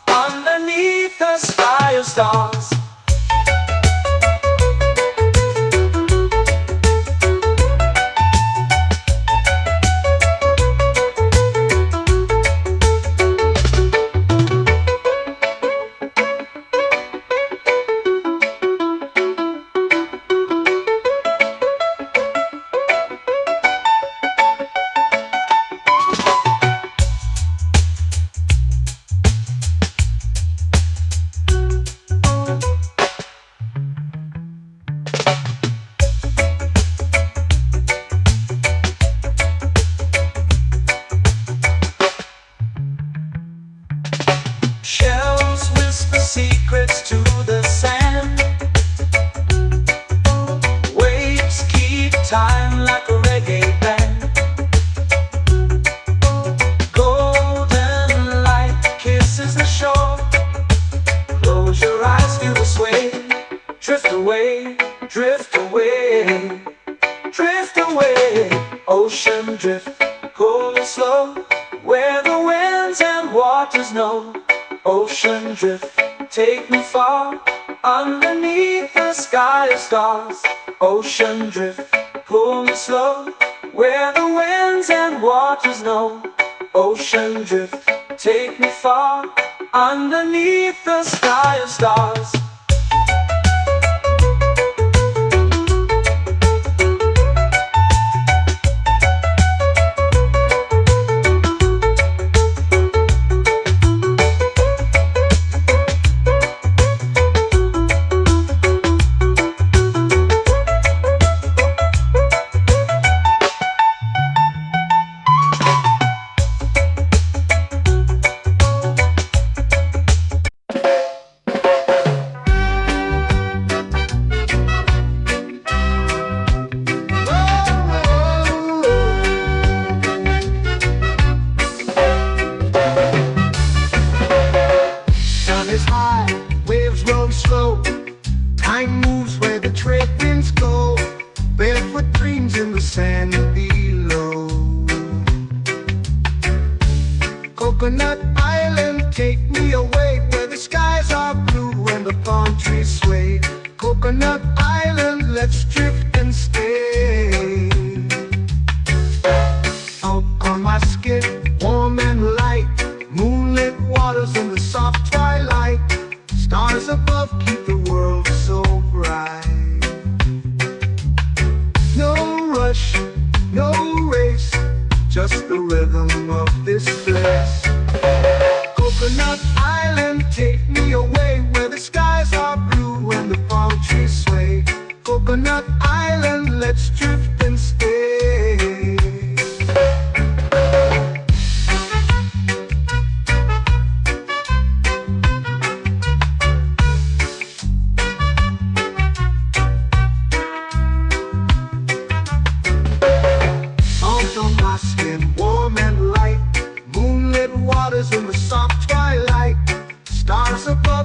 underneath the sky of stars. Shells whisper secrets to the sand. Waves keep time like a reggae band. Golden light kisses the shore. Close your eyes, feel the sway. Drift away, drift away, drift away. Ocean drift, pull me slow, where the winds and waters know. Ocean drift, take me far, underneath the sky of stars. Ocean drift, pull me slow, where the winds and waters know. Ocean drift, take me far, underneath the sky of stars. Time moves where the trade winds go. Barefoot dreams in the sand below. Coconut Island, take me away, where the skies are blue and the palm trees sway. Coconut Island, let's drift and stay. Out on my skin, warm and light, moonlit waters in the soft twilight. Stars above keep the world so bright. No rush, no race, just the rhythm of this place. Coconut Island, take me away, where the skies are blue and the palm trees sway.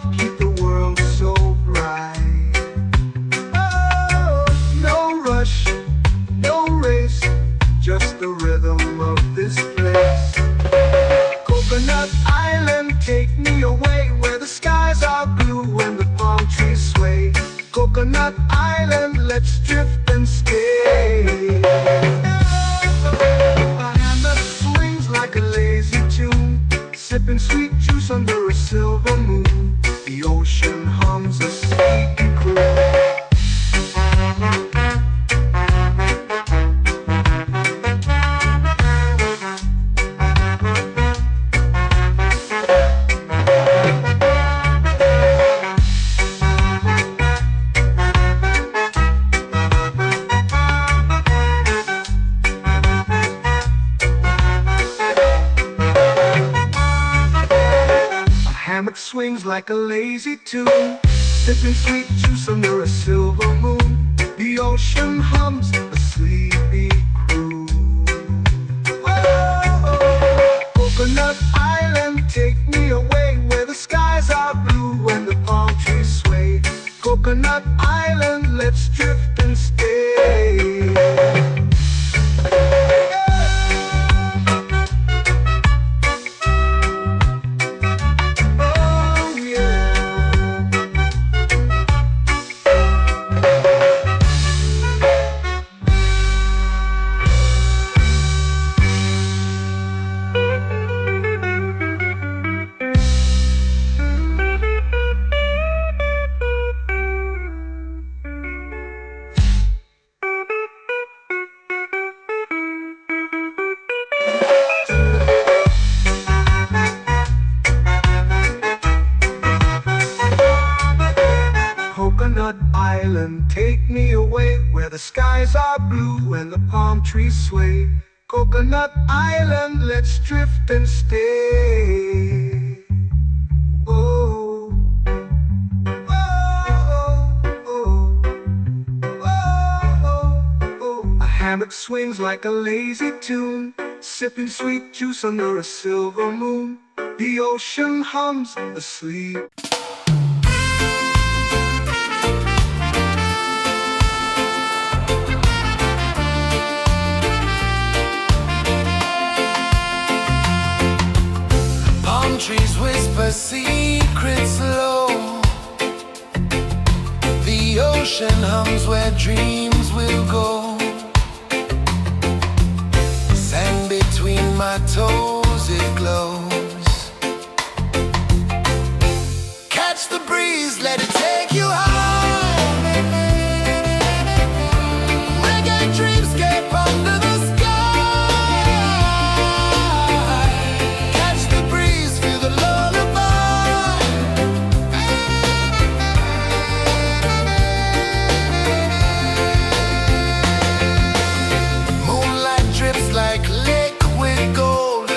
love keep the world so bright. Oh, no rush, no race, just the rhythm of this place. Coconut Island, take me away where the skies are blue and the palm trees sway. Coconut Island, let's drift and stay. A hand that swings like a lazy tune, sipping sweet juice under a silver moon. The ocean hums a sleepy croon. Hammock swings like a lazy tune, sipping sweet juice under a silver moon. The ocean hums a sleepy croon. Oh, Coconut Island, take me away where the skies are blue and the palm trees sway. Coconut Island, let's drift and stay. Coconut Island, take me away where the skies are blue and the palm trees sway. Coconut Island, let's drift and stay. Oh, oh, oh, oh, oh. A hammock swings like a lazy tune, sipping sweet juice under a silver moon. The ocean hums asleep. Trees whisper secrets low. The ocean hums where dreams will go. Sand between my toes, it glows. Catch the breeze, let it take you high. Reggae dreamscape under the sky. Like liquid gold,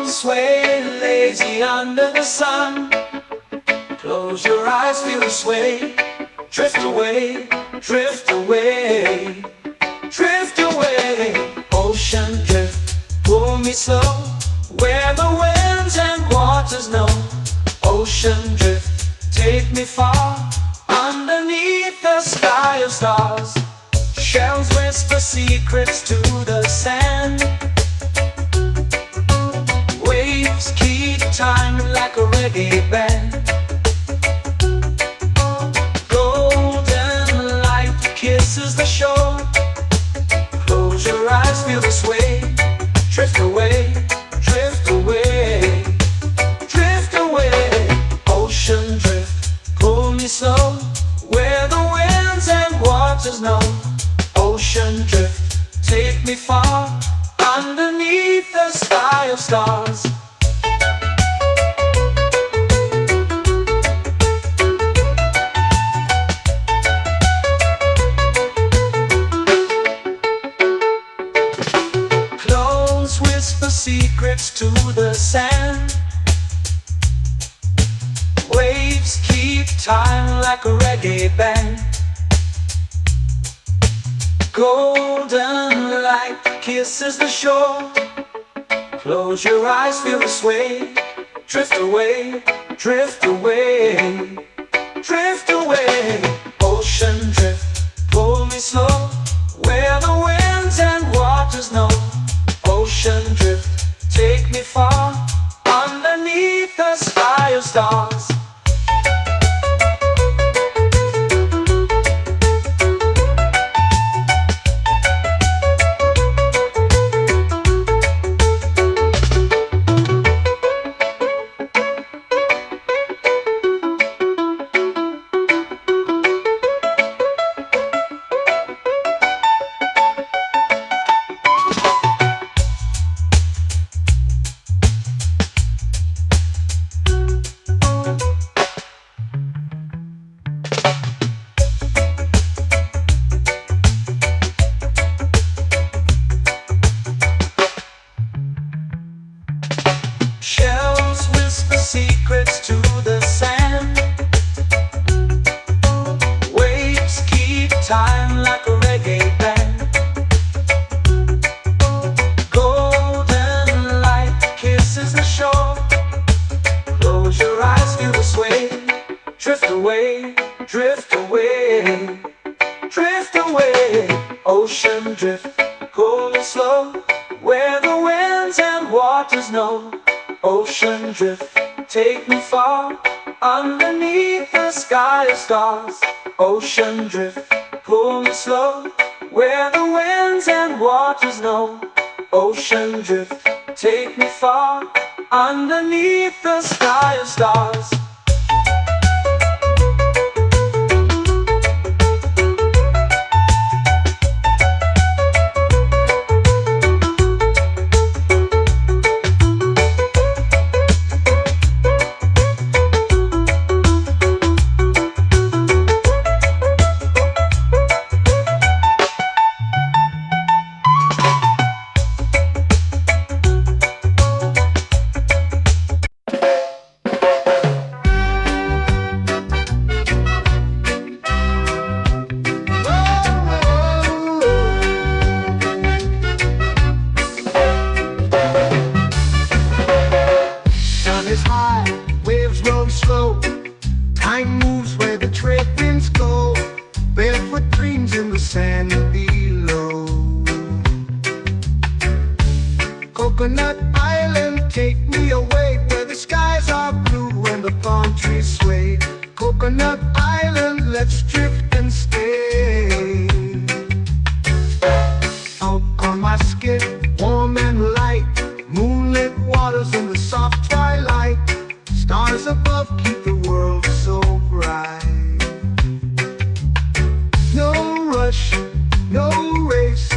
Clone sway lazy under the sun. Close your eyes, feel the sway. Drift away, drift away, drift away. Ocean drift, pull me slow, where the winds and waters know. Ocean drift, take me far, underneath the sky of stars. Shells whisper secrets to the sand. Waves keep time like a reggae band. Golden light kisses the shore. Close your eyes, feel the sway. Drift away, drift away, drift away. Ocean drift, pull me slow, where the winds and waters know. Ocean drift, take me far, underneath the sky of stars. Clones whisper secrets to the sand. Waves keep time like a reggae band. Golden light kisses the shore. Close your eyes, feel the sway. Drift away, drift away, drift away. Ocean drift, pull me slow, where the winds and waters know. Ocean drift, take me far, underneath the sky of stars. Shells whisper secrets to the sand. Waves keep time like a reggae band. Golden light kisses the shore. Close your eyes, feel the sway. Drift away, drift away, drift away. Ocean drift, pull me slow, where the winds and waters know. Ocean drift, take me far, underneath the sky of stars. Ocean drift, pull me slow, where the winds and waters know. Ocean drift, take me far, underneath the sky of stars. Time moves where the trade winds go. Barefoot dreams in the sand below. Coconut Island, take me away, where the skies are blue and the palm trees sway. Coconut Island, let's drift and stay. Out on my skin, warm and light, moonlit waters in the soft twilight. Stars above keep the world so bright. No rush, no race,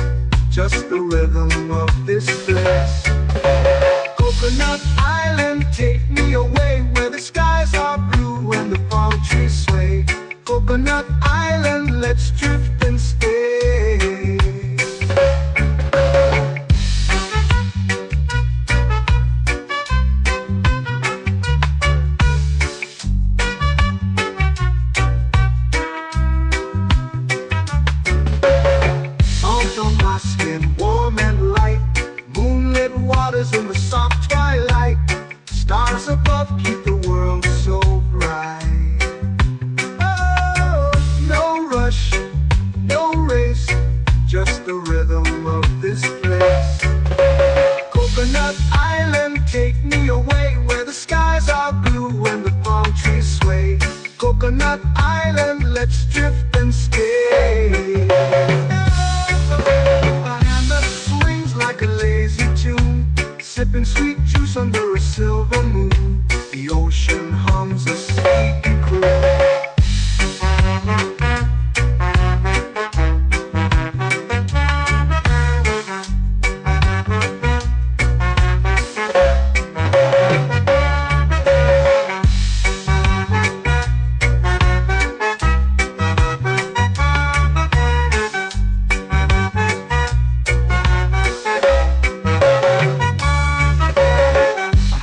just the rhythm of this place. Coconut Island, take me away, where the skies are blue and the palm trees sway. Coconut Island, let's drift and stay. keep the world so bright. Oh, no rush, no race, just the rhythm of this place. Coconut Island, take me away where the skies are blue and the palm trees sway. Coconut Island, let's drift and stay. A hand that swings like a lazy tune, sipping sweet juice under a silver moon. The ocean hums a sleepy croon.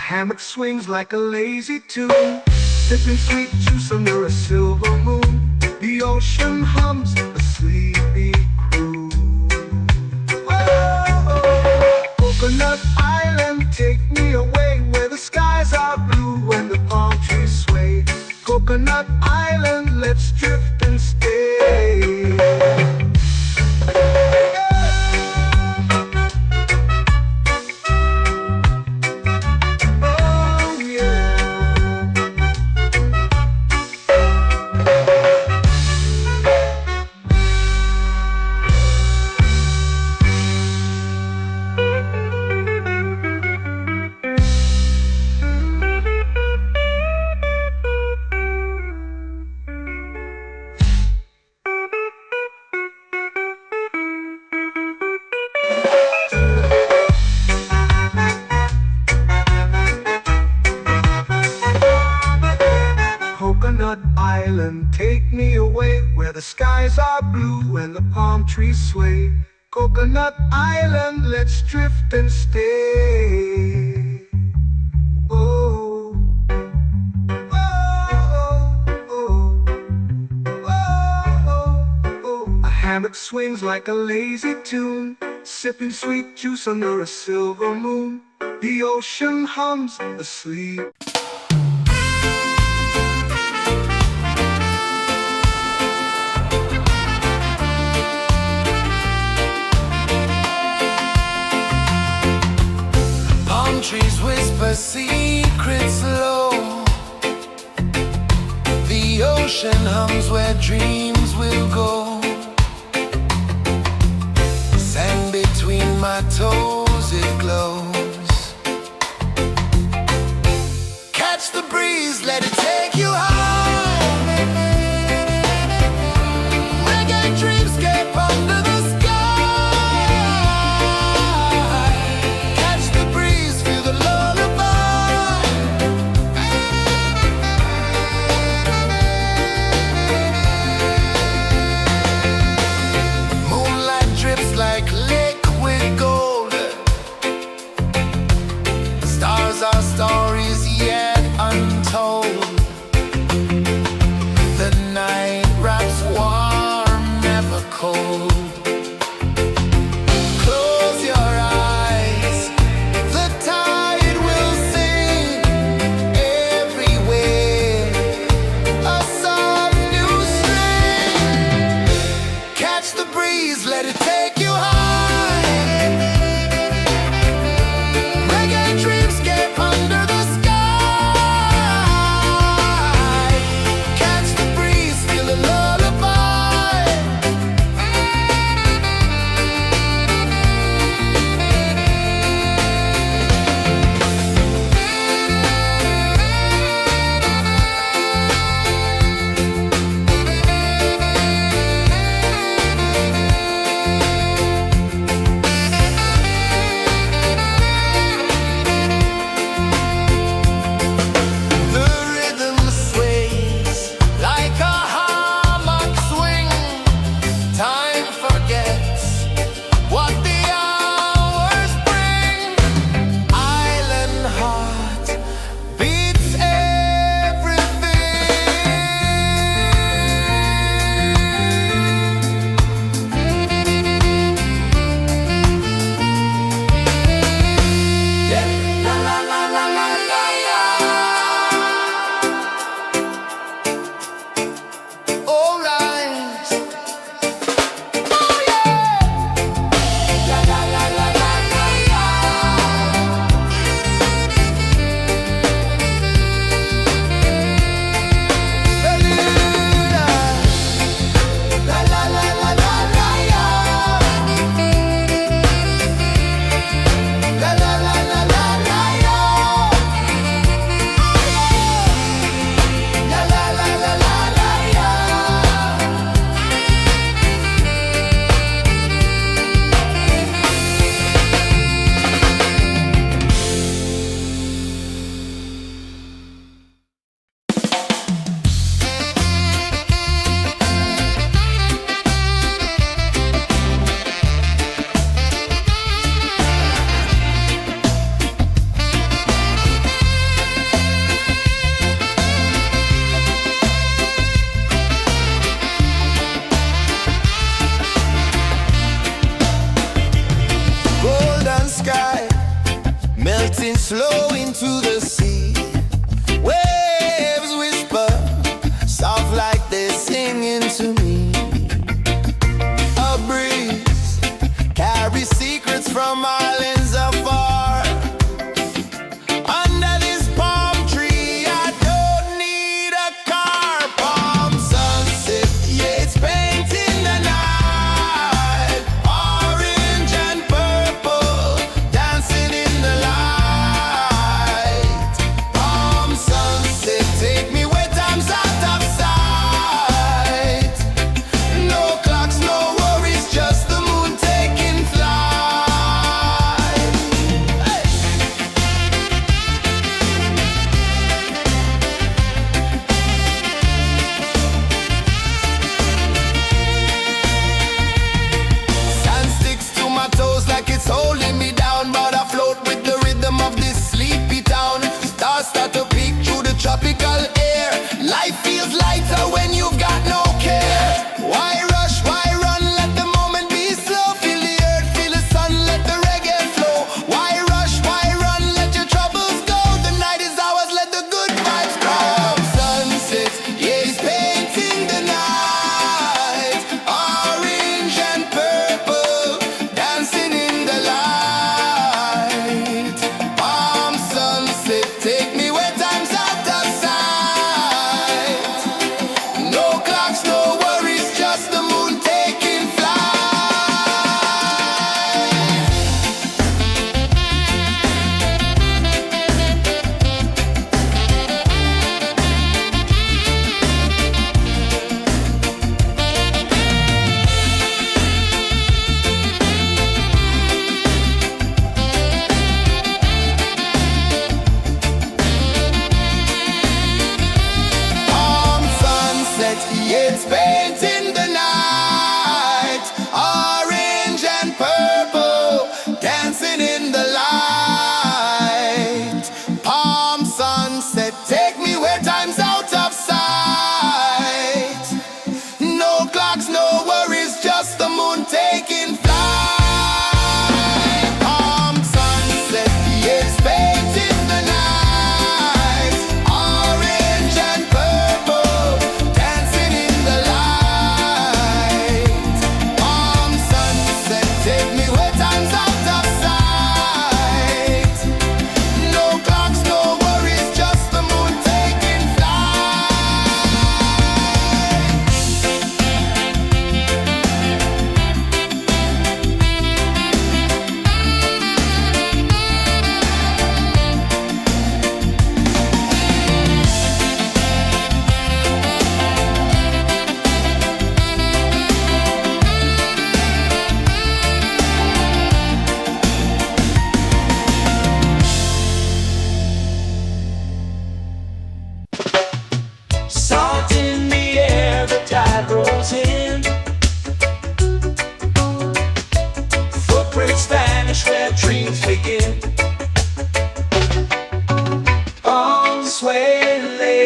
Hammock swings like a lazy tune, sipping sweet juice under a silver moon. The ocean hums a sleepy croon. Whoa, Coconut Island, take me away where the skies are blue and the palm trees sway. Coconut Island, let's drift and stay. Coconut Island, take me away where the skies are blue and the palm trees sway. Coconut Island, let's drift and stay. Oh, oh, oh, oh, oh. A hammock swings like a lazy tune, sipping sweet juice under a silver moon. The ocean hums asleep. Trees whisper secrets low. The ocean hums where dreams will go. Sand between my toes, it glows. Catch the breeze, let it take you high. Reggae dreamscape under the sky. Like liquid gold, stars are stories yet untold.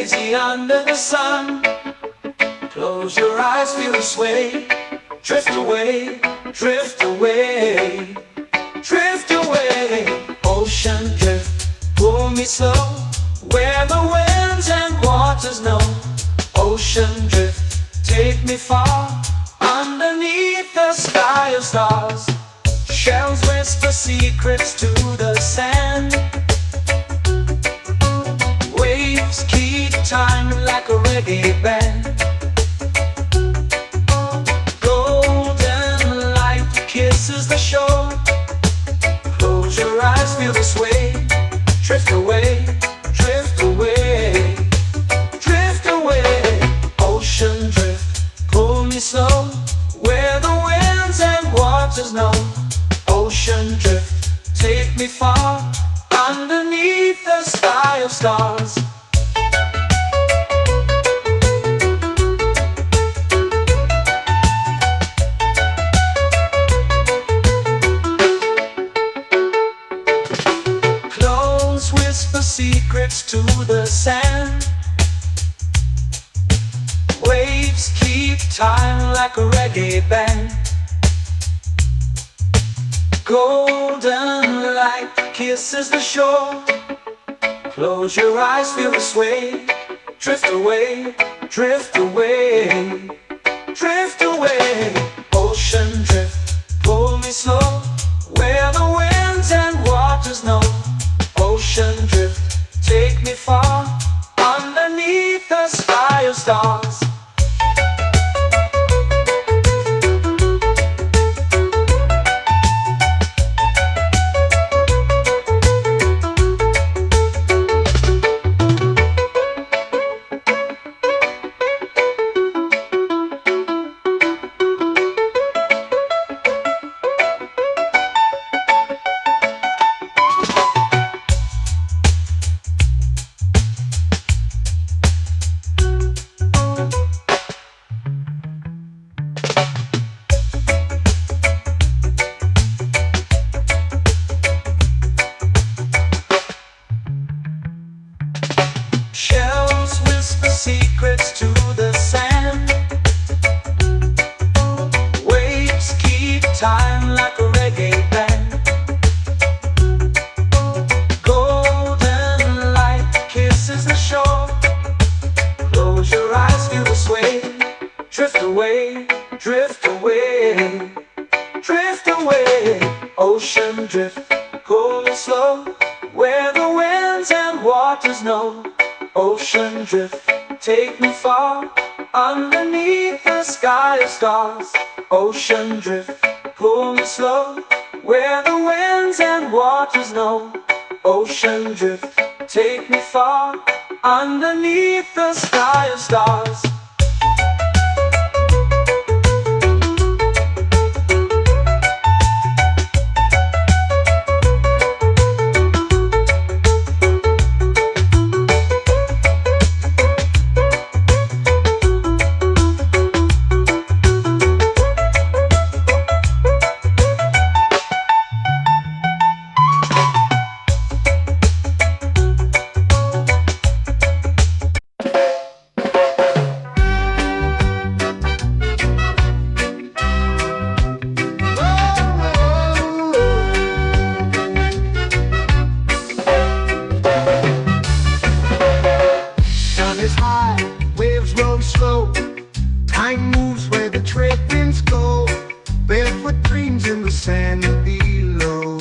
lazy under the sun. Close your eyes, feel the sway. Drift away, drift away, drift away. Ocean drift, pull me slow, where the winds and waters know. Ocean drift, take me far, underneath the sky of stars. Shells whisper secrets to the sand. Waves keep time like a reggae band. Golden light kisses the shore. Close your eyes, feel the sway. Drift away, drift away, drift away. Ocean drift, pull me slow, where the winds and waters know. Ocean drift, take me far, underneath the sky of stars. Close whisper secrets to the sand. Waves keep time like a reggae band. Golden light kisses the shore. Close your eyes, feel the sway. Drift away, drift away, drift away. Ocean drift, pull me slow, where the winds and waters know. Ocean drift, take me far, underneath the sky of stars. Shells whisper secrets to the sand. Waves keep time like a reggae band. Golden light kisses the shore. Close your eyes, feel the sway. Drift away, drift away, drift away. Ocean drift, pull me slow, where the winds and waters know. Ocean drift, take me far, underneath the sky of stars. Ocean drift, pull me slow, where the winds and waters know. Ocean drift, take me far, underneath the sky of stars. Is high, waves roll slow. Time moves where the trade winds go. Barefoot dreams in the sand below.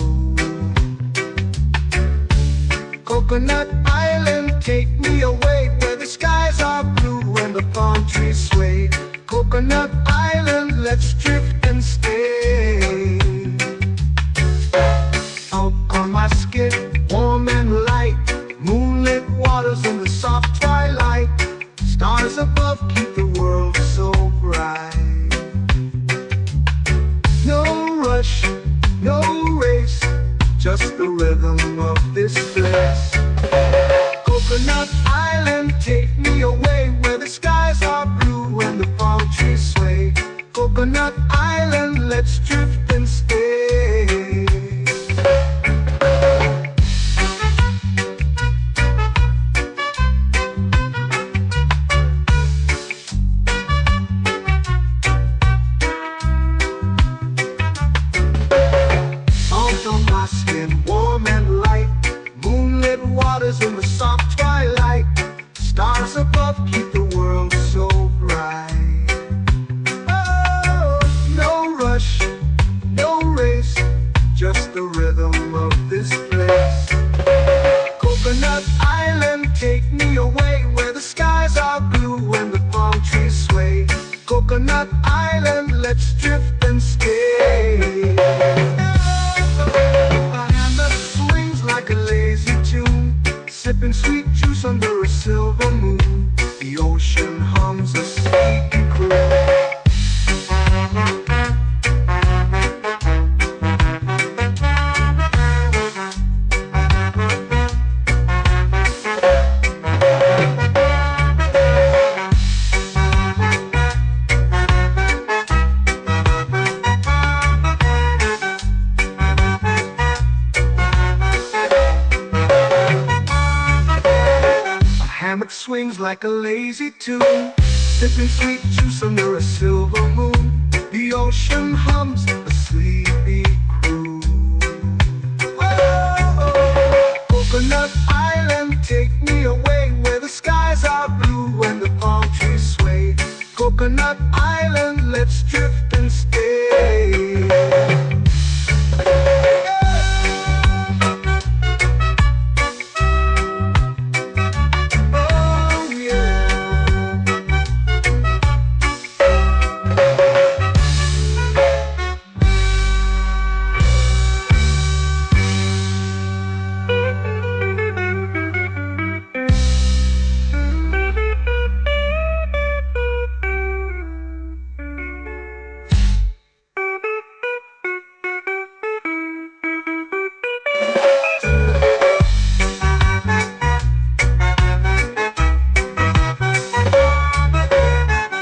Coconut Island, take me away, where the skies are blue and the palm trees sway. Coconut Island, let's drift and stay. Out on my skin, warm and light, moonlit waters in the soft twilight. Stars above keep the world so bright. No rush, no race, just the rhythm of this place. Coconut Island, take me away, where the skies are blue and the palm trees sway. Coconut Island. island, take me away where the skies are blue and the palm trees sway. Coconut Island, let's drift and stay. A hand that swings like a lazy tune, sipping sweet juice under a silver moon. The ocean hums a sleepy croon. Hammock swings like a lazy tune, sipping sweet juice under a silver moon. The ocean hums a sleepy croon. Whoa, Coconut Island, take me away where the skies are blue and the palm trees sway. Coconut Island, let's drift and stay.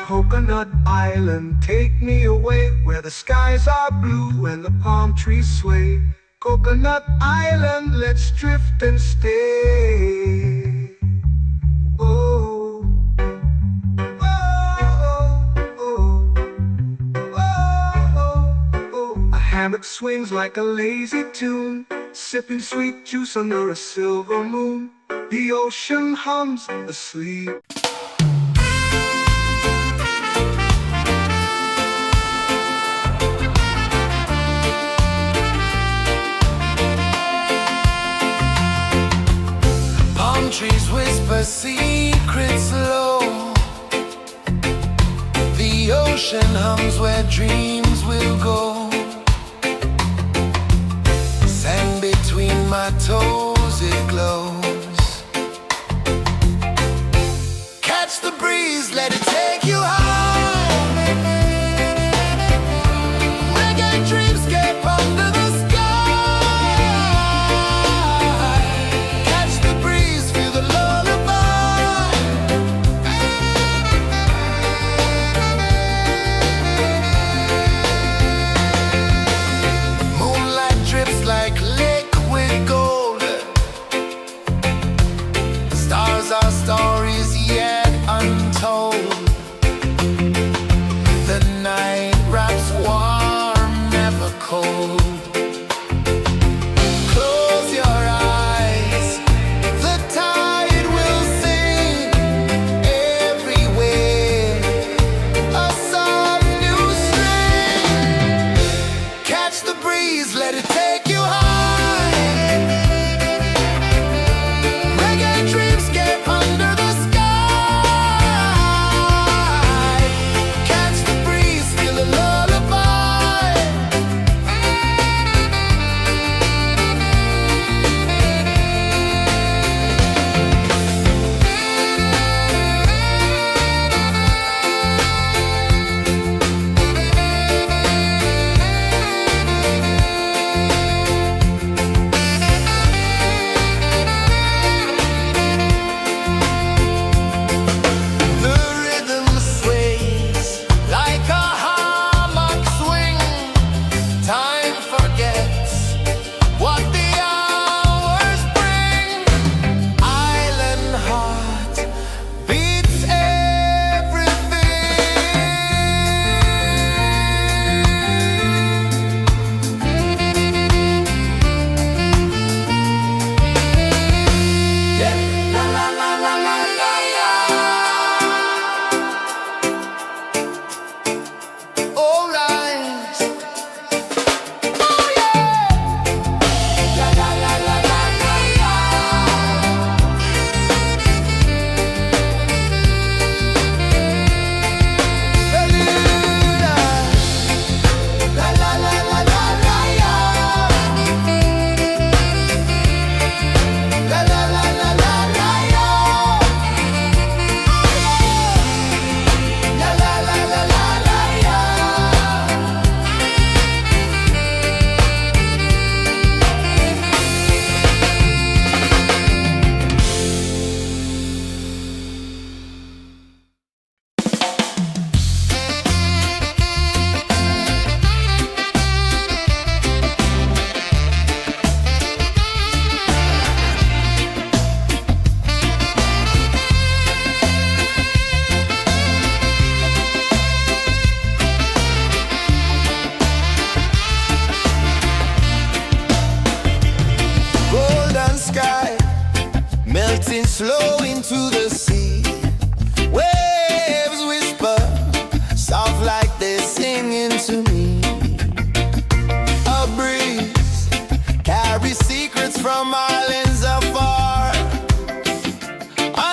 Coconut Island, take me away where the skies are blue and the palm trees sway. Coconut Island, let's drift and stay. Oh, oh, oh, oh, oh. A hammock swings like a lazy tune, sipping sweet juice under a silver moon. The ocean hums asleep. Trees whisper secrets low. The ocean hums where dreams will go. Sand between my toes, it glows. Catch the breeze, let it take you high. Reggae dreamscape under the our stories yet untold. The night wraps warm, never cold. Close your eyes, the tide will sing everywhere. A soft new string. Catch the breeze, let it take you high. Reggae dreamscape under the flow into the sea. Waves whisper, soft like they're singing to me. A breeze carries secrets from islands afar.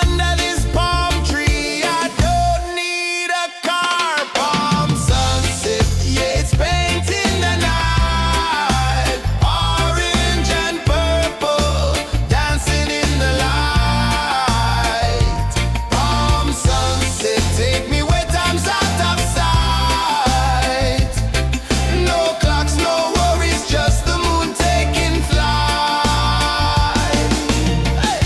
Under this palm tree, I don't need a car. Palm sunset, yeah, it's painting the night. Orange and purple, dancing in the light. Palm sunset, take me where time's out of sight. No clocks, no worries, just the moon taking flight. Hey!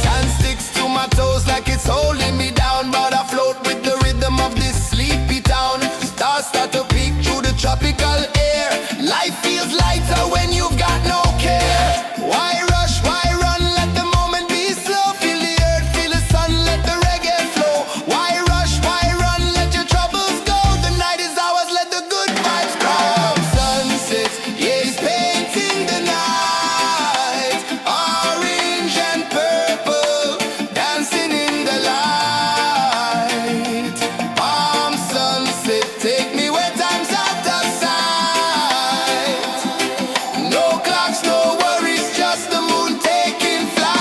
Sand sticks to my toes like it's holding me down, but I float with the rhythm of this sleepy town. Stars start to peek through the tropical air. Life feels lighter when you've got no care. Why rush, why run, let the moment be slow. Feel the earth, feel the sun, let the reggae flow. Why rush, why run, let your troubles go. The night is ours, let the good vibes grow. Sunset, yeah, it's painting the night. Orange and purple, dancing in the light. Palm sunset, take me where time's out of sight. No clocks, no worries, just the moon taking flight.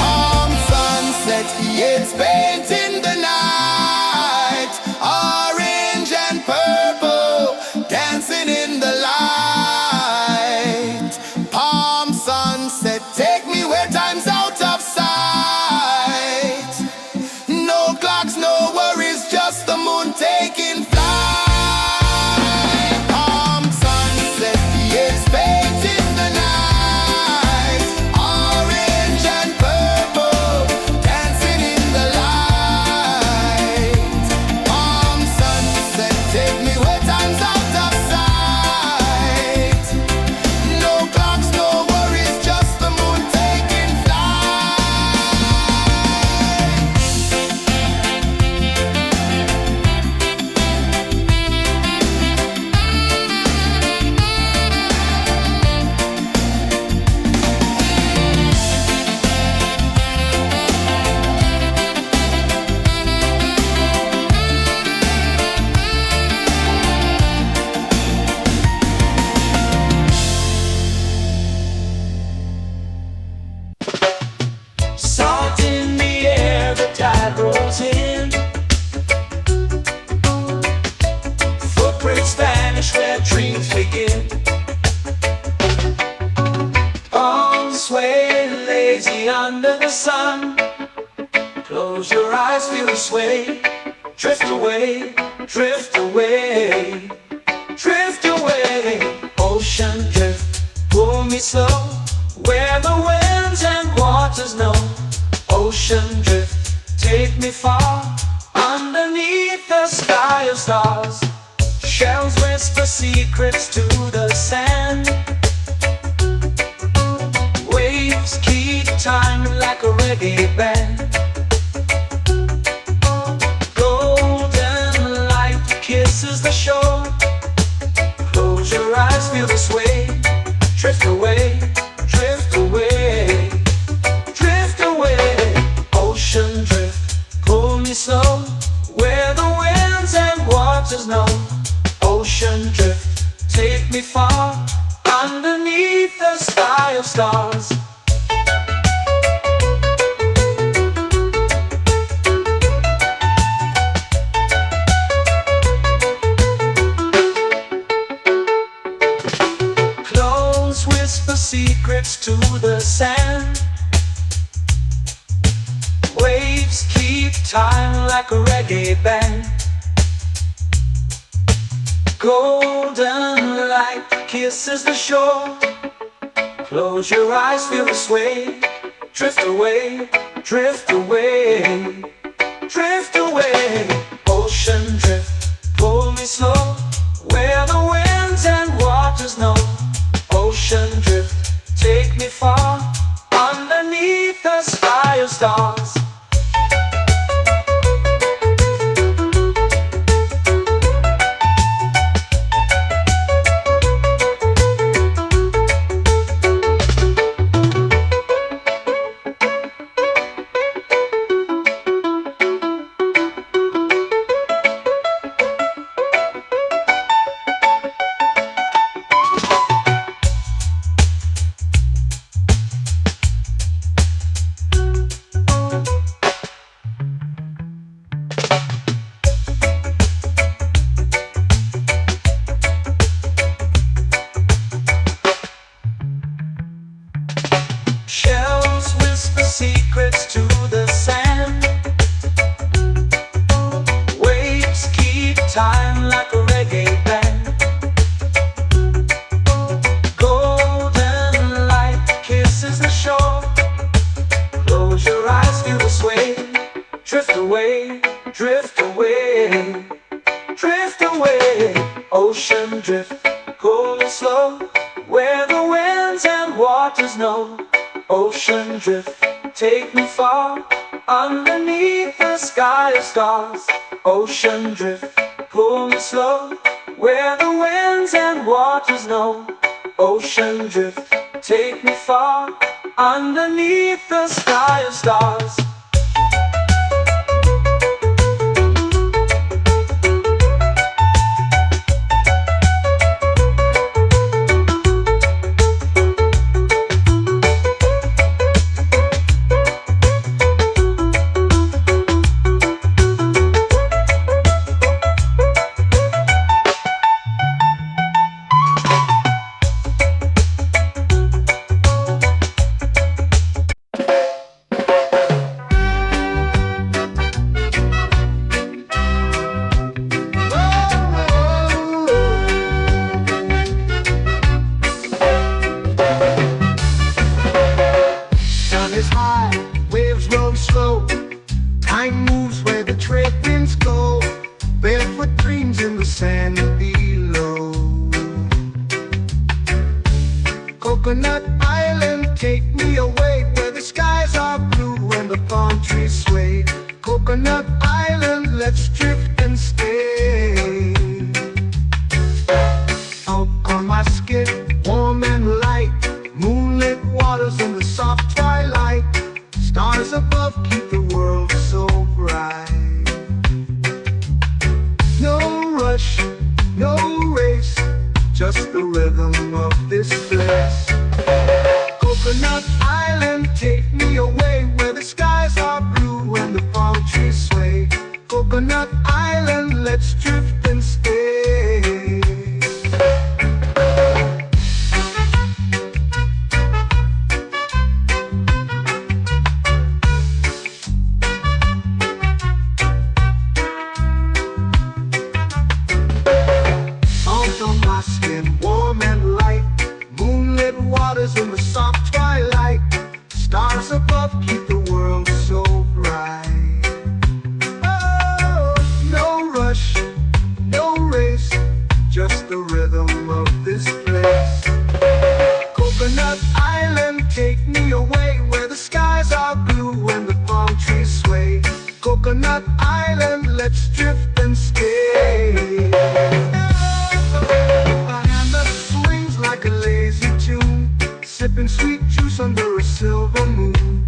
Palm sunset, yeah, it's painting the night. Orange and purple, dancing in the light. Palm sunset, take me where time's out of sight. No clocks, no worries, just the moon taking flight. Palm sunset, yeah, it's painting the night. Orange and purple, dancing in the light. Palm sunset, take me where time's out of sight. No clocks, no worries, just the moon taking flight. Salt in the air, the tide rolls in. Footprints vanish where dreams begin. Arms sway lazy under the sun. Close your eyes, feel the sway. Drift away, drift away, drift away. Ocean drift, pull me slow, where the winds and waters know. Ocean drift, take me far, underneath the sky of stars. Shells whisper secrets to the sand. Waves keep time like a reggae band. Golden light kisses the shore. Close your eyes, feel the sway. Drift away, drift away, drift away. Ocean drift, pull me slow, where the winds and waters know. Ocean drift, take me far, underneath the sky of stars. Close whisper secrets to the sand. Waves keep time like a reggae band. Golden light kisses the shore. Close your eyes, feel the sway. Drift away, drift away, drift away. Ocean drift, pull me slow, where the winds and waters know. Ocean drift, take me far, underneath the sky of stars. Shells whisper secrets to the sand. Waves keep time like a reggae band. Golden light kisses the shore. Close your eyes, feel the sway. Drift away, drift away, drift away. Ocean drift, cool and slow, where the winds and waters know. Ocean drift, take me far, underneath the sky of stars. Ocean drift, pull me slow, where the winds and waters know. Ocean drift, take me far, underneath the sky of stars. Is high, waves roll slow. Time moves where the trade winds go. Barefoot dreams in the sand below. Coconut Island, take me away, where the skies are blue and the palm trees sway. Coconut Island, let's drift and stay. Out on my skin, warm and light, moonlit waters in the soft twilight. Stars above keep the world so bright. No rush, no race, just the rhythm of this place. Coconut Island, take me away, where the skies are blue and the palm trees sway. Coconut Island, let's drift and stay. Warm and light, moonlit waters in the soft twilight. Stars above keep the world so bright. Oh, no rush, no race, just the rhythm of this place. Coconut Island, take me away, where the skies are blue and the palm trees sway. Coconut Island, let's drift and stay. Like a lazy tune, sipping sweet juice under a silver moon.